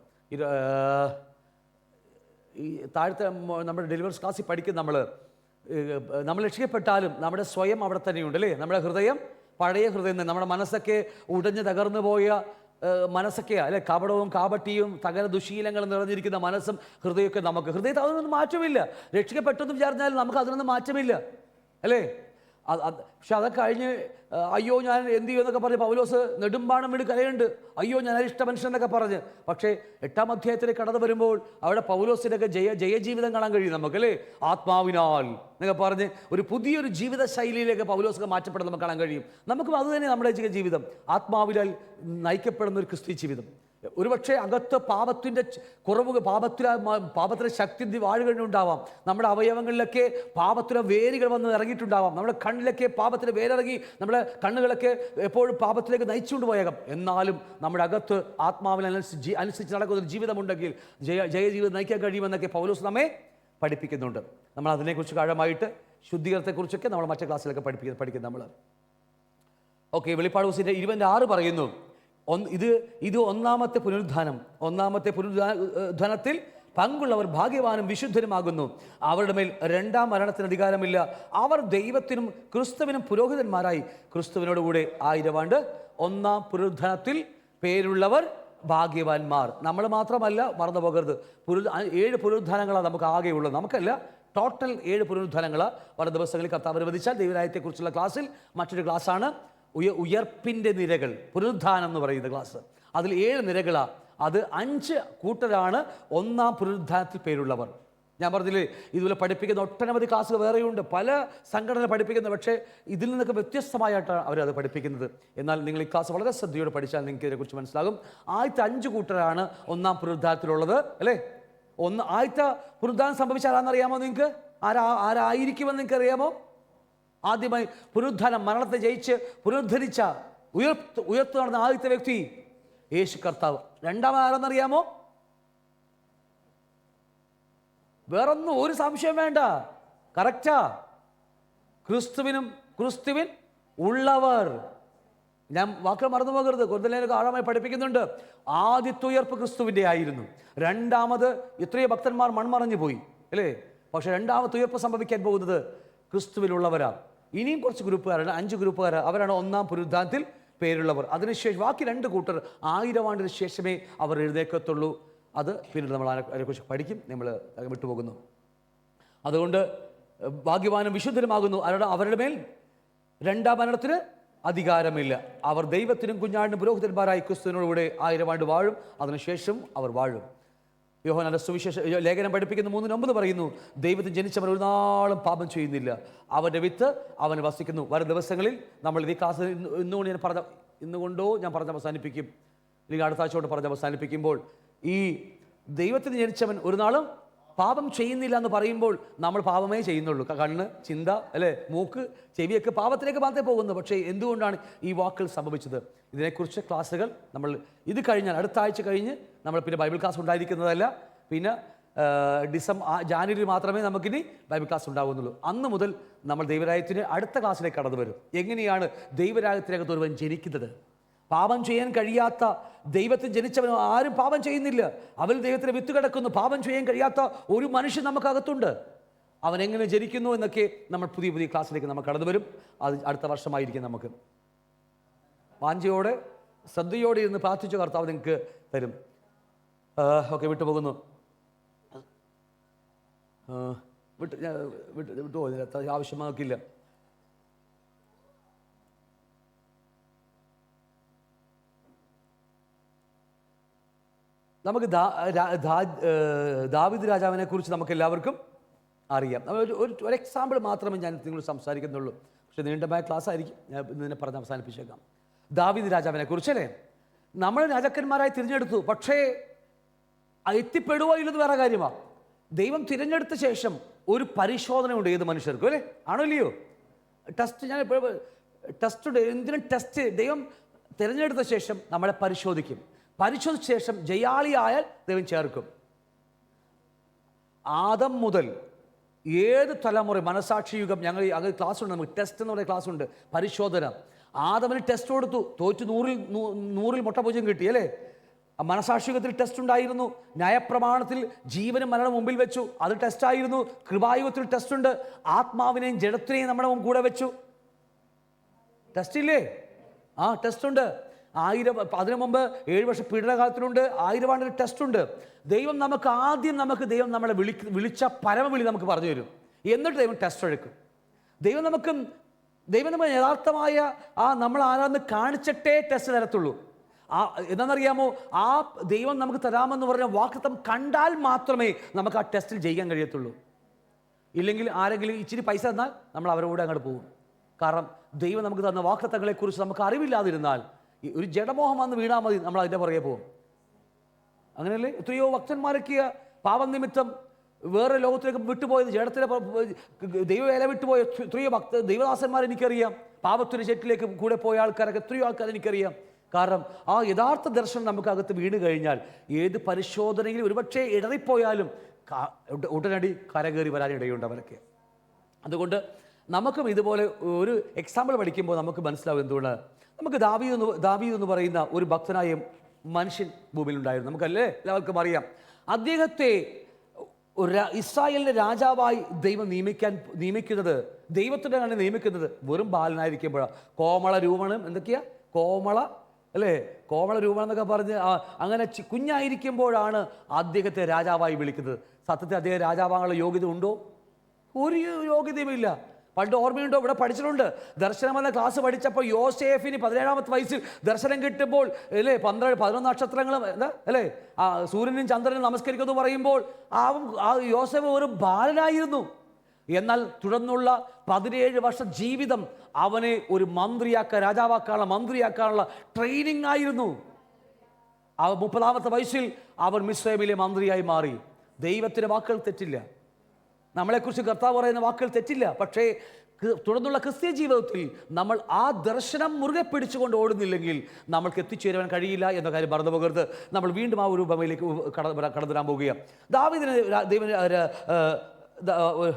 ഈ താഴത്തെ നമ്മുടെ ഡെലിവറൻസ് ക്ലാസ്സിൽ പഠിക്കും നമ്മൾ രക്ഷിക്കപ്പെട്ടാലും നമ്മുടെ സ്വയം അവിടെ തന്നെയുണ്ട് അല്ലേ? നമ്മുടെ ഹൃദയം പഴയ ഹൃദയം, നമ്മുടെ മനസ്സൊക്കെ ഉടഞ്ഞ് തകർന്നു പോയ മനസ്സൊക്കെയാ അല്ലെ? കപടവും കാപട്ടിയും സകല ദുശീലങ്ങളും നിറഞ്ഞിരിക്കുന്ന മനസ്സും ഹൃദയമൊക്കെ ഹൃദയത്തിൽ അതിനൊന്നും മാറ്റമില്ല. രക്ഷിക്കപ്പെട്ടെന്ന് വിചാരിച്ചാൽ നമുക്ക് അതിനൊന്നും മാറ്റമില്ല അല്ലേ? പക്ഷെ അതൊക്കെ കഴിഞ്ഞ് അയ്യോ ഞാൻ എന്ത് ചെയ്യുമെന്നൊക്കെ പറഞ്ഞ് പൗലോസ് നെടുമ്പാണം വീട് കരയുണ്ട്. അയ്യോ ഞാൻ അരിഷ്ട മനുഷ്യനൊക്കെ പറഞ്ഞ്. പക്ഷേ 8-ാം അധ്യായത്തിലേക്ക് കടന്നു വരുമ്പോൾ അവിടെ പൗലോസിനൊക്കെ ജയജീവിതം കാണാൻ കഴിയും നമുക്കല്ലേ? ആത്മാവിനാൽ എന്നൊക്കെ പറഞ്ഞ് ഒരു പുതിയൊരു ജീവിത ശൈലിയിലേക്ക് പൗലോസൊക്കെ മാറ്റപ്പെടുന്ന നമുക്ക് കാണാൻ കഴിയും. നമുക്കും അത് തന്നെ നമ്മുടെ ജീവിതം, ആത്മാവിനാൽ നയിക്കപ്പെടുന്ന ഒരു ക്രിസ്ത്യ ജീവിതം. ഒരുപക്ഷെ അകത്ത് പാപത്തിൻ്റെ കുറവ്, പാപത്തിൻ്റെ ശക്തി വാഴുകയുണ്ടാവാം. നമ്മുടെ അവയവങ്ങളിലൊക്കെ പാപത്തിലെ വേരുകൾ വന്ന് ഇറങ്ങിയിട്ടുണ്ടാവാം. നമ്മുടെ കണ്ണിലൊക്കെ പാപത്തിൻ്റെ വേരിറങ്ങി നമ്മുടെ കണ്ണുകളൊക്കെ എപ്പോഴും പാപത്തിലേക്ക് നയിച്ചുകൊണ്ട് പോയേക്കാം. എന്നാലും നമ്മുടെ അകത്ത് ആത്മാവിനനുസരിച്ച് നടക്കുന്ന ഒരു ജീവിതമുണ്ടെങ്കിൽ ജയജീവിതം നയിക്കാൻ കഴിയുമെന്നൊക്കെ പൗലോസ് നമ്മെ പഠിപ്പിക്കുന്നുണ്ട്. നമ്മൾ അതിനെക്കുറിച്ച് ആഴമായിട്ട് ശുദ്ധീകരണത്തെക്കുറിച്ചൊക്കെ നമ്മൾ മറ്റു ക്ലാസ്സിലൊക്കെ പഠിക്കും നമ്മൾ. ഓക്കെ, വെളിപ്പാട് ദിവസത്തിൻ്റെ 26 പറയുന്നു, ഇത് ഒന്നാമത്തെ പുനരുദ്ധാനം. ഒന്നാമത്തെ പുനരുദ്ധാനത്തിൽ പങ്കുള്ളവർ ഭാഗ്യവാനും വിശുദ്ധരുമാകുന്നു. അവരുടെ മേൽ രണ്ടാം മരണത്തിന് അധികാരമില്ല. അവർ ദൈവത്തിനും ക്രിസ്തുവിനും പുരോഹിതന്മാരായി ക്രിസ്തുവിനോടുകൂടെ 1000 ആണ്ട്. ഒന്നാം പുനരുദ്ധാനത്തിൽ പേരുള്ളവർ ഭാഗ്യവാന്മാർ. നമ്മൾ മാത്രമല്ല, മറന്നു പോകരുത്. 7 പുനരുദ്ധാനങ്ങളാണ് നമുക്ക് ആകെയുള്ളത്. നമുക്കല്ല, ടോട്ടൽ 7 പുനരുദ്ധാനങ്ങളാണ്. വരും ദിവസങ്ങളിൽ കർത്താവ് അനുവദിച്ചാൽ ദൈവരാജ്യത്തെക്കുറിച്ചുള്ള ക്ലാസ്സിൽ മറ്റൊരു ക്ലാസ്സാണ് ഉയർപ്പിൻ്റെ നിരകൾ, പുനരുദ്ധാനം എന്ന് പറയുന്ന ക്ലാസ്. അതിൽ 7 നിരകളാണ്. അത് 5 കൂട്ടരാണ് ഒന്നാം പുനരുദ്ധാനത്തിൽ പേരുള്ളവർ. ഞാൻ പറഞ്ഞില്ലേ, ഇതുപോലെ പഠിപ്പിക്കുന്ന ഒട്ടനവധി ക്ലാസ്സുകൾ വേറെയുണ്ട്. പല സംഘടന പഠിപ്പിക്കുന്നത്, പക്ഷേ ഇതിൽ നിന്നൊക്കെ വ്യത്യസ്തമായിട്ടാണ് അവരത് പഠിപ്പിക്കുന്നത്. എന്നാൽ നിങ്ങൾ ഈ ക്ലാസ് വളരെ ശ്രദ്ധയോടെ പഠിച്ചാൽ നിങ്ങൾക്ക് ഇതിനെക്കുറിച്ച് മനസ്സിലാകും. ആദ്യത്തെ 5 കൂട്ടരാണ് ഒന്നാം പുനരുദ്ധാനത്തിലുള്ളത്, അല്ലേ? ആദ്യത്തെ പുനരുദ്ധാനം സംഭവിച്ച ആരാന്നറിയാമോ നിങ്ങൾക്ക്? ആരായിരിക്കുമെന്ന് നിങ്ങൾക്ക് അറിയാമോ? ആദ്യമായി പുനരുദ്ധാനം, മരണത്തെ ജയിച്ച് പുനരുദ്ധരിച്ച ഉയർത്തു നടന്ന ആദ്യത്തെ വ്യക്തി യേശു കർത്താവ്. രണ്ടാമത് ആരെന്നറിയാമോ? വേറൊന്നും ഒരു സംശയം വേണ്ട, കറക്റ്റാ, ക്രിസ്തുവിൻ ഉള്ളവർ. ഞാൻ വാക്കുകൾ മറന്നു പോകരുത്, കൂടുതലേക്ക് ആഴമായി പഠിപ്പിക്കുന്നുണ്ട്. ആദ്യത്തെ ഉയർപ്പ് ക്രിസ്തുവിൻ്റെ ആയിരുന്നു. രണ്ടാമത് എത്രയോ ഭക്തന്മാർ മൺമറഞ്ഞു പോയി, അല്ലേ? പക്ഷെ രണ്ടാമത്തെ ഉയർപ്പ് സംഭവിക്കാൻ പോകുന്നത് ക്രിസ്തുവിലുള്ളവരാണ്. ഇനിയും കുറച്ച് ഗ്രൂപ്പുകാരാണ്, 5 ഗ്രൂപ്പുകാർ. അവരാണ് ഒന്നാം പുനരുദ്ധാനത്തിൽ പേരുള്ളവർ. അതിനുശേഷം ബാക്കി 2 കൂട്ടർ 1000 ആണ്ടിന് ശേഷമേ അവർ എഴുന്നേക്കത്തുള്ളൂ. അത് പിന്നീട് നമ്മൾ അതിനെക്കുറിച്ച് പഠിക്കും. നമ്മൾ വിട്ടുപോകുന്നു. അതുകൊണ്ട് ഭാഗ്യവാനും വിശുദ്ധരുമാകുന്നു. അവരുടെ മേൽ രണ്ടാം മരണത്തിന് അധികാരമില്ല. അവർ ദൈവത്തിനും കുഞ്ഞാടിനും പുരോഹിതന്മാരായി ക്രിസ്തുവിനോടുകൂടെ 1000 ആണ്ട് വാഴും. അതിനുശേഷം അവർ വാഴും. യോഹന്നാന്റെ സുവിശേഷ ലേഖനം പഠിപ്പിക്കുന്ന 3:9 പറയുന്നു, ദൈവത്തിൽ ജനിച്ചവൻ ഒരു നാളും പാപം ചെയ്യുന്നില്ല, അവൻ്റെ വിത്ത് അവൻ വസിക്കുന്നു. വരും ദിവസങ്ങളിൽ നമ്മൾ ഈ ക്ലാസ് ഇന്നുകൊണ്ടോ ഞാൻ പറഞ്ഞ് അവസാനിപ്പിക്കും, അല്ലെങ്കിൽ അടുത്ത ആഴ്ചയോട് പറഞ്ഞ് അവസാനിപ്പിക്കുമ്പോൾ, ഈ ദൈവത്തിൽ ജനിച്ചവൻ ഒരു നാളും പാപം ചെയ്യുന്നില്ല എന്ന് പറയുമ്പോൾ നമ്മൾ പാപമേ ചെയ്യുന്നുള്ളൂ. കണ്ണ്, ചിന്ത, അല്ലേ, മൂക്ക്, ചെവിയൊക്കെ പാപത്തിലേക്ക് മാത്രമേ പോകുന്നു. പക്ഷേ എന്തുകൊണ്ടാണ് ഈ വാക്കുകൾ സംഭവിച്ചത്? ഇതിനെക്കുറിച്ച് ക്ലാസ്സുകൾ നമ്മൾ ഇത് കഴിഞ്ഞാൽ അടുത്ത ആഴ്ച കഴിഞ്ഞ് നമ്മൾ പിന്നെ ബൈബിൾ ക്ലാസ് ഉണ്ടായിരിക്കുന്നതല്ല. പിന്നെ ജാനുവരി മാത്രമേ നമുക്കിനി ബൈബിൾ ക്ലാസ് ഉണ്ടാകുന്നുള്ളൂ. അന്ന് മുതൽ നമ്മൾ ദൈവരാജ്യത്തിന് അടുത്ത ക്ലാസ്സിലേക്ക് കടന്നു വരും. എങ്ങനെയാണ് ദൈവരാജ്യത്തിനകത്ത് ഒരുവൻ ജനിക്കുന്നത്? പാപം ചെയ്യാൻ കഴിയാത്ത, ദൈവത്തിൽ ജനിച്ചവൻ ആരും പാപം ചെയ്യുന്നില്ല, അവൻ ദൈവത്തിന് വിത്ത് കിടക്കുന്നു. പാപം ചെയ്യാൻ കഴിയാത്ത ഒരു മനുഷ്യൻ നമുക്കകത്തുണ്ട്. അവൻ എങ്ങനെ ജനിക്കുന്നു എന്നൊക്കെ നമ്മൾ പുതിയ ക്ലാസ്സിലേക്ക് നമ്മൾ കടന്നു വരും. അത് അടുത്ത വർഷമായിരിക്കും. നമുക്ക് വാഞ്ചയോടെ ശ്രദ്ധയോടെ ഇരുന്ന് പ്രാർത്ഥിച്ചു കർത്താവ് നിങ്ങൾക്ക് തരും. ഓക്കെ, വിട്ടുപോകുന്നു. വിട്ടുപോകുന്നില്ല, ആവശ്യം നോക്കില്ല. നമുക്ക് ദാവീദ് രാജാവിനെ കുറിച്ച് നമുക്ക് എല്ലാവർക്കും അറിയാം. ഒരു എക്സാമ്പിൾ മാത്രമേ ഞാൻ നിങ്ങൾ സംസാരിക്കുന്നുള്ളൂ. പക്ഷെ നീണ്ടമായ ക്ലാസ് ആയിരിക്കും, ഞാൻ ഇതിനെ പറഞ്ഞ് അവസാനിപ്പിച്ചേക്കാം. ദാവീദ് രാജാവിനെ കുറിച്ചല്ലേ, നമ്മൾ രാജാക്കന്മാരായി തിരഞ്ഞെടുത്തു. പക്ഷേ എത്തിപ്പെടുവോ ഇല്ലെന്ന് വേറെ കാര്യമാണ്. ദൈവം തിരഞ്ഞെടുത്ത ശേഷം ഒരു പരിശോധനയുണ്ട് ഏത് മനുഷ്യർക്കും, അല്ലേ? ആണോ ഇല്ലയോ? ടെസ്റ്റ് എന്തിനും ടെസ്റ്റ്. ദൈവം തിരഞ്ഞെടുത്ത ശേഷം നമ്മളെ പരിശോധിക്കും. പരിശോധിച്ച ശേഷം ജയാളിയായാൽ ദൈവം ചേർക്കും. ആദം മുതൽ ഏത് തലമുറ, മനസാക്ഷി യുഗം, ഞങ്ങൾ ക്ലാസ് ഉണ്ട്, നമുക്ക് ടെസ്റ്റ് എന്ന് പറയുന്ന ക്ലാസ് ഉണ്ട്, പരിശോധന. ആദമിന് ടെസ്റ്റ് കൊടുത്തു, തോറ്റ് 100-ൽ മുട്ടപൂജ്യം കിട്ടി, അല്ലേ? മനസാക്ഷി യുഗത്തിൽ ടെസ്റ്റ് ഉണ്ടായിരുന്നു. ന്യായപ്രമാണത്തിൽ ജീവനും മരണം മുമ്പിൽ വെച്ചു, അത് ടെസ്റ്റായിരുന്നു. കൃപായുഗത്തിൽ ടെസ്റ്റ് ഉണ്ട്. ആത്മാവിനെയും ജഡത്തിനെയും നമ്മുടെ കൂടെ വെച്ചു. ടെസ്റ്റ് ഇല്ലേ? ടെസ്റ്റ് ഉണ്ട്. അതിനു മുമ്പ് 7 വർഷം പീഡനകാലത്തിലുണ്ട്. 1000 ആണ്ടിന് ടെസ്റ്റ് ഉണ്ട്. ദൈവം ദൈവം നമ്മളെ വിളിച്ച പരമവിളി നമുക്ക് പറഞ്ഞു തരും. എന്നിട്ട് ദൈവം ടെസ്റ്റ് എടുക്കും. ദൈവം നമ്മൾ യഥാർത്ഥമായ നമ്മൾ ആരാന്ന് കാണിച്ചിട്ടേ ടെസ്റ്റ് തരത്തുള്ളൂ. എന്താണെന്നറിയാമോ? ദൈവം നമുക്ക് തരാമെന്ന് പറഞ്ഞ വാഗ്ദത്തം കണ്ടാൽ മാത്രമേ നമുക്ക് ആ ടെസ്റ്റിൽ ജയിക്കാൻ കഴിയത്തുള്ളൂ. ഇല്ലെങ്കിൽ ആരെങ്കിലും ഇച്ചിരി പൈസ തന്നാൽ നമ്മൾ അവരുടെ കൂടെ അങ്ങോട്ട് പോകും. കാരണം ദൈവം നമുക്ക് തന്ന വാഗ്ദത്തങ്ങളെക്കുറിച്ച് നമുക്ക് അറിവില്ലാതിരുന്നാൽ ഒരു ജഡമോഹം വന്ന് വീണാൽ മതി, നമ്മൾ അതിൻ്റെ പുറകെ പോകും. അങ്ങനെയല്ലേ? എത്രയോ ഭക്തന്മാരൊക്കെ പാപം നിമിത്തം വേറെ ലോകത്തിലേക്ക് വിട്ടുപോയത്, ജഡത്തിലെ ദൈവവേല വിട്ടുപോയ എത്രയോ ദൈവദാസന്മാർ എനിക്കറിയാം. പാപത്തിന് ചെറ്റിലേക്ക് കൂടെ പോയ ആൾക്കാരൊക്കെ എത്രയോ ആൾക്കാർ എനിക്കറിയാം. കാരണം ആ യഥാർത്ഥ ദർശനം നമുക്കകത്ത് വീണ് കഴിഞ്ഞാൽ ഏത് പരിശോധനയിൽ ഒരുപക്ഷെ ഇടറിപ്പോയാലും ഉടനടി കരകയറി വരാനിടയുണ്ട് അവരൊക്കെ. അതുകൊണ്ട് നമുക്കും ഇതുപോലെ ഒരു എക്സാമ്പിൾ പഠിക്കുമ്പോൾ നമുക്ക് മനസ്സിലാവും എന്തുകൊണ്ട്. നമുക്ക് ദാവീദ് എന്ന് പറയുന്ന ഒരു ഭക്തനായ മനുഷ്യൻ ഭൂമിയിലുണ്ടായിരുന്നു. നമുക്കല്ലേ എല്ലാവർക്കും അറിയാം. അദ്ദേഹത്തെ ഇസ്രായേലിൻ്റെ രാജാവായി ദൈവം നിയമിക്കുന്നത്, ദൈവത്തിൻ്റെ തന്നെ നിയമിക്കുന്നത് വെറും ബാലനായിരിക്കുമ്പോഴാണ്. കോമള രൂപണം എന്തൊക്കെയാ, കോമള അല്ലേ, കോമള രൂപം എന്നൊക്കെ പറഞ്ഞ് അങ്ങനെ കുഞ്ഞായിരിക്കുമ്പോഴാണ് അദ്ദേഹത്തെ രാജാവായി വിളിക്കുന്നത്. സത്യത്തിൽ അദ്ദേഹം രാജാവാകാനുള്ള യോഗ്യത ഉണ്ടോ? ഒരു യോഗ്യതയുമില്ല. പണ്ട് ഓർമ്മയുണ്ടോ, ഇവിടെ പഠിച്ചിട്ടുണ്ട്. ദർശനം എന്ന ക്ലാസ് പഠിച്ചപ്പോൾ യോസേഫിന് 17-ാമത്തെ വയസ്സിൽ ദർശനം കിട്ടുമ്പോൾ അല്ലേ 11 നക്ഷത്രങ്ങളും എന്താ അല്ലേ സൂര്യനും ചന്ദ്രനും നമസ്കരിക്കുമെന്ന് പറയുമ്പോൾ ആ യോസേഫ് ഒരു ബാലനായിരുന്നു. എന്നാൽ തുടർന്നുള്ള 17 വർഷം ജീവിതം അവനെ ഒരു രാജാവാക്കാനുള്ള മന്ത്രിയാക്കാനുള്ള ട്രെയിനിങ് ആയിരുന്നു. 30-ാമത്തെ വയസ്സിൽ അവൻ മിസ്രൈമിലെ മന്ത്രിയായി മാറി. ദൈവത്തിൻ്റെ വാക്കുകൾ തെറ്റില്ല, നമ്മളെക്കുറിച്ച് കർത്താവ് പറയുന്ന വാക്കുകൾ തെറ്റില്ല. പക്ഷേ തുടർന്നുള്ള ക്രിസ്തീയ ജീവിതത്തിൽ നമ്മൾ ആ ദർശനം മുറുകെ പിടിച്ചുകൊണ്ട് ഓടുന്നില്ലെങ്കിൽ നമ്മൾക്ക് എത്തിച്ചേരുവാൻ കഴിയില്ല എന്ന കാര്യം മറന്നു പോകരുത്. നമ്മൾ വീണ്ടും ആ ഒരു ഉപമയിലേക്ക് കടന്നു വരാൻ പോവുകയാണ്. ദാവീദിനെ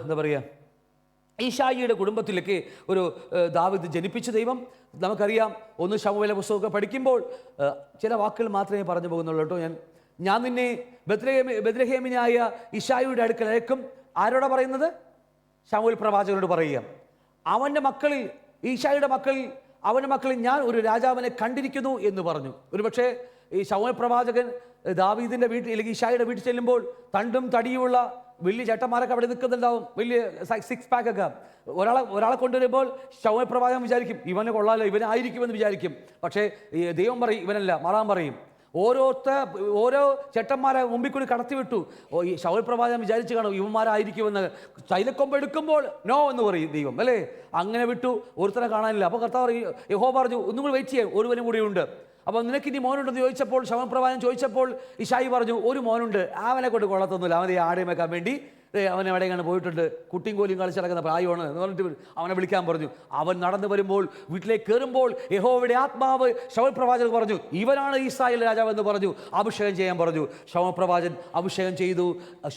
എന്താ പറയുക, ഈശായിയുടെ കുടുംബത്തിലേക്ക് ഒരു ദാവീദ് ജനിപ്പിച്ച ദൈവം നമുക്കറിയാം. 1 ശമൂവേലിന്റെ പുസ്തകമൊക്കെ പഠിക്കുമ്പോൾ ചില വാക്കുകൾ മാത്രമേ പറഞ്ഞു പോകുന്നുള്ളൂ കേട്ടോ. ഞാൻ നിന്നെ ബെത്ലഹേമിനായ ഈശായിയുടെ അടുക്കൽ അയക്കും. ആരോടാ പറയുന്നത്? ശമൂവേൽ പ്രവാചകനോട് പറയുക. അവൻ്റെ മക്കളിൽ, ഈശായിയുടെ മക്കളിൽ, അവൻ്റെ മക്കളിൽ ഞാൻ ഒരു രാജാവിനെ കണ്ടിരിക്കുന്നു എന്ന് പറഞ്ഞു. ഒരുപക്ഷെ ഈ ശമൂവേൽ പ്രവാചകൻ ദാവീദിൻ്റെ വീട്ടിൽ അല്ലെങ്കിൽ ഈശായിയുടെ വീട്ടിൽ ചെല്ലുമ്പോൾ തണ്ടും തടിയുമുള്ള വലിയ ചേട്ടന്മാരൊക്കെ അവിടെ നിൽക്കുന്നുണ്ടാവും, വലിയ 6 പാക്കൊക്കെ. ഒരാളെ കൊണ്ടുവരുമ്പോൾ ശമൂവേൽ പ്രവാചകൻ വിചാരിക്കും ഇവനെ കൊള്ളാലോ, ഇവനായിരിക്കുമെന്ന് വിചാരിക്കും. പക്ഷേ ദൈവം പറയും ഇവനല്ല, മാറാൻ പറയും. ഓരോ ചേട്ടന്മാരെ മുമ്പിൽ കൂടി കടത്തിവിട്ടു. ഈ ശമൂവേൽ പ്രവാചകൻ വിചാരിച്ചു കാണും ഇവന്മാരായിരിക്കുമെന്ന്. തൈലക്കൊമ്പ് എടുക്കുമ്പോൾ നോ എന്ന് പറയും ദൈവം അല്ലേ. അങ്ങനെ വിട്ടു, ഒരുത്തനെ കാണാനില്ല. അപ്പോൾ കർത്താവ് പറയും, യഹോവ പറഞ്ഞു ഒന്നും കൂടി വെയിറ്റ് ചെയ്യാൻ, ഒരുവനും കൂടി ഉണ്ട്. അപ്പോൾ നിനക്ക് ഇനി മോനുണ്ടെന്ന് ചോദിച്ചപ്പോൾ, ശമൂവേൽ പ്രവാചകൻ ചോദിച്ചപ്പോൾ ഈശായി പറഞ്ഞു ഒരു മോനുണ്ട്, അവനെ കൊണ്ട് കൊള്ളത്തൊന്നുമില്ല, അവനെ ആടയും വെക്കാൻ വേണ്ടി അവൻ എവിടെയാണ് പോയിട്ടുണ്ട്, കുട്ടിയും കോലിയും കളിച്ച് നടക്കുന്ന പ്രായമാണ് എന്ന് പറഞ്ഞിട്ട് അവനെ വിളിക്കാൻ പറഞ്ഞു. അവൻ നടന്നു വരുമ്പോൾ വീട്ടിലേക്ക് കയറുമ്പോൾ യഹോവയുടെ ആത്മാവ് ശമൂവേൽ പ്രവാചകൻ പറഞ്ഞു ഇവനാണ് ഇസ്രായേൽ രാജാവ് എന്ന് പറഞ്ഞു അഭിഷേകം ചെയ്യാൻ പറഞ്ഞു. ശമൂവേൽ പ്രവാചകൻ അഭിഷേകം ചെയ്തു.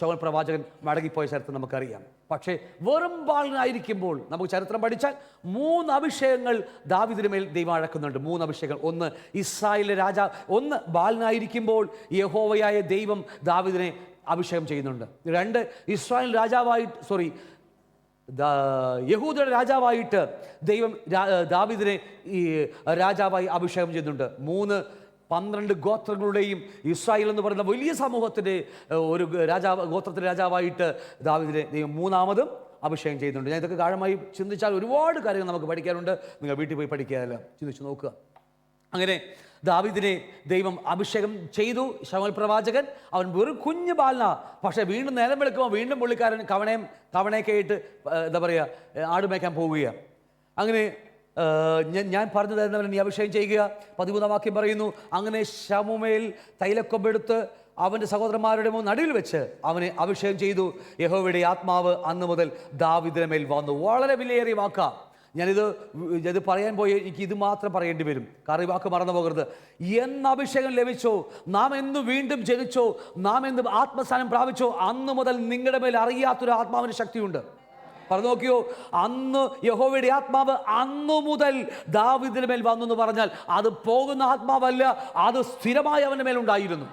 ശമൂവേൽ പ്രവാചകൻ മടങ്ങിപ്പോയ ചരിത്രം നമുക്കറിയാം. പക്ഷേ വെറും ബാലനായിരിക്കുമ്പോൾ നമുക്ക് ചരിത്രം പഠിച്ചാൽ 3 അഭിഷേകങ്ങൾ ദാവീദിന് മേൽ ദൈവം അഴക്കുന്നുണ്ട്. 3 അഭിഷേകങ്ങൾ. ഒന്ന് ഇസ്രായേലിലെ രാജാവ്, ഒന്ന് ബാലനായിരിക്കുമ്പോൾ യഹോവയായ ദൈവം ദാവീദിനെ അഭിഷേകം ചെയ്യുന്നുണ്ട്. 2 ഇസ്രായേൽ യഹൂദയുടെ രാജാവായിട്ട് ദൈവം ദാവീദിനെ ഈ രാജാവായി അഭിഷേകം ചെയ്യുന്നുണ്ട്. 3 12 ഗോത്രങ്ങളുടെയും ഇസ്രായേൽ എന്ന് പറയുന്ന വലിയ സമൂഹത്തിൻ്റെ ഒരു ഗോത്രത്തിൻ്റെ രാജാവായിട്ട് ദാവീദിനെ ദൈവം 3ാമതും അഭിഷേകം ചെയ്യുന്നുണ്ട്. ഞാൻ ഇതൊക്കെ ആഴമായി ചിന്തിച്ചാൽ ഒരുപാട് കാര്യങ്ങൾ നമുക്ക് പഠിക്കാനുണ്ട്. നിങ്ങൾ വീട്ടിൽ പോയി പഠിക്കാനല്ല, ചിന്തിച്ച് നോക്കുക. അങ്ങനെ ദാവീദിനെ ദൈവം അഭിഷേകം ചെയ്തു. ശമൂവേൽ പ്രവാചകൻ അവൻ വെറും കുഞ്ഞു ബാലന, പക്ഷേ വീണ്ടും നേരം വെളുക്കുമ്പോൾ വീണ്ടും പുള്ളിക്കാരൻ കവണയൊക്കെ ആയിട്ട് എന്താ പറയുക ആടുമേക്കാൻ പോവുകയാണ്. അങ്ങനെ ഞാൻ പറഞ്ഞു തരുന്നവനെ നീ അഭിഷേകം ചെയ്യുക. 13-ാം വാക്യം പറയുന്നു, അങ്ങനെ ശമൂവേൽ തൈലക്കൊമ്പെടുത്ത് അവൻ്റെ സഹോദരന്മാരുടെ നടുവിൽ വെച്ച് അവനെ അഭിഷേകം ചെയ്തു. യഹോവയുടെ ആത്മാവ് അന്ന് മുതൽ ദാവീദിന്റെ മേൽ വന്നു. വളരെ വിലയേറിയ വാക്കാണ്. ഞാനിത് പറയാൻ പോയി എനിക്ക് ഇത് മാത്രം പറയേണ്ടി വരും, കാരണം ഈ വാക്ക് മറന്നു പോകരുത്. എന്ന് അഭിഷേകം ലഭിച്ചോ, നാം എന്ന് വീണ്ടും ജനിച്ചോ, നാം എന്ന് ആത്മസ്ഥാനം പ്രാപിച്ചോ, അന്ന് മുതൽ നിങ്ങളുടെ മേൽ അറിയാത്തൊരു ആത്മാവിന് ശക്തിയുണ്ട്. പറഞ്ഞു നോക്കിയോ, അന്ന് യഹോവയുടെ ആത്മാവ് അന്നു മുതൽ ദാവീദിന്റെ മേൽ വന്നു എന്ന് പറഞ്ഞാൽ അത് പോകുന്ന ആത്മാവല്ല, അത് സ്ഥിരമായി അവൻ്റെ മേലുണ്ടായിരുന്നു.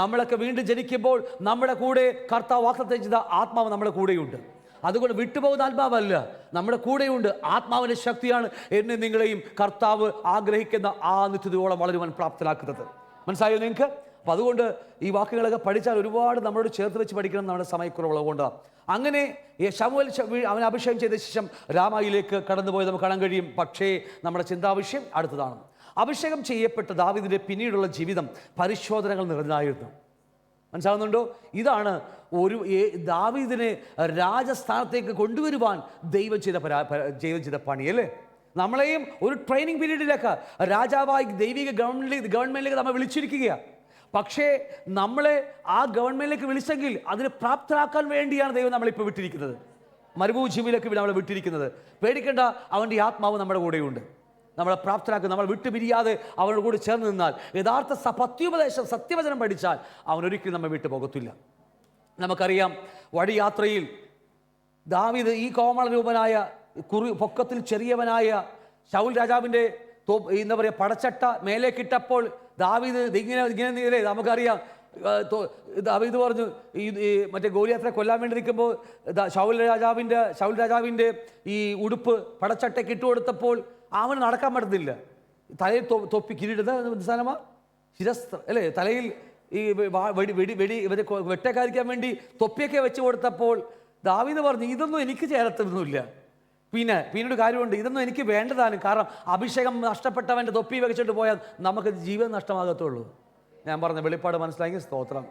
നമ്മളൊക്കെ വീണ്ടും ജനിക്കുമ്പോൾ നമ്മുടെ കൂടെ കർത്താവ് വാഗ്ദത്തം ചെയ്ത ആത്മാവ് നമ്മുടെ കൂടെയുണ്ട്. അതുകൊണ്ട് വിട്ടുപോകുന്ന ആത്മാവല്ല, നമ്മുടെ കൂടെയുണ്ട്. ആത്മാവിൻ്റെ ശക്തിയാണ് എന്നെ നിങ്ങളെയും കർത്താവ് ആഗ്രഹിക്കുന്ന ആ നിത്യതയോളം വളരുവാൻ പ്രാപ്തനാക്കുന്നത്. മനസ്സിലായോ നിങ്ങൾക്ക്? അപ്പം അതുകൊണ്ട് ഈ വാക്കുകളൊക്കെ പഠിച്ചാൽ ഒരുപാട് നമ്മളോട് ചേർത്ത് വെച്ച് പഠിക്കണം, നമ്മുടെ സമയക്കുറവുള്ളത് കൊണ്ടാണ്. അങ്ങനെ ശമൂവേൽ അവനെ അഭിഷേകം ചെയ്ത ശേഷം രാമായിലേക്ക് കടന്നുപോയത് നമുക്ക് കാണാൻ കഴിയും. പക്ഷേ നമ്മുടെ ചിന്താവിഷയം അടുത്തതാണ്. അഭിഷേകം ചെയ്യപ്പെട്ട ദാവീദിന്റെ പിന്നീടുള്ള ജീവിതം പരിശോധനകൾ നിറഞ്ഞതായിരുന്നു. മനസ്സിലാവുന്നുണ്ടോ? ഇതാണ് ദാവീദിനെ രാജസ്ഥാനത്തേക്ക് കൊണ്ടുവരുവാൻ ദൈവം ചെയ്ത പണി അല്ലേ. നമ്മളെയും ഒരു ട്രെയിനിങ് പീരീഡിലേക്ക് രാജാവായി ദൈവിക ഗവൺമെന്റിലേക്ക് നമ്മൾ വിളിച്ചിരിക്കുകയാണ്. പക്ഷേ നമ്മളെ ആ ഗവൺമെന്റിലേക്ക് വിളിച്ചെങ്കിൽ അതിന് പ്രാപ്തരാക്കാൻ വേണ്ടിയാണ് ദൈവം നമ്മളിപ്പോൾ വിട്ടിരിക്കുന്നത്. മരുഭൂമിയിലേക്ക് നമ്മളെ വിട്ടിരിക്കുന്നത്. പേടിക്കേണ്ട, അവൻ്റെ ആത്മാവ് നമ്മുടെ കൂടെയുണ്ട്. നമ്മളെ പ്രാപ്തരാക്കും. നമ്മൾ വിട്ടുപിരിയാതെ അവനോട് കൂടി ചേർന്ന് നിന്നാൽ, യഥാർത്ഥ പത്യോപദേശം സത്യവചനം പഠിച്ചാൽ അവൻ ഒരിക്കലും നമ്മെ വിട്ടു പോകത്തില്ല. നമുക്കറിയാം, വഴിയാത്രയിൽ ദാവീദ് ഈ കോമള രൂപനായ പൊക്കത്തിൽ ചെറിയവനായ ശൗൽ രാജാവിൻ്റെ എന്താ പറയുക പടച്ചട്ട മേലേക്കിട്ടപ്പോൾ ദാവീദ് ഇങ്ങനെ നമുക്കറിയാം, ദാവീദ് പറഞ്ഞു ഈ മറ്റേ ഗോലിയാത്തിനെ കൊല്ലാൻ വേണ്ടി നിൽക്കുമ്പോൾ ശൗൽ രാജാവിൻ്റെ ഈ ഉടുപ്പ് പടച്ചട്ടയ്ക്ക് ഇട്ടുകൊടുത്തപ്പോൾ അവന് നടക്കാൻ പറ്റത്തില്ല. തലയിൽ തൊപ്പി കിരീട സാധനമാ ശിരസ്ത്ര അല്ലേ, തലയിൽ ഈ വെട്ടേക്കാതിരിക്കാൻ വേണ്ടി തൊപ്പിയൊക്കെ വെച്ച് കൊടുത്തപ്പോൾ ദാവീദ് പറഞ്ഞു, ഇതൊന്നും എനിക്ക് ചേരത്തൊന്നുമില്ല. പിന്നീട് കാര്യമുണ്ട്, ഇതൊന്നും എനിക്ക് വേണ്ടതാണ്. കാരണം അഭിഷേകം നഷ്ടപ്പെട്ടവൻ്റെ തൊപ്പി വെച്ചിട്ട് പോയാൽ നമുക്ക് ജീവൻ നഷ്ടമാകത്തുള്ളൂ. ഞാൻ പറഞ്ഞ വെളിപ്പാട് മനസ്സിലാക്കി സ്തോത്രം.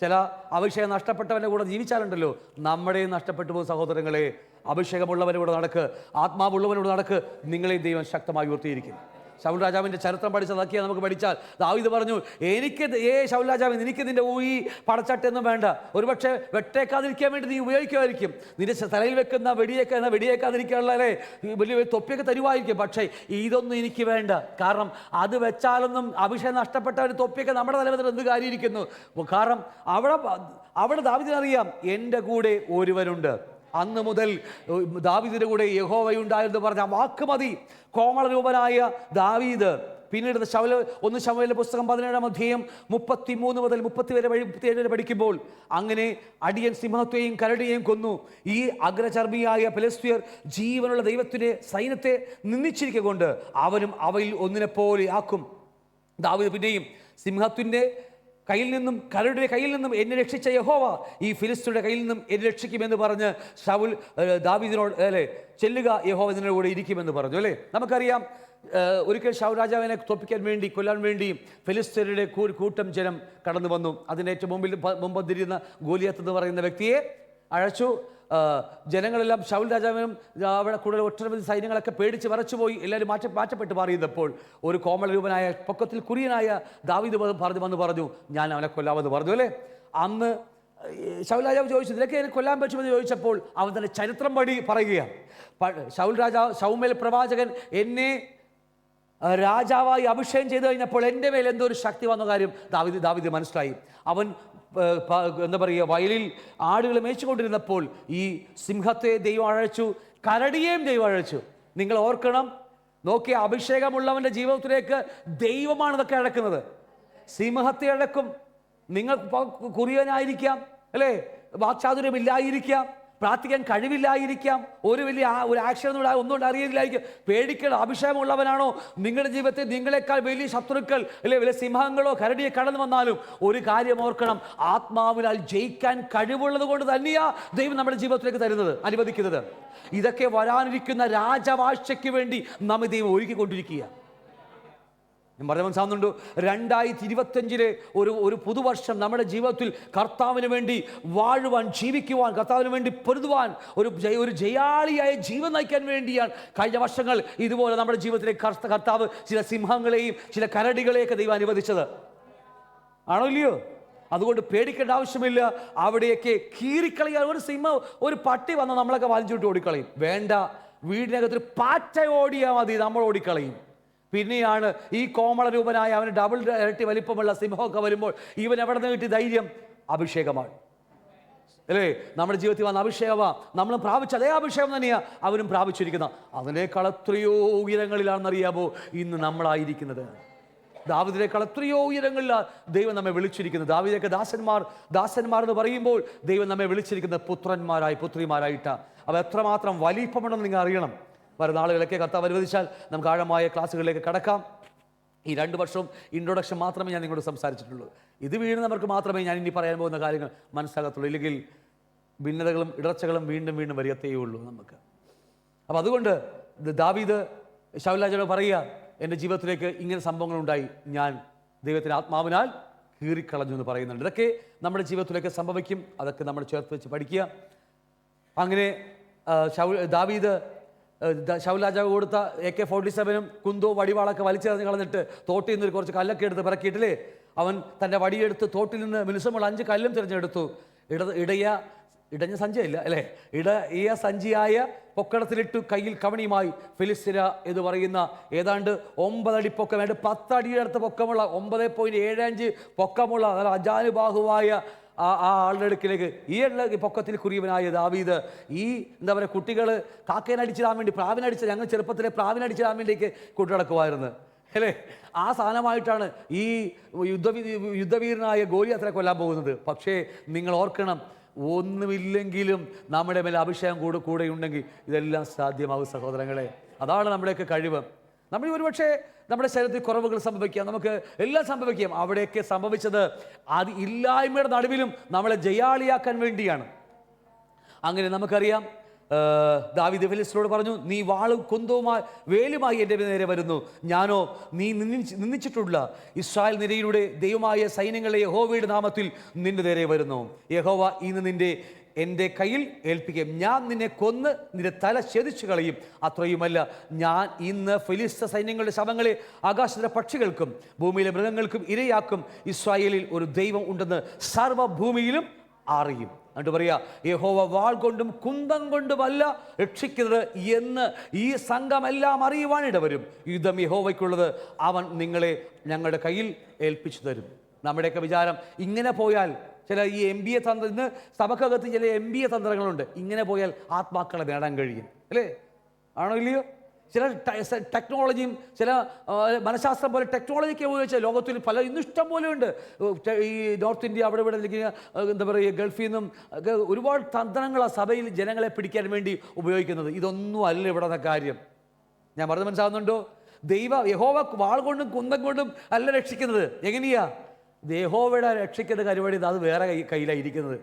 ചില അഭിഷേകം നഷ്ടപ്പെട്ടവൻ്റെ കൂടെ ജീവിച്ചാലുണ്ടല്ലോ, നമ്മുടെയും നഷ്ടപ്പെട്ടു പോകും. സഹോദരങ്ങളെ, അഭിഷേകമുള്ളവരുടെ കൂടെ നടക്ക്, ആത്മാവുള്ളവരുടെ കൂടെ നടക്ക്, നിങ്ങളെ ദൈവം ശക്തമായി ഉയർത്തിയിരിക്കും. ശൗൽ രാജാവിൻ്റെ ചരിത്രം പഠിച്ചതൊക്കെയാണ് നമുക്ക് പഠിച്ചാൽ ദാവീദ് പറഞ്ഞു, എനിക്ക് ശൗൽ രാജാവ്, നിനക്ക് നിൻ്റെ ഈ പടച്ചട്ടൊന്നും വേണ്ട, ഒരുപക്ഷെ വെട്ടേക്കാതിരിക്കാൻ വേണ്ടി നീ ഉപയോഗിക്കുമായിരിക്കും, നിന്റെ തലയിൽ വെക്കുന്ന വെടിയേക്കാതിരിക്കാനുള്ള വലിയ തൊപ്പിയൊക്കെ തരുമായിരിക്കും, പക്ഷേ ഇതൊന്നും എനിക്ക് വേണ്ട. കാരണം അത് വെച്ചാലൊന്നും അഭിഷേകം നഷ്ടപ്പെട്ടവർ തൊപ്പിയൊക്കെ നമ്മുടെ തലവത്തിൽ എന്ത് കാര്യമിരിക്കുന്നു. കാരണം അവിടെ ദാവീദിനറിയാം, എൻ്റെ കൂടെ ഒരുവനുണ്ട്. അന്ന് മുതൽ ദാവീദിന്റെ കൂടെ യഹോവയുണ്ടായിരുന്നു പറഞ്ഞ വാക്ക് മതി. കോമള രൂപനായ ദാവീദ് പിന്നീട് ശമൂവേലിന്റെ പുസ്തകം 17-ാം അധ്യായം 33 മുതൽ 37 വരെ പഠിക്കുമ്പോൾ, അങ്ങനെ അടിയൻ സിംഹത്തെയും കരടിയെയും കൊന്നു, ഈ അഗ്രചർമ്മിയായ ഫെലിസ്ത്യർ ജീവനുള്ള ദൈവത്തിന്റെ സൈന്യത്തെ നിന്ദിച്ചിരിക്കൊണ്ട് അവനും അവയിൽ ഒന്നിനെപ്പോലെ ആക്കും. ദാവീദ് പിന്നെയും സിംഹത്തിന്റെ കയ്യിൽ നിന്നും കരടിയുടെ കയ്യിൽ നിന്നും എന്നെ രക്ഷിച്ച യഹോവ ഈ ഫിലിസ്ത്യരുടെ കയ്യിൽ നിന്നും എന്നെ രക്ഷിക്കുമെന്ന് പറഞ്ഞ് ശൗൽ ദാവീദിനോട് ചെല്ലുക, യഹോവ ഇതിൻ്റെ കൂടെ ഇരിക്കുമെന്ന് പറഞ്ഞു അല്ലേ. നമുക്കറിയാം, ഒരിക്കൽ ശൗൽ രാജാവിനെ തോൽപ്പിക്കാൻ വേണ്ടി കൊല്ലാൻ വേണ്ടി ഫിലിസ്ത്യരുടെ കൂട്ടം ജനം കടന്നു വന്നു. അതിൻ്റെ ഏറ്റവും മുമ്പന്തിരിയുന്ന ഗോലിയത്ത് എന്ന് പറയുന്ന വ്യക്തിയെ അഴച്ചു. ജനങ്ങളെല്ലാം ശൗൽ രാജാവിനും അവിടെ കൂടുതൽ ഒട്ടനവധി സൈന്യങ്ങളൊക്കെ പേടിച്ച് വരച്ചുപോയി. എല്ലാവരും മാറ്റപ്പെട്ട് മാറിയപ്പോൾ ഒരു കോമള രൂപനായ പൊക്കത്തിൽ കുറിയനായ ദാവീദ് പറഞ്ഞു, ഞാൻ അവനെ കൊല്ലാമെന്ന് പറഞ്ഞു അല്ലേ. അന്ന് ശൗൽ രാജാവ് ചോദിച്ചു, നിനക്ക് എന്നെ കൊല്ലാൻ പറ്റുമെന്ന് ചോദിച്ചപ്പോൾ അവൻ തന്നെ ചരിത്രം പറയുകയാണ്. ശൗമേൽ പ്രവാചകൻ എന്നെ രാജാവായി അഭിഷേകം ചെയ്തു കഴിഞ്ഞപ്പോൾ എൻ്റെ മേൽ എന്തോ ഒരു ശക്തി വന്ന കാര്യം ദാവീദ് മനസ്സിലായി. അവൻ എന്താ പറയുക, വയലിൽ ആടുകൾ മേയിച്ചുകൊണ്ടിരുന്നപ്പോൾ ഈ സിംഹത്തെ ദൈവം അഴച്ചു, കരടിയെയും ദൈവം അഴച്ചു. നിങ്ങൾ ഓർക്കണം, നോക്കിയ അഭിഷേകമുള്ളവൻ്റെ ജീവിതത്തിലേക്ക് ദൈവമാണ് ഇതൊക്കെ അടക്കുന്നത്. സിംഹത്തെ അടക്കും. നിങ്ങൾ കുറിയനായിരിക്കാം അല്ലേ, വാക്ചാതുര്യമില്ലായിരിക്കാം, പ്രാർത്ഥിക്കാൻ കഴിവില്ലായിരിക്കാം, ഒരു ആക്ഷൻ ഒന്നും അറിയില്ലായിരിക്കും. പേടിക്കണം. അഭിഷേകമുള്ളവനാണോ നിങ്ങളുടെ ജീവിതത്തിൽ നിങ്ങളെക്കാൾ വലിയ ശത്രുക്കൾ അല്ലെ വലിയ സിംഹങ്ങളോ കരടിയെ കടന്നു വന്നാലും ഒരു കാര്യം ഓർക്കണം, ആത്മാവിനാൽ ജയിക്കാൻ കഴിവുള്ളത് കൊണ്ട് തന്നെയാ ദൈവം നമ്മുടെ ജീവിതത്തിലേക്ക് തരുന്നത്, അനുവദിക്കുന്നത്. ഇതൊക്കെ വരാനിരിക്കുന്ന രാജവാഴ്ചയ്ക്ക് വേണ്ടി നമ്മെ ദൈവം ഒരുക്കിക്കൊണ്ടിരിക്കുക. ഞാൻ പറഞ്ഞ മനസ്സിലാവുന്നുണ്ടോ? 2025 ഒരു പുതുവർഷം നമ്മുടെ ജീവിതത്തിൽ കർത്താവിന് വേണ്ടി വാഴുവാൻ, ജീവിക്കുവാൻ, കർത്താവിന് വേണ്ടി പൊരുതുവാൻ, ഒരു ജയാളിയായ ജീവൻ നയിക്കാൻ വേണ്ടിയാണ് കഴിഞ്ഞ വർഷങ്ങൾ ഇതുപോലെ നമ്മുടെ ജീവിതത്തിലേക്ക് കർത്താവ് ചില സിംഹങ്ങളെയും ചില കരടികളെയൊക്കെ ദൈവം അനുവദിച്ചത്. ആണോ ഇല്ലയോ? അതുകൊണ്ട് പേടിക്കേണ്ട ആവശ്യമില്ല. അവിടെയൊക്കെ കീറിക്കളയാൻ ഒരു പട്ടി വന്ന് നമ്മളൊക്കെ വലിച്ചുവിട്ട് ഓടിക്കളയും. വേണ്ട, വീടിനകത്തൊരു പാറ്റ ഓടിയാൽ മതി, നമ്മൾ ഓടിക്കളയും. പിന്നെയാണ് ഈ കോമള രൂപനായ അവന് ഡബിൾ ഇരട്ടി വലിപ്പമുള്ള സിംഹമൊക്കെ വരുമ്പോൾ ഇവൻ എവിടെ നിന്ന് കിട്ടിയ ധൈര്യം? അഭിഷേകമാണ് അല്ലേ. നമ്മുടെ ജീവിതത്തിൽ വന്ന അഭിഷേകമാണ്. നമ്മൾ പ്രാപിച്ച അതേ അഭിഷേകം തന്നെയാണ് അവനും പ്രാപിച്ചിരിക്കുന്ന. അതിനേക്കാൾ എത്രയോ ഉയരങ്ങളിലാണെന്നറിയാമോ ഇന്ന് നമ്മളായിരിക്കുന്നത്. ദാവീദിനേക്കാൾ എത്രയോ ഉയരങ്ങളിലാണ് ദൈവം നമ്മെ വിളിച്ചിരിക്കുന്നത്. ദാവീദൊക്കെ ദാസന്മാർ എന്ന് പറയുമ്പോൾ ദൈവം നമ്മെ വിളിച്ചിരിക്കുന്നത് പുത്രിമാരായിട്ടാണ്. അവ എത്രമാത്രം വലിപ്പമുണ്ടെന്ന് നിങ്ങൾ അറിയണം. വരുന്ന ആളുകളൊക്കെ കർത്താവ് അനുവദിച്ചാൽ നമുക്ക് ആഴമായ ക്ലാസ്സുകളിലേക്ക് കടക്കാം. ഈ 2 വർഷവും ഇൻട്രൊഡക്ഷൻ മാത്രമേ ഞാൻ നിങ്ങളോട് സംസാരിച്ചിട്ടുള്ളൂ. ഇത് വീഴുന്നവർക്ക് മാത്രമേ ഞാൻ ഇനി പറയാൻ പോകുന്ന കാര്യങ്ങൾ മനസ്സിലാകത്തുള്ളൂ. ഇല്ലെങ്കിൽ ഭിന്നതകളും ഇടർച്ചകളും വീണ്ടും വരികത്തേ ഉള്ളൂ നമുക്ക്. അപ്പം അതുകൊണ്ട് ദാവീദ് ശൗൽ രാജാവിനോട് പറയുക, എൻ്റെ ജീവിതത്തിലേക്ക് ഇങ്ങനെ സംഭവങ്ങളുണ്ടായി, ഞാൻ ദൈവത്തിൻ്റെ ആത്മാവിനാൽ കീറിക്കളഞ്ഞു എന്ന് പറയുന്നുണ്ട്. ഇതൊക്കെ നമ്മുടെ ജീവിതത്തിലേക്ക് സംഭവിക്കും. അതൊക്കെ നമ്മൾ ചേർത്ത് വെച്ച് പഠിക്കുക. അങ്ങനെ ദാവീദ് ശൗൽ രാജാവ് കൊടുത്ത AK-47 കുന്തോ വടിവാളൊക്കെ വലിച്ചെറിഞ്ഞ് കളഞ്ഞിട്ട് തോട്ടിൽ നിന്ന് കുറച്ച് കല്ലൊക്കെ എടുത്ത് പിറക്കിയിട്ടില്ലേ, അവൻ തൻ്റെ വടിയെടുത്ത് തോട്ടിൽ നിന്ന് മിനുസമുള്ള 5 കല്ലും തിരഞ്ഞെടുത്തു. ഇടഞ്ഞ സഞ്ചിയല്ല അല്ലേ, ഇടയ സഞ്ചിയായ പൊക്കടത്തിലിട്ടു. കയ്യിൽ കവണിയുമായി ഫിലിസ്തീന എന്ന് പറയുന്ന ഏതാണ്ട് 9 അടി പൊക്കം, 10 അടിയുടെ അടുത്ത് പൊക്കമുള്ള 9.75 പൊക്കമുള്ള അജാനുബാഹുവായ ആ ആളുടെ അടുക്കിലേക്ക് ഈ പൊക്കത്തിൽ കുറിയവനായ ദാവീദ് ഈ എന്താ പറയുക, കുട്ടികൾ കാക്കേനടിച്ചിടാൻ വേണ്ടി ഞങ്ങൾ ചെറുപ്പത്തിലെ പ്രാവിനടിച്ചിടാൻ വേണ്ടിയൊക്കെ കൂട്ടിടക്കുമായിരുന്നു അല്ലേ. ആ സാധനമായിട്ടാണ് ഈ യുദ്ധവീരനായ ഗോലിയാത്തിനെ കൊല്ലാൻ പോകുന്നത്. പക്ഷേ നിങ്ങൾ ഓർക്കണം, ഒന്നുമില്ലെങ്കിലും നമ്മുടെ മേലെ അഭിഷേകം കൂടെ ഉണ്ടെങ്കിൽ ഇതെല്ലാം സാധ്യമാകും സഹോദരങ്ങളെ. അതാണ് നമ്മുടെയൊക്കെ കഴിവ്. നമ്മൾ ഒരുപക്ഷെ നമ്മുടെ ശരീരത്തിൽ കുറവുകൾ സംഭവിക്കാം, നമുക്ക് എല്ലാം സംഭവിക്കാം. അവിടെയൊക്കെ സംഭവിച്ചത് അത് ഇല്ലായ്മയുടെ നടുവിലും നമ്മളെ ജയാളിയാക്കാൻ വേണ്ടിയാണ്. അങ്ങനെ നമുക്കറിയാം, ദാവീദ് ഫിലിസ്ത്യരോട് പറഞ്ഞു, നീ വാളും കുന്തവുമായി വേലുമായി എൻ്റെ നേരെ വരുന്നു, ഞാനോ നീ നിന്ദിച്ചിട്ടുള്ള ഇസ്രായേൽ നിരയിലൂടെ ദൈവമായ സൈന്യങ്ങളെ യഹോവയുടെ നാമത്തിൽ നിന്റെ നേരെ വരുന്നു. യഹോവ ഇന്ന് എൻ്റെ കയ്യിൽ ഏൽപ്പിക്കും, ഞാൻ നിന്നെ കൊന്ന് നിന്റെ തല ഛേദിച്ചു കളയും. അത്രയുമല്ല, ഞാൻ ഇന്ന് ഫിലിസ്ത്യ സൈന്യങ്ങളുടെ ശവങ്ങളെ ആകാശത്തിലെ പക്ഷികൾക്കും ഭൂമിയിലെ മൃഗങ്ങൾക്കും ഇരയാക്കും. ഇസ്രായേലിൽ ഒരു ദൈവം ഉണ്ടെന്ന് സർവ്വഭൂമിയിലും അറിയും. എന്നിട്ട് പറയാ, യഹോവ വാൾ കൊണ്ടും കുന്തം കൊണ്ടുമല്ല രക്ഷിക്കുന്നത് എന്ന് ഈ സംഘമെല്ലാം അറിയുവാനിടവരും. യുദ്ധം യഹോവയ്ക്കുള്ളത്, അവൻ നിങ്ങളെ ഞങ്ങളുടെ കയ്യിൽ ഏൽപ്പിച്ചു തരും. നമ്മുടെയൊക്കെ വിചാരം ഇങ്ങനെ പോയാൽ, ചില ഈ MBA തന്ത്രം, ഇന്ന് സഭക്കകത്ത് ചില MBA തന്ത്രങ്ങളുണ്ട്, ഇങ്ങനെ പോയാൽ ആത്മാക്കളെ നേടാൻ കഴിയും അല്ലേ, ആണോ ഇല്ലയോ? ചില ടെക്നോളജിയും ചില മനഃശാസ്ത്രം പോലെ ടെക്നോളജിക്ക് ഉപയോഗിച്ച ലോകത്തിൽ പല ഇന്നും ഇഷ്ടം പോലെ ഉണ്ട്. ഈ നോർത്ത് ഇന്ത്യ അവിടെ ഇവിടെ എന്താ പറയുക, ഗൾഫിൽ നിന്നും ഒക്കെ ഒരുപാട് തന്ത്രങ്ങൾ ആ സഭയിൽ ജനങ്ങളെ പിടിക്കാൻ വേണ്ടി ഉപയോഗിക്കുന്നത്. ഇതൊന്നും അല്ല ഇവിടുത്തെ കാര്യം. ഞാൻ പറഞ്ഞത് മനസ്സിലാവുന്നുണ്ടോ? യഹോവ വാൾ കൊണ്ടും കുന്തം കൊണ്ടും അല്ല രക്ഷിക്കുന്നത്. എങ്ങനെയാ? യഹോവയുടെ രക്ഷിക്കുന്ന പരിപാടി അത് വേറെ കയ്യിലായിരിക്കുന്നത്.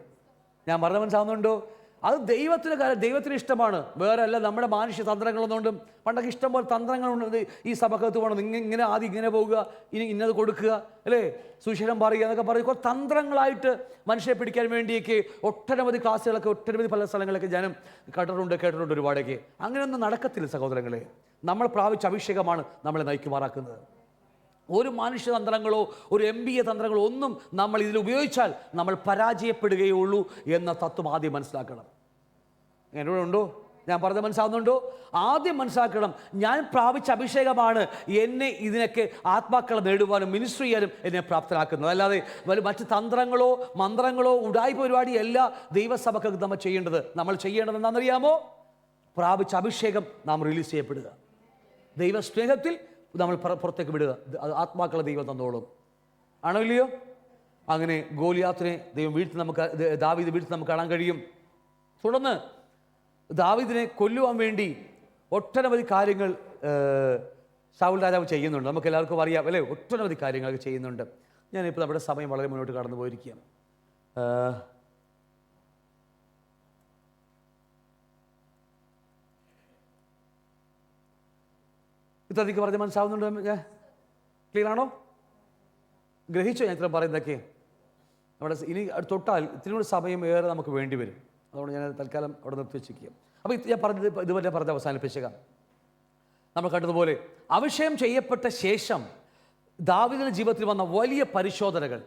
ഞാൻ പറഞ്ഞത് മനസ്സിലാവുന്നുണ്ടോ? അത് ദൈവത്തിന് ഇഷ്ടമാണ്, വേറെ അല്ല. നമ്മുടെ മാനുഷ്യ തന്ത്രങ്ങളൊന്നുകൊണ്ടും പണ്ടൊക്കെ ഇഷ്ടം പോലെ തന്ത്രങ്ങളുണ്ട്. ഈ സഭക്കകത്ത് പോകണം, ഇങ്ങനെ ആദ്യം ഇങ്ങനെ പോവുക, ഇനി ഇന്നത് കൊടുക്കുക അല്ലേ, സുശീലം പറയുക എന്നൊക്കെ പറയും. കുറേ തന്ത്രങ്ങളായിട്ട് മനുഷ്യരെ പിടിക്കാൻ വേണ്ടിയൊക്കെ ഒട്ടനവധി ക്ലാസ്സുകളൊക്കെ ഒട്ടനവധി പല സ്ഥലങ്ങളൊക്കെ ജനം കേട്ടിട്ടുണ്ട് ഒരുപാടൊക്കെ. അങ്ങനെയൊന്നും നടക്കത്തില്ല സഹോദരങ്ങളെ. നമ്മൾ പ്രാപിച്ച അഭിഷേകമാണ് നമ്മളെ നയിക്കുമാറാക്കുന്നത്. ഒരു മനുഷ്യതന്ത്രങ്ങളോ ഒരു MBA തന്ത്രങ്ങളോ ഒന്നും നമ്മൾ ഇതിൽ ഉപയോഗിച്ചാൽ നമ്മൾ പരാജയപ്പെടുകയുള്ളൂ എന്ന തത്വം ആദ്യം മനസ്സിലാക്കണം. എന്നോട് ഉണ്ടോ? ഞാൻ പറഞ്ഞത് മനസ്സിലാവുന്നുണ്ടോ? ആദ്യം മനസ്സിലാക്കണം, ഞാൻ പ്രാപിച്ച അഭിഷേകമാണ് എന്നെ ഇതിനൊക്കെ ആത്മാക്കളെ നേടുവാനും മിനിസ്ട്രി ചെയ്യാനും എന്നെ പ്രാപ്തരാക്കുന്നത്. അല്ലാതെ മറ്റ് തന്ത്രങ്ങളോ മന്ത്രങ്ങളോ ഉഡായിപ്പ് പരിപാടിയല്ല ദൈവസഭക്ക് നമ്മൾ ചെയ്യേണ്ടത്. നമ്മൾ ചെയ്യേണ്ടത് എന്താണെന്നറിയാമോ? പ്രാപിച്ച അഭിഷേകം നാം റിലീസ് ചെയ്യപ്പെടുക, ദൈവസ്നേഹത്തിൽ നമ്മൾ പുറത്തേക്ക് വിടുക. ആത്മാക്കളെ ദൈവം തന്നോളും, ആണോ ഇല്ലയോ? അങ്ങനെ ഗോലിയാത്തിനെ ദാവീദ് വീഴ്ത്തി നമുക്ക് കാണാൻ കഴിയും. തുടർന്ന് ദാവീദിനെ കൊല്ലുവാൻ വേണ്ടി ഒട്ടനവധി കാര്യങ്ങൾ ശൗൽ രാജാവ് ചെയ്യുന്നുണ്ട്. നമുക്ക് എല്ലാവർക്കും അറിയാം അല്ലേ, ഒട്ടനവധി കാര്യങ്ങളൊക്കെ ചെയ്യുന്നുണ്ട്. ഞാനിപ്പോൾ നമ്മുടെ സമയം വളരെ മുന്നോട്ട് കടന്നു പോയിരിക്കുകയാണ്. ഇത്രയ്ക്ക് പറഞ്ഞ് മനസ്സിലാവുന്നുണ്ടോ? ക്ലിയർ ആണോ? ഗ്രഹിച്ചോ ഞാൻ ഇത്ര പറയുന്നതൊക്കെ? നമ്മുടെ ഇനി തൊട്ടാൽ ഇത്തിരി സമയം ഏറെ നമുക്ക് വേണ്ടി വരും. അതുകൊണ്ട് ഞാൻ തൽക്കാലം അവിടെ നിർത്തിവെച്ചിരിക്കുക. അപ്പോൾ ഞാൻ പറഞ്ഞത് ഇതുവരെ പറഞ്ഞ് അവസാനിപ്പിച്ചേക്കാം. നമ്മൾ കണ്ടതുപോലെ അഭിഷേകം ചെയ്യപ്പെട്ട ശേഷം ദാവീദിന്റെ ജീവിതത്തിൽ വന്ന വലിയ പരിശോധനകൾ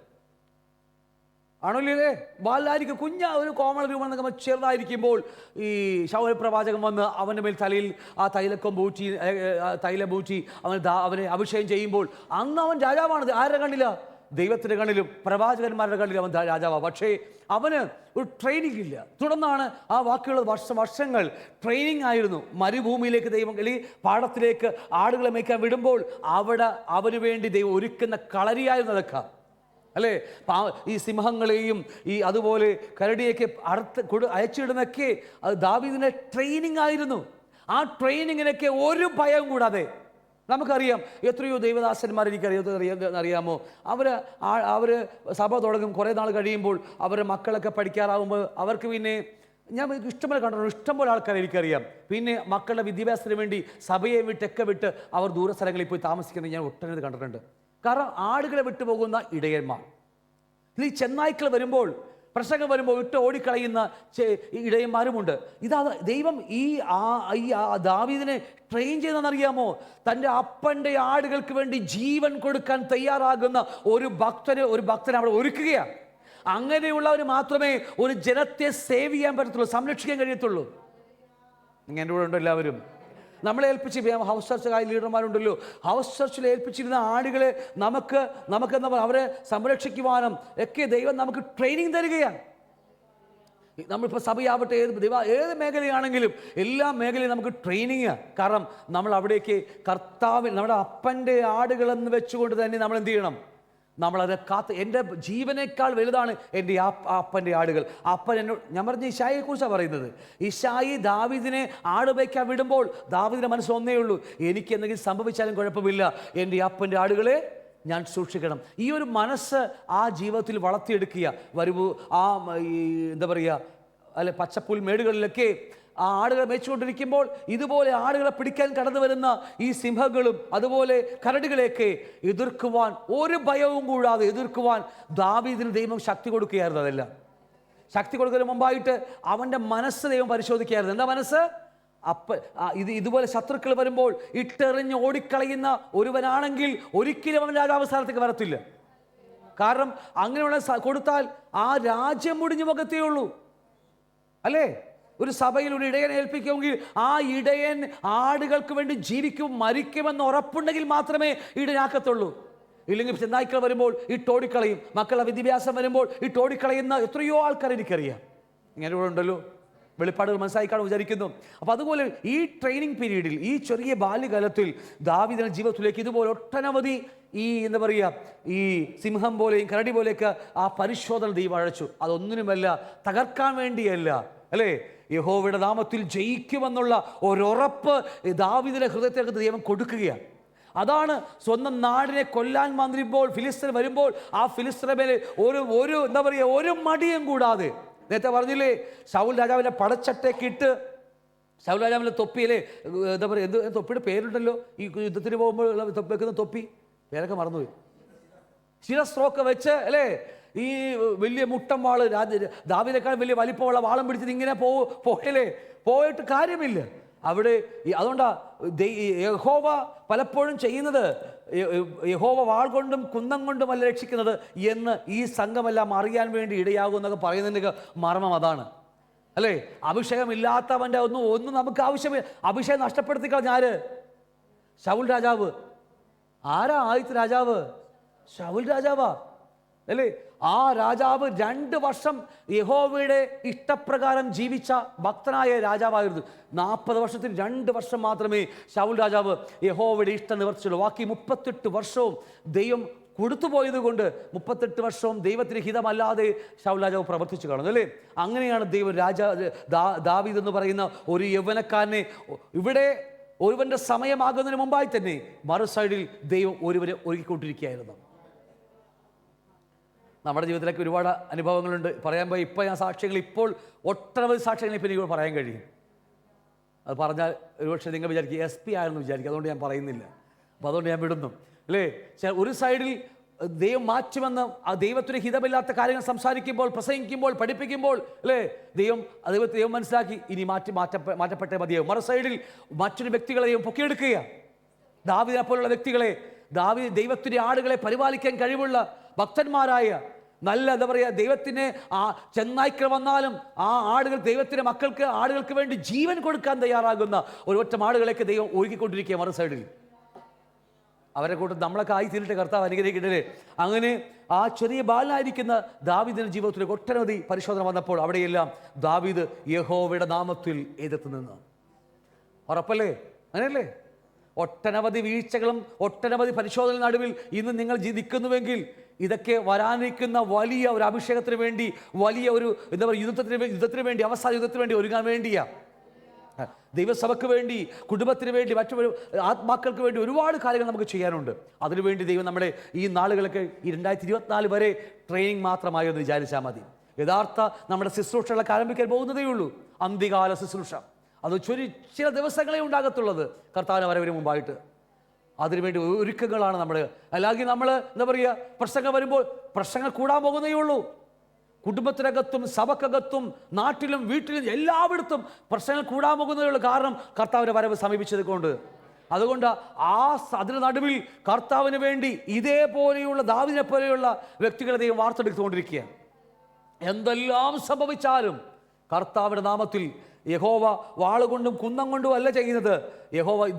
ആണല്ലേ. ബാലായിരിക്കും ഒരു കോമൺ രൂപം എന്നൊക്കെ ചെറുതായിരിക്കുമ്പോൾ ഈ ശൗൽ പ്രവാചകൻ വന്ന് അവൻ്റെ മേൽ തലയിൽ ആ തൈലം പൂച്ചി അവനെ അഭിഷേകം ചെയ്യുമ്പോൾ അന്ന് അവൻ രാജാവാണ്. ആരുടെ കണ്ണില? ദൈവത്തിൻ്റെ കണ്ണിലും പ്രവാചകന്മാരുടെ കണ്ണിലും അവൻ രാജാവാണ്. പക്ഷേ അവന് ഒരു ട്രെയിനിങ് ഇല്ല. തുടർന്നാണ് ആ ബാക്കിയുള്ള വർഷങ്ങൾ ട്രെയിനിങ് ആയിരുന്നു. മരുഭൂമിയിലേക്ക് ദൈവം അല്ലെങ്കിൽ പാടത്തിലേക്ക് ആടുകളെ മേയ്ക്കാൻ വിടുമ്പോൾ അവിടെ അവന് വേണ്ടി ദൈവം ഒരുക്കുന്ന കളരിയായിരുന്നു അതൊക്കെ അല്ലേ. ഈ സിംഹങ്ങളെയും ഈ അതുപോലെ കരടിയൊക്കെ അയച്ചിടുന്നൊക്കെ അത് ദാവീദിൻ്റെ ട്രെയിനിങ് ആയിരുന്നു. ആ ട്രെയിനിങ്ങിനൊക്കെ ഒരു ഭയം കൂടാതെ നമുക്കറിയാം എത്രയോ ദൈവദാസന്മാർ അറിയാമോ, അവർ സഭ തുടങ്ങും, കുറേ നാൾ കഴിയുമ്പോൾ അവരുടെ മക്കളൊക്കെ പഠിക്കാറാവുമ്പോൾ അവർക്ക് പിന്നെ ഞാൻ ഇഷ്ടംപോലെ കണ്ടിട്ടുണ്ട്. ഇഷ്ടംപോലെ ആൾക്കാർ എനിക്കറിയാം പിന്നെ മക്കളുടെ വിദ്യാഭ്യാസത്തിന് വേണ്ടി സഭയെ വിട്ട് അവർ ദൂരസ്ഥലങ്ങളിൽ പോയി താമസിക്കുന്നത് ഞാൻ ഒട്ടനവധി കണ്ടിട്ടുണ്ട്. കാരണം ആടുകളെ വിട്ടുപോകുന്ന ഇടയന്മാർ, ഈ ചെന്നായ്ക്കൾ വരുമ്പോൾ പ്രസംഗം വരുമ്പോൾ ഇട്ട് ഓടിക്കളയുന്ന ഇടയന്മാരുമുണ്ട്. ഇതാ ദൈവം ഈ ദാവീദിനെ ട്രെയിൻ ചെയ്തെന്നറിയാമോ? തൻ്റെ അപ്പൻ്റെ ആടുകൾക്ക് വേണ്ടി ജീവൻ കൊടുക്കാൻ തയ്യാറാകുന്ന ഒരു ഭക്തനെ അവിടെ ഒരുക്കുകയാണ്. അങ്ങനെയുള്ളവർ മാത്രമേ ഒരു ജനത്തെ സേവ് ചെയ്യാൻ പറ്റത്തുള്ളൂ, സംരക്ഷിക്കാൻ കഴിയത്തുള്ളൂ. നിങ്ങൾ എൻ്റെ കൂടെ ഉണ്ടോ എല്ലാവരും? നമ്മളെ ഏൽപ്പിച്ച് ഹൗസ് ചർച്ചായ ലീഡർമാരുണ്ടല്ലോ, ഹൗസ് ചർച്ചിൽ ഏൽപ്പിച്ചിരുന്ന ആളുകളെ നമുക്ക് എന്താ പറയുക, അവരെ സംരക്ഷിക്കുവാനും ഒക്കെ ദൈവം നമുക്ക് ട്രെയിനിങ് തരികയാണ്. നമ്മളിപ്പോൾ സഭയാവട്ടെ, ഏത് മേഖലയാണെങ്കിലും എല്ലാ മേഖലയും നമുക്ക് ട്രെയിനിങ്. കാരണം നമ്മൾ അവിടേക്ക് കർത്താവിൽ നമ്മുടെ അപ്പൻ്റെ ആടുകളെന്ന് വെച്ചുകൊണ്ട് തന്നെ നമ്മൾ എന്ത് ചെയ്യണം? നമ്മളത് എൻ്റെ ജീവനേക്കാൾ വലുതാണ് എൻ്റെ അപ്പൻ്റെ ആടുകൾ. അപ്പൻ എന്നോട്, ഞാൻ പറഞ്ഞ ഇശായിയെ കുറിച്ചാണ് പറയുന്നത്. ഇശായി ദാവീദിനെ ആട് മേയ്ക്കാൻ വിടുമ്പോൾ ദാവീദിൻ്റെ മനസ്സ് ഒന്നേ ഉള്ളൂ, എനിക്ക് എന്തെങ്കിലും സംഭവിച്ചാലും കുഴപ്പമില്ല, എൻ്റെ അപ്പൻ്റെ ആടുകളെ ഞാൻ സൂക്ഷിക്കണം. ഈ ഒരു മനസ്സ് ആ ജീവിതത്തിൽ വളർത്തിയെടുക്കുക. എന്താ പറയുക, അല്ലെ പച്ചപ്പുൽ മേടുകളിലൊക്കെ ആ ആടുകളെ മേച്ചുകൊണ്ടിരിക്കുമ്പോൾ ഇതുപോലെ ആടുകളെ പിടിക്കാൻ കടന്നു വരുന്ന ഈ സിംഹങ്ങളും അതുപോലെ കരടികളെയൊക്കെ എതിർക്കുവാൻ, ഒരു ഭയവും കൂടാതെ എതിർക്കുവാൻ ദാവീദിന് ദൈവം ശക്തി കൊടുക്കുകയായിരുന്നു. അതെല്ലാം ശക്തി കൊടുക്കുന്നതിന് മുമ്പായിട്ട് അവൻ്റെ മനസ്സ് ദൈവം പരിശോധിക്കുകയായിരുന്നു. എന്താ മനസ്സ്? ഇതുപോലെ ശത്രുക്കൾ വരുമ്പോൾ ഇട്ടെറിഞ്ഞ് ഓടിക്കളയുന്ന ഒരുവനാണെങ്കിൽ ഒരിക്കലും അവൻ രാജാവ് സ്ഥാനത്തേക്ക് വരത്തില്ല. കാരണം അങ്ങനെയുള്ള കൊടുത്താൽ ആ രാജ്യം മുടിഞ്ഞു മുഖത്തേ ഉള്ളൂ, അല്ലേ? ഒരു സഭയിൽ ഒരു ഇടയനെ ഏൽപ്പിക്കുമെങ്കിൽ ആ ഇടയൻ ആടുകൾക്ക് വേണ്ടി മരിക്കുമെന്ന് ഉറപ്പുണ്ടെങ്കിൽ മാത്രമേ ഇടയനാക്കത്തുള്ളൂ. ഇല്ലെങ്കിൽ ചെന്നായ്ക്കൾ വരുമ്പോൾ ഇട്ടോടിക്കളയും, മക്കളുടെ വിദ്യാഭ്യാസം വരുമ്പോൾ ഇട്ടോടിക്കളയുന്ന എത്രയോ ആൾക്കാർ എനിക്കറിയാം. ഇങ്ങനെ ഉണ്ടല്ലോ, വെളിപ്പാടുകൾ മനസ്സിലായിക്കാണ് വിചാരിക്കുന്നു. അപ്പോൾ അതുപോലെ ഈ ട്രെയിനിങ് പീരീഡിൽ, ഈ ചെറിയ ബാല്യകാലത്തിൽ ദാവീദിന്റെ ജീവിതത്തിലേക്ക് ഇതുപോലെ ഒട്ടനവധി എന്താ പറയുക, ഈ സിംഹം പോലെയും കരടി പോലെയൊക്കെ ആ പരിശോധന ദൈവം അഴച്ചു. അതൊന്നിനുമല്ല, തകർക്കാൻ വേണ്ടിയല്ല, അല്ലേ? യഹോവയുടെ നാമത്തിൽ ജയിക്കുമെന്നുള്ള ഒരുറപ്പ് ദാവീദിന്റെ ഹൃദയത്തിലേക്ക് ദൈവം കൊടുക്കുകയാണ്. അതാണ് സ്വന്തം നാടിനെ കൊല്ലാൻ വന്നിരുമ്പോൾ, ഫിലിസ്തീൻ വരുമ്പോൾ ആ ഫിലിസ്തീനെ മേലെ ഒരു എന്താ പറയുക, ഒരു മടിയും കൂടാതെ, നേരത്തെ പറഞ്ഞില്ലേ, ശൗൽ രാജാവിൻ്റെ പടച്ചട്ടയൊക്കെ ഇട്ട്, ശൗൽ രാജാവിൻ്റെ തൊപ്പിയിലെ എന്താ പറയുക, തൊപ്പിയുടെ പേരുണ്ടല്ലോ, ഈ യുദ്ധത്തിന് പോകുമ്പോൾ വെക്കുന്ന തൊപ്പി, പേരൊക്കെ മറന്നുപോയി, ശിരസ്ത്രോക്ക് വെച്ച്, അല്ലേ? ഈ വലിയ മുട്ടം വാള്, ദാവീദിനേക്കാൾ വലിയ വലിപ്പമുള്ള വാളം പിടിച്ചിട്ട് ഇങ്ങനെ പോയിട്ട് കാര്യമില്ല അവിടെ. അതുകൊണ്ടാ യഹോവ പലപ്പോഴും ചെയ്യുന്നത്, യഹോവ വാൾ കൊണ്ടും കുന്തം കൊണ്ടുമല്ല രക്ഷിക്കുന്നത് എന്ന് ഈ സംഘമെല്ലാം അറിയാൻ വേണ്ടി ഇടയാകും എന്നൊക്കെ പറയുന്നതിൻ്റെ മർമ്മം അതാണ്, അല്ലേ? അഭിഷേകമില്ലാത്തവൻ്റെ ഒന്നും നമുക്ക് ആവശ്യമില്ല. അഭിഷേകം നഷ്ടപ്പെടുത്തി കളഞ്ഞാല് ശൗൽ രാജാവ്. ആരാ ആദ്യത്തെ രാജാവ്? ശൗൽ രാജാവാ, അല്ലേ? ആ രാജാവ് 2 വർഷം യഹോവയുടെ ഇഷ്ടപ്രകാരം ജീവിച്ച ഭക്തനായ രാജാവായിരുന്നു. 40 വർഷത്തിൽ 2 വർഷം മാത്രമേ ശൗൽ രാജാവ് യഹോവയുടെ ഇഷ്ടം നിവർത്തിച്ചുള്ളൂ. ബാക്കി 38 വർഷവും ദൈവം കൊടുത്തുപോയത് കൊണ്ട് 38 വർഷവും ദൈവത്തിന് ഹിതമല്ലാതെ ശൗൽ രാജാവ് പ്രവർത്തിച്ചു കാണുന്നു, അല്ലേ? അങ്ങനെയാണ് ദൈവം ദാവീദ് എന്ന് പറയുന്ന ഒരു യൗവനക്കാരനെ ഇവിടെ ഒരുവന്റെ സമയമാകുന്നതിന് മുമ്പായി തന്നെ മറു സൈഡിൽ ദൈവം ഒരുവരെ ഒരുക്കിക്കൊണ്ടിരിക്കുകയായിരുന്നു. നമ്മുടെ ജീവിതത്തിലേക്ക് ഒരുപാട് അനുഭവങ്ങളുണ്ട്. പറയാൻ പോയി ഇപ്പോൾ ഞാൻ സാക്ഷ്യങ്ങൾ, ഇപ്പോൾ ഒട്ടനവധി സാക്ഷ്യങ്ങൾ ഇപ്പോൾ എനിക്ക് പറയാൻ കഴിയും. അത് പറഞ്ഞാൽ ഒരുപക്ഷെ നിങ്ങൾ വിചാരിക്കും SP ആയെന്ന് വിചാരിക്കും, അതുകൊണ്ട് ഞാൻ പറയുന്നില്ല. അപ്പോൾ അതുകൊണ്ട് ഞാൻ വിടുന്നു, അല്ലേ? ഒരു സൈഡിൽ ദൈവം മാറ്റുമെന്ന്, ആ ദൈവത്തിന് ഹിതമില്ലാത്ത കാര്യങ്ങൾ സംസാരിക്കുമ്പോൾ, പ്രസംഗിക്കുമ്പോൾ, പഠിപ്പിക്കുമ്പോൾ, അല്ലേ, ദൈവം മനസ്സിലാക്കി ഇനി മാറ്റപ്പെട്ടേ മതിയാവും. മറു സൈഡിൽ മറ്റൊരു വ്യക്തികളെ ദൈവം പൊക്കിയെടുക്കുക. ദാവീദിനെ പോലുള്ള വ്യക്തികളെ, ദൈവത്തിൻ്റെ ആടുകളെ പരിപാലിക്കാൻ കഴിവുള്ള ഭക്തന്മാരായ നല്ല എന്താ പറയുക, ദൈവത്തിന് ചെന്നായ്ക്കൾ വന്നാലും ആ ആടുകൾ, ദൈവത്തിൻ്റെ ആടുകൾക്ക് വേണ്ടി ജീവൻ കൊടുക്കാൻ തയ്യാറാകുന്ന ഒരൊറ്റ ആടുകളെയൊക്കെ ദൈവം ഒഴുകിക്കൊണ്ടിരിക്കുക മറു സൈഡിൽ. അവരെ കൂട്ടം നമ്മളൊക്കെ ആയിത്തീരിട്ട് കർത്താവ് അനുഗ്രഹിക്കട്ടെ. അങ്ങനെ ആ ചെറിയ ബാലനായിരിക്കുന്ന ദാവീദിന്റെ ജീവിതത്തിലേക്ക് ഒട്ടനവധി പരിശോധന വന്നപ്പോൾ അവിടെയെല്ലാം ദാവീദ് യഹോവയുടെ നാമത്തിൽ എതിർത്ത് നിന്ന്. ഉറപ്പല്ലേ? അങ്ങനെയല്ലേ? ഒട്ടനവധി വീഴ്ചകളും ഒട്ടനവധി പരിശോധന നടുവിൽ ഇന്ന് നിങ്ങൾ നിൽക്കുന്നുവെങ്കിൽ ഇതൊക്കെ വരാനിരിക്കുന്ന വലിയ ഒരു അഭിഷേകത്തിന് വേണ്ടി, വലിയ ഒരു എന്താ പറയുക യുദ്ധത്തിന് വേണ്ടി, അവസാന യുദ്ധത്തിന് വേണ്ടി ഒരുങ്ങാൻ വേണ്ടിയാ. ദൈവസഭയ്ക്ക് വേണ്ടി, കുടുംബത്തിന് വേണ്ടി, മറ്റു ആത്മാക്കൾക്ക് വേണ്ടി ഒരുപാട് കാര്യങ്ങൾ നമുക്ക് ചെയ്യാനുണ്ട്. അതിനുവേണ്ടി ദൈവം നമ്മുടെ ഈ നാളുകളൊക്കെ ഈ 2024 വരെ ട്രെയിനിങ് മാത്രമായി എന്ന് വിചാരിച്ചാൽ മതി. യഥാർത്ഥ നമ്മുടെ ശുശ്രൂഷകളൊക്കെ ആരംഭിക്കാൻ പോകുന്നതേ ഉള്ളൂ. അന്ത്യകാല ശുശ്രൂഷ അത് ചില ദിവസങ്ങളെ ഉണ്ടാകത്തുള്ളത് കർത്താവിന് വരവിന് മുമ്പായിട്ട്. അതിനുവേണ്ടി ഒരുക്കങ്ങളാണ് നമ്മൾ. അല്ലെങ്കിൽ നമ്മൾ എന്താ പറയുക, പ്രശ്നങ്ങൾ വരുമ്പോൾ പ്രശ്നങ്ങൾ കൂടാൻ പോകുന്നേ ഉള്ളൂ. കുടുംബത്തിനകത്തും സഭക്കകത്തും നാട്ടിലും വീട്ടിലും എല്ലായിടത്തും പ്രശ്നങ്ങൾ കൂടാൻ പോകുന്നതിനുള്ള കാരണം കർത്താവിൻ്റെ വരവ് സമീപിച്ചത് കൊണ്ട്. അതുകൊണ്ട് അതിന് നടുവിൽ കർത്താവിന് വേണ്ടി ഇതേപോലെയുള്ള ദാവീദിനെ പോലെയുള്ള വ്യക്തികളെ ദൈവം വാർത്തെടുത്തുകൊണ്ടിരിക്കുകയാണ്. എന്തെല്ലാം സംഭവിച്ചാലും കർത്താവിൻ്റെ നാമത്തിൽ യഹോവ വാളുകൊണ്ടും കുന്നം കൊണ്ടും അല്ല ചെയ്യുന്നത്.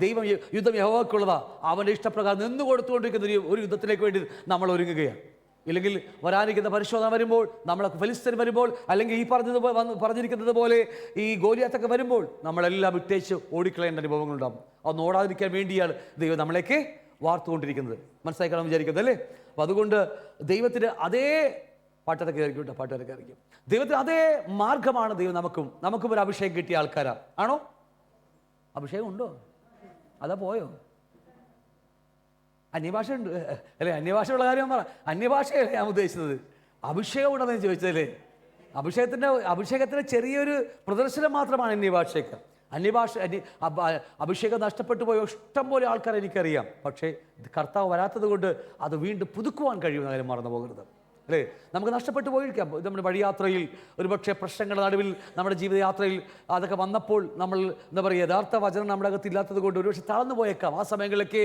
ദൈവം യുദ്ധം യഹോവയ്ക്കുള്ളതാ. അവൻ്റെ ഇഷ്ടപ്രകാരം നിന്ന് കൊടുത്തുകൊണ്ടിരിക്കുന്ന ഒരു യുദ്ധത്തിലേക്ക് വേണ്ടി നമ്മൾ ഒരുങ്ങുകയാണ്. ഇല്ലെങ്കിൽ വരാനിരിക്കുന്ന പരിശോധന വരുമ്പോൾ, നമ്മളെ ഫെലിസ്തീൻ വരുമ്പോൾ, അല്ലെങ്കിൽ ഈ പറഞ്ഞിരിക്കുന്നത് പോലെ ഈ ഗോലിയാത്തൊക്കെ വരുമ്പോൾ നമ്മളെല്ലാം വിട്ടേച്ച് ഓടിക്കളയേണ്ട അനുഭവങ്ങളുണ്ടാകും. അതൊന്ന് ഓടാതിരിക്കാൻ വേണ്ടിയാണ് ദൈവം നമ്മളേക്ക് വാർത്തുകൊണ്ടിരിക്കുന്നത്. മനസ്സിലാക്കണം വിചാരിക്കുന്നത് അല്ലേ? അപ്പം അതുകൊണ്ട് ദൈവത്തിന് അതേ പാട്ടൊക്കെ ആയിരിക്കും പാട്ടൊക്കെ ആയിരിക്കും ദൈവത്തിന് അതേ മാർഗമാണ് ദൈവം നമുക്കും ഒരു അഭിഷേകം കിട്ടിയ ആൾക്കാരാ. ആണോ? അഭിഷേകം ഉണ്ടോ? അതാ പോയോ? അന്യഭാഷ ഉണ്ട് അല്ലേ? അന്യഭാഷയുള്ള കാര്യം പറ. അന്യഭാഷയല്ലേ ഞാൻ ഉദ്ദേശിച്ചത്. അഭിഷേകം ഉണ്ടെന്ന് ചോദിച്ചതല്ലേ? അഭിഷേകത്തിൻ്റെ ചെറിയൊരു പ്രദർശനം മാത്രമാണ് അന്യഭാഷയൊക്കെ. അഭിഷേകം നഷ്ടപ്പെട്ടു പോയ ഇഷ്ടം പോലെ ആൾക്കാർ എനിക്കറിയാം. പക്ഷേ കർത്താവ് വരാത്തത് കൊണ്ട് അത് വീണ്ടും പുതുക്കുവാൻ കഴിയുന്ന കാര്യം മറന്നു പോകരുത് അല്ലേ? നമുക്ക് നഷ്ടപ്പെട്ടു പോയിരിക്കാം. നമ്മുടെ വഴിയാത്രയിൽ ഒരുപക്ഷെ പ്രശ്നങ്ങളുടെ നടുവിൽ നമ്മുടെ ജീവിതയാത്രയിൽ അതൊക്കെ വന്നപ്പോൾ നമ്മൾ എന്താ പറയുക, യഥാർത്ഥ വചനം നമ്മുടെ അകത്ത് ഇല്ലാത്തത് കൊണ്ട് ഒരുപക്ഷെ തളർന്നു പോയേക്കാം. ആ സമയങ്ങളിലൊക്കെ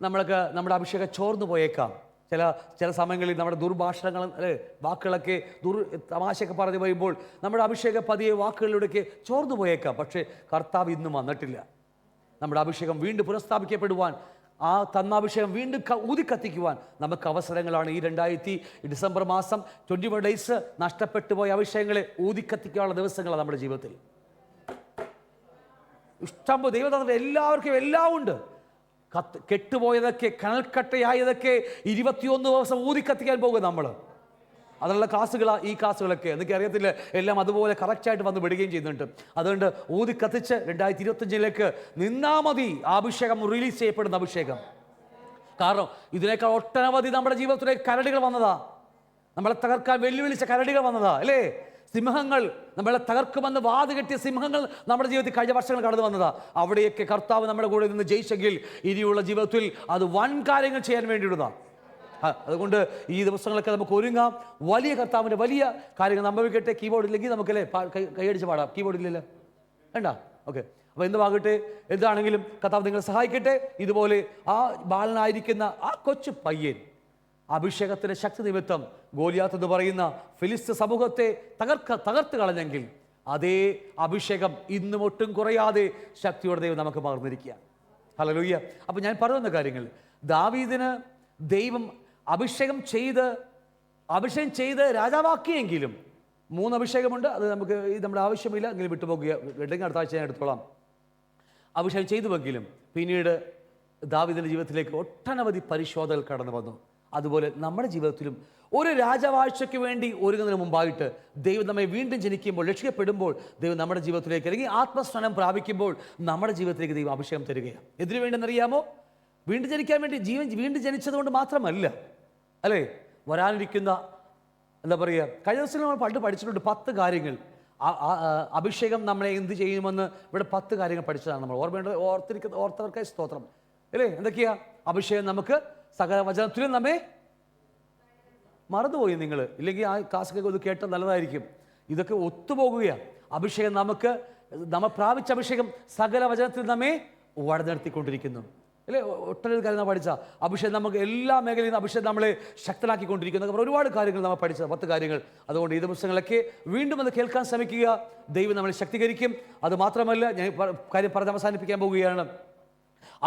നമ്മുടെ അഭിഷേകം ചോർന്നു പോയേക്കാം. ചില സമയങ്ങളിൽ നമ്മുടെ ദുർഭാഷണങ്ങൾ അല്ലേ, വാക്കുകളൊക്കെ തമാശയൊക്കെ പറഞ്ഞു വരുമ്പോൾ നമ്മുടെ അഭിഷേക പതിയെ വാക്കുകളിലൂടെയൊക്കെ ചോർന്നു പോയേക്കാം. പക്ഷേ കർത്താവ് ഇന്നും വന്നിട്ടില്ല. നമ്മുടെ അഭിഷേകം വീണ്ടും പുനഃസ്ഥാപിക്കപ്പെടുവാൻ, ആ തന്നാഭിഷേകം വീണ്ടും ഊതിക്കത്തിക്കുവാൻ നമുക്ക് അവസരങ്ങളാണ്. ഈ ഡിസംബർ മാസം 21 ഡേയ്സ് നഷ്ടപ്പെട്ടു പോയ അഭിഷേകങ്ങളെ ഊതിക്കത്തിക്കാനുള്ള ദിവസങ്ങളാണ് നമ്മുടെ ജീവിതത്തിൽ. ഇഷ്ടംപോലെ ദൈവതന്ത്രം എല്ലാവർക്കും എല്ലാം ഉണ്ട്. കെട്ടുപോയതൊക്കെ, കനൽക്കട്ടയായതൊക്കെ 21 ദിവസം ഊതിക്കത്തിക്കാൻ പോകും നമ്മൾ. അതിനുള്ള ഈ കാസുകളൊക്കെ എന്നൊക്കെ അറിയത്തില്ല, എല്ലാം അതുപോലെ കറക്റ്റായിട്ട് വന്ന് വിടുകയും ചെയ്യുന്നുണ്ട്. അതുകൊണ്ട് ഊതിക്കത്തിച്ച് 2025 നിന്നാ മതി. അഭിഷേകം റിലീസ് ചെയ്യപ്പെടുന്ന അഭിഷേകം. കാരണം ഇതിനേക്കാൾ ഒട്ടനവധി നമ്മുടെ ജീവിതത്തിലേക്ക് കരടികൾ വന്നതാ. നമ്മളെ തകർക്കാൻ വെല്ലുവിളിച്ച കരടികൾ വന്നതാ അല്ലേ? സിംഹങ്ങൾ നമ്മളെ തകർക്കുമെന്ന് വാത് കെട്ടിയ സിംഹങ്ങൾ നമ്മുടെ ജീവിതത്തിൽ കഴിഞ്ഞ വർഷങ്ങൾ കടന്നു വന്നതാ. അവിടെയൊക്കെ കർത്താവ് നമ്മുടെ കൂടെ നിന്ന് ജയിച്ചെങ്കിൽ ഇനിയുള്ള ജീവിതത്തിൽ അത് വൻ കാര്യങ്ങൾ ചെയ്യാൻ വേണ്ടിയിടുന്നതാണ്. അതുകൊണ്ട് ഈ ദിവസങ്ങളൊക്കെ നമുക്ക് ഒരുങ്ങാം. വലിയ കർത്താവിൻ്റെ വലിയ കാര്യങ്ങൾ സംഭവിക്കട്ടെ. കീബോർഡ് ഇല്ലെങ്കിൽ നമുക്കല്ലേ കൈയടിച്ച് പാടാം. കീബോർഡ് ഇല്ലല്ലോ, വേണ്ട? ഓക്കെ. അപ്പോൾ എന്തുമാകട്ടെ, എന്താണെങ്കിലും കർത്താവ് നിങ്ങളെ സഹായിക്കട്ടെ. ഇതുപോലെ ആ ബാലനായിരിക്കുന്ന ആ കൊച്ചു പയ്യൻ അഭിഷേകത്തിൻ്റെ ശക്തി നിമിത്തം ഗോലിയാത്ത് എന്ന് പറയുന്ന ഫിലിസ്ത്യ സമൂഹത്തെ തകർത്ത് കളഞ്ഞെങ്കിൽ അതേ അഭിഷേകം ഇന്നും ഒട്ടും കുറയാതെ ശക്തിയോടെ ദൈവം നമുക്ക് പകർന്നിരിക്കുക. ഹല്ലേലൂയ. അപ്പോൾ ഞാൻ പറയുന്ന കാര്യങ്ങൾ, ദാവീദിന് ദൈവം അഭിഷേകം ചെയ്ത് രാജാവാക്കിയെങ്കിലും 3 അഭിഷേകമുണ്ട്. അത് നമ്മുടെ ആവശ്യമില്ല, എങ്കിലും വിട്ടുപോകുക. അടുത്ത ആഴ്ച ഞാൻ എടുത്തോളാം. അഭിഷേകം ചെയ്തുവെങ്കിലും പിന്നീട് ദാവീദിൻ്റെ ജീവിതത്തിലേക്ക് ഒട്ടനവധി പരിശോധനകൾ കടന്നു വന്നു. അതുപോലെ നമ്മുടെ ജീവിതത്തിലും ഒരു രാജവാഴ്ചയ്ക്ക് വേണ്ടി ഒരുങ്ങുന്നതിന് മുമ്പായിട്ട് ദൈവം നമ്മെ വീണ്ടും ജനിക്കുമ്പോൾ, രക്ഷിക്കപ്പെടുമ്പോൾ ദൈവം നമ്മുടെ ജീവിതത്തിലേക്ക് അല്ലെങ്കിൽ ആത്മസ്നാനം പ്രാപിക്കുമ്പോൾ നമ്മുടെ ജീവിതത്തിലേക്ക് ദൈവം അഭിഷേകം തരികയാണ്. എന്തിനു വേണ്ടെന്നറിയാമോ? വീണ്ടും ജനിക്കാൻ വേണ്ടി. വീണ്ടും ജനിച്ചതുകൊണ്ട് മാത്രമല്ല അല്ലേ, വരാനിരിക്കുന്ന എന്താ പറയുക, കഴിഞ്ഞ ദിവസം നമ്മൾ പണ്ട് പഠിച്ചിട്ടുണ്ട് 10 കാര്യങ്ങൾ. അഭിഷേകം നമ്മളെ എന്ത് ചെയ്യുമെന്ന് ഇവിടെ 10 കാര്യങ്ങൾ പഠിച്ചതാണ് നമ്മൾ. ഓർത്തവർക്കായി സ്തോത്രം അല്ലേ. എന്തൊക്കെയാ? അഭിഷേകം നമുക്ക് സകല വചനത്തിലും നമ്മെ മറന്നുപോയി നിങ്ങൾ, ഇല്ലെങ്കിൽ ആ ക്ലാസ്സൊക്കെ ഒന്ന് കേട്ടാൽ നല്ലതായിരിക്കും. ഇതൊക്കെ ഒത്തുപോകുകയാണ്. അഭിഷേകം നമ്മൾ പ്രാപിച്ച അഭിഷേകം സകല വചനത്തിൽ നമ്മെ വടനിർത്തിക്കൊണ്ടിരിക്കുന്നു അല്ലേ. ഒട്ടനവധി കാര്യം നമ്മൾ പഠിച്ച അഭിഷേകം നമുക്ക് എല്ലാ മേഖലയിൽ നിന്ന് അഭിഷേകം നമ്മളെ ശക്തനാക്കിക്കൊണ്ടിരിക്കുന്നു. ഒരുപാട് കാര്യങ്ങൾ നമ്മൾ പഠിച്ച 10 കാര്യങ്ങൾ. അതുകൊണ്ട് ഈ ദിവസങ്ങളൊക്കെ വീണ്ടും അത് കേൾക്കാൻ ശ്രമിക്കുക. ദൈവം നമ്മളെ ശക്തീകരിക്കും. അതുമാത്രമല്ല, ഞാൻ കാര്യം പറഞ്ഞ് അവസാനിപ്പിക്കാൻ പോവുകയാണ്.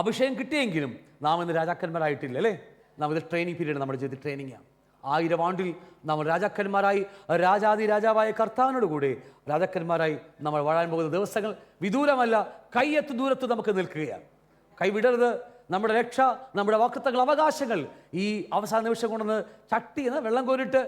അഭിഷേകം കിട്ടിയെങ്കിലും നാം ഇന്ന് രാജാക്കന്മാരായിട്ടില്ല അല്ലേ. നാം ഇത് ട്രെയിനിങ് പീരീഡ്, നമ്മുടെ ജീവിതത്തിൽ ട്രെയിനിങ്ങാണ്. 1000 ആണ്ടിൽ നമ്മൾ രാജാക്കന്മാരായി രാജാവായ കർത്താവിനോട് കൂടെ രാജാക്കന്മാരായി നമ്മൾ വാഴാൻ പോകുന്ന ദിവസങ്ങൾ വിദൂരമല്ല, കയ്യെത്ത് ദൂരത്ത് നമുക്ക് നിൽക്കുകയാണ്. കൈവിടരുത്. നമ്മുടെ രക്ഷ, നമ്മുടെ വാഗ്ദത്തങ്ങൾ, അവകാശങ്ങൾ ഈ അവസാന നിമിഷം കൊണ്ടുവന്ന് ചട്ടിയെന്ന് വെള്ളം കോരിട്ട്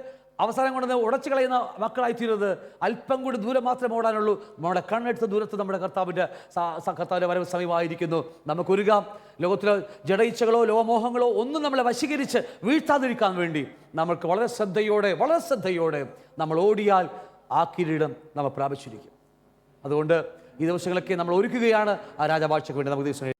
അവസാനം കൊണ്ടുവന്ന് ഉടച്ചു കളയുന്ന മക്കളായിത്തീരുന്നത് അല്പം കൂടി ദൂരം മാത്രമേ ഓടാനുള്ളൂ. നമ്മുടെ കണ്ണെടുത്ത ദൂരത്ത് നമ്മുടെ കർത്താവിൻ്റെ വരവ് സമയമായിരിക്കുന്നു. നമുക്കൊരുങ്ങാം. ലോകത്തിലെ ജഡയിച്ചകളോ ലോകമോഹങ്ങളോ ഒന്നും നമ്മളെ വശീകരിച്ച് വീഴ്ത്താതിരിക്കാൻ വേണ്ടി നമുക്ക് വളരെ ശ്രദ്ധയോടെ നമ്മൾ ഓടിയാൽ ആ കിരീടം നമ്മൾ പ്രാപിച്ചിരിക്കും. അതുകൊണ്ട് ഈ ദിവസങ്ങളൊക്കെ നമ്മൾ ഒരുക്കുകയാണ് ആ രാജവാഴ്ചയ്ക്ക് വേണ്ടി. നമുക്ക് ദിവസം